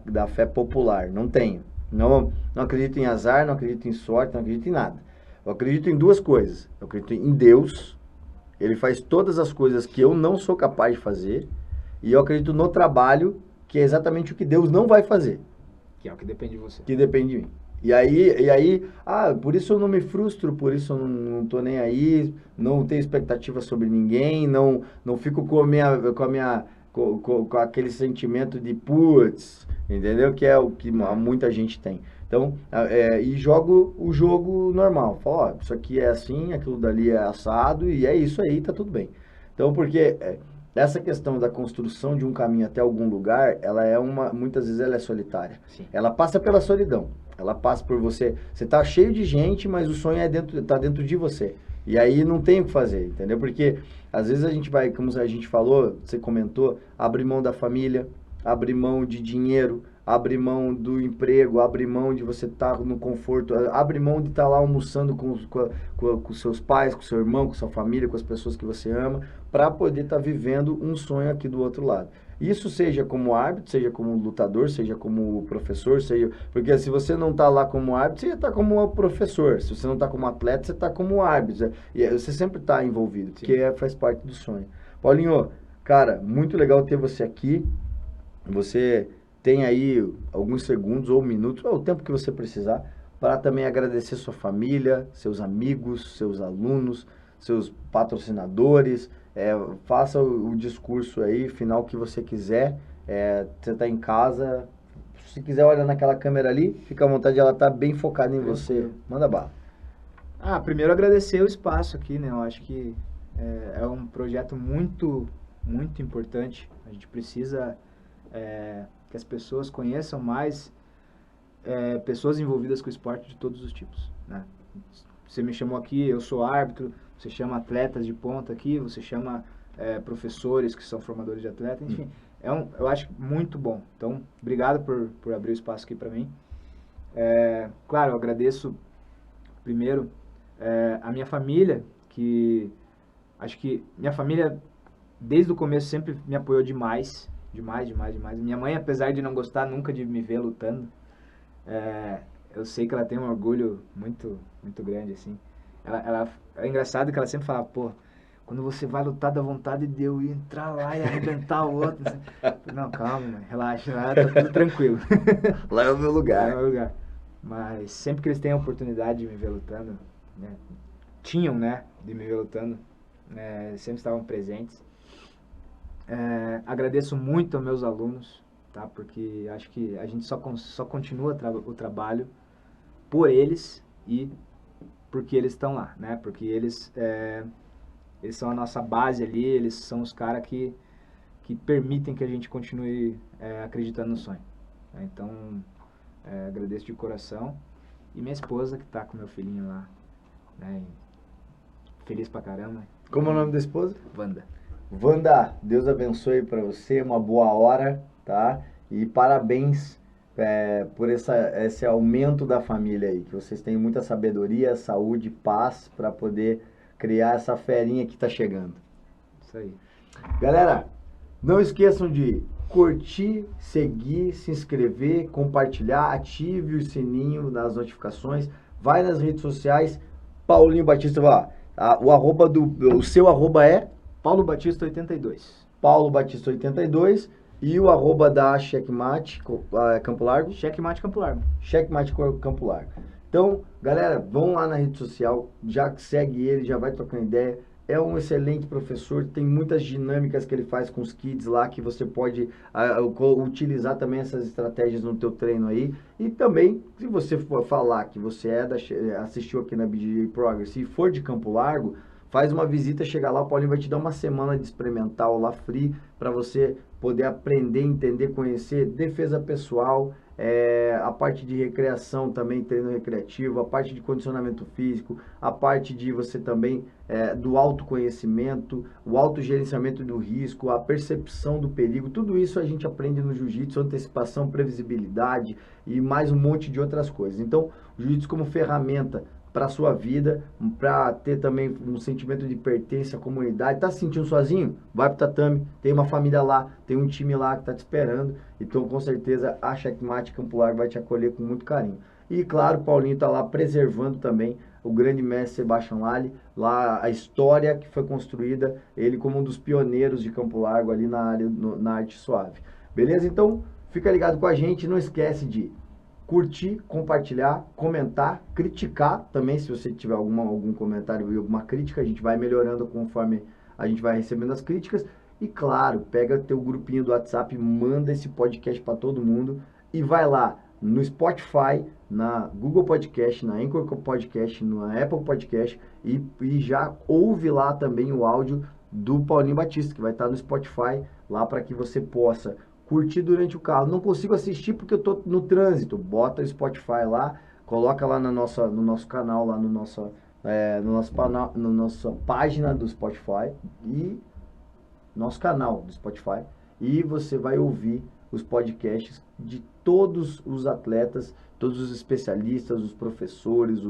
da fé popular. Não tenho. Não acredito em azar, não acredito em sorte, não acredito em nada. Eu acredito em duas coisas. Eu acredito em Deus. Ele faz todas as coisas que eu não sou capaz de fazer. E eu acredito no trabalho, que é exatamente o que Deus não vai fazer. Que é o que depende de você. Que depende de mim. E aí, por isso eu não me frustro, por isso eu não tô nem aí, não tenho expectativa sobre ninguém, não fico com aquele sentimento de putz, entendeu? Que é o que muita gente tem. Então, e jogo o jogo normal. Falo, ó, isso aqui é assim, aquilo dali é assado, e é isso aí, tá tudo bem. Então, porque essa questão da construção de um caminho até algum lugar, muitas vezes ela é solitária. Sim. Ela passa pela solidão. Ela passa por você. Você tá cheio de gente, mas o sonho tá dentro de você. E aí não tem o que fazer, entendeu? Porque às vezes a gente vai, como a gente falou, você comentou, abrir mão da família, abrir mão de dinheiro, abrir mão do emprego, abrir mão de você estar no conforto, abrir mão de estar lá almoçando com seus pais, com seu irmão, com sua família, com as pessoas que você ama, para poder estar vivendo um sonho aqui do outro lado. Isso seja como árbitro, seja como lutador, seja como professor, porque se você não está lá como árbitro, você está como professor. Se você não está como atleta, você está como árbitro. E você sempre está envolvido, porque faz parte do sonho. Paulinho, cara, muito legal ter você aqui. Você tem aí alguns segundos ou minutos, ou o tempo que você precisar, para também agradecer sua família, seus amigos, seus alunos, seus patrocinadores. Faça o discurso aí, final que você quiser. Você está em casa, se quiser olhar naquela câmera ali, fica à vontade, ela está bem focada em você. Manda bala. Primeiro agradecer o espaço aqui, né? Eu acho que é um projeto muito, muito importante. A gente precisa que as pessoas conheçam mais pessoas envolvidas com o esporte de todos os tipos, né? Você me chamou aqui, eu sou árbitro, você chama atletas de ponta aqui, você chama professores que são formadores de atletas, enfim, eu acho muito bom. Então, obrigado por abrir o espaço aqui para mim. Claro, eu agradeço primeiro a minha família, que acho que minha família desde o começo sempre me apoiou demais, demais. Minha mãe, apesar de não gostar nunca de me ver lutando, eu sei que ela tem um orgulho muito, muito grande, assim. É engraçado que ela sempre fala, pô, quando você vai lutar, dá vontade de eu ir entrar lá e arrebentar o outro. Assim. Não, calma, mãe, relaxa, lá tá tudo tranquilo. Lá é o meu lugar. Lá é o meu lugar. Mas sempre que eles têm a oportunidade de me ver lutando, né, tinham, né, de me ver lutando, sempre estavam presentes. Agradeço muito aos meus alunos, tá? Porque acho que a gente só continua o trabalho por eles e porque eles estão lá, né? Porque eles são a nossa base ali, eles são os caras que permitem que a gente continue acreditando no sonho. Né? Então, agradeço de coração. E minha esposa que está com meu filhinho lá, né, Feliz pra caramba. Como é o nome da esposa? Wanda. Wanda, Deus abençoe para você, uma boa hora, tá? E parabéns por esse aumento da família aí, que vocês tenham muita sabedoria, saúde, paz para poder criar essa ferinha que tá chegando. Isso aí. Galera, não esqueçam de curtir, seguir, se inscrever, compartilhar, ative o sininho das notificações, vai nas redes sociais, Paulinho Batista, o seu arroba é Paulo Batista 82. Paulo Batista 82 e o arroba da Checkmate Campo Largo. Checkmate Campo Largo. Checkmate Campo Largo. Então, galera, vão lá na rede social, já segue ele, já vai trocando ideia. É um excelente professor, tem muitas dinâmicas que ele faz com os kids lá, que você pode utilizar também essas estratégias no teu treino aí. E também, se você for falar que você assistiu aqui na BJJ Progress e for de Campo Largo, faz uma visita, chega lá, o Paulinho vai te dar uma semana de experimental lá free, para você poder aprender, entender, conhecer defesa pessoal, a parte de recreação também, treino recreativo, a parte de condicionamento físico, a parte de você também do autoconhecimento, o autogerenciamento do risco, a percepção do perigo, tudo isso a gente aprende no jiu-jitsu, antecipação, previsibilidade e mais um monte de outras coisas. Então, o jiu-jitsu como ferramenta para a sua vida, para ter também um sentimento de pertença à comunidade. Tá se sentindo sozinho? Vai pro tatame, tem uma família lá, tem um time lá que tá te esperando. Então, com certeza, a Checkmate Campo Largo vai te acolher com muito carinho. E, claro, o Paulinho tá lá preservando também o grande mestre Sebastian Lally, lá a história que foi construída, ele como um dos pioneiros de Campo Largo ali na área, na arte suave. Beleza? Então, fica ligado com a gente, não esquece de curtir, compartilhar, comentar, criticar também, se você tiver algum comentário e alguma crítica, a gente vai melhorando conforme a gente vai recebendo as críticas. E claro, pega teu grupinho do WhatsApp, manda esse podcast para todo mundo e vai lá no Spotify, na Google Podcast, na Anchor Podcast, na Apple Podcast e já ouve lá também o áudio do Paulinho Batista, que vai estar no Spotify, lá para que você possa curtir durante o carro. Não consigo assistir porque eu tô no trânsito. Bota o Spotify lá, coloca lá no nosso canal, lá no nossa página do Spotify e nosso canal do Spotify. E você vai ouvir os podcasts de todos os atletas, todos os especialistas, os professores,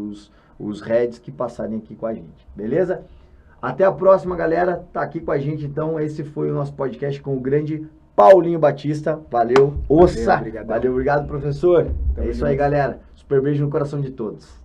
os heads que passarem aqui com a gente. Beleza? Até a próxima, galera. Tá aqui com a gente, então. Esse foi o nosso podcast com o grande Paulinho Batista, valeu, obrigado, professor. É isso aí, galera. Super beijo no coração de todos.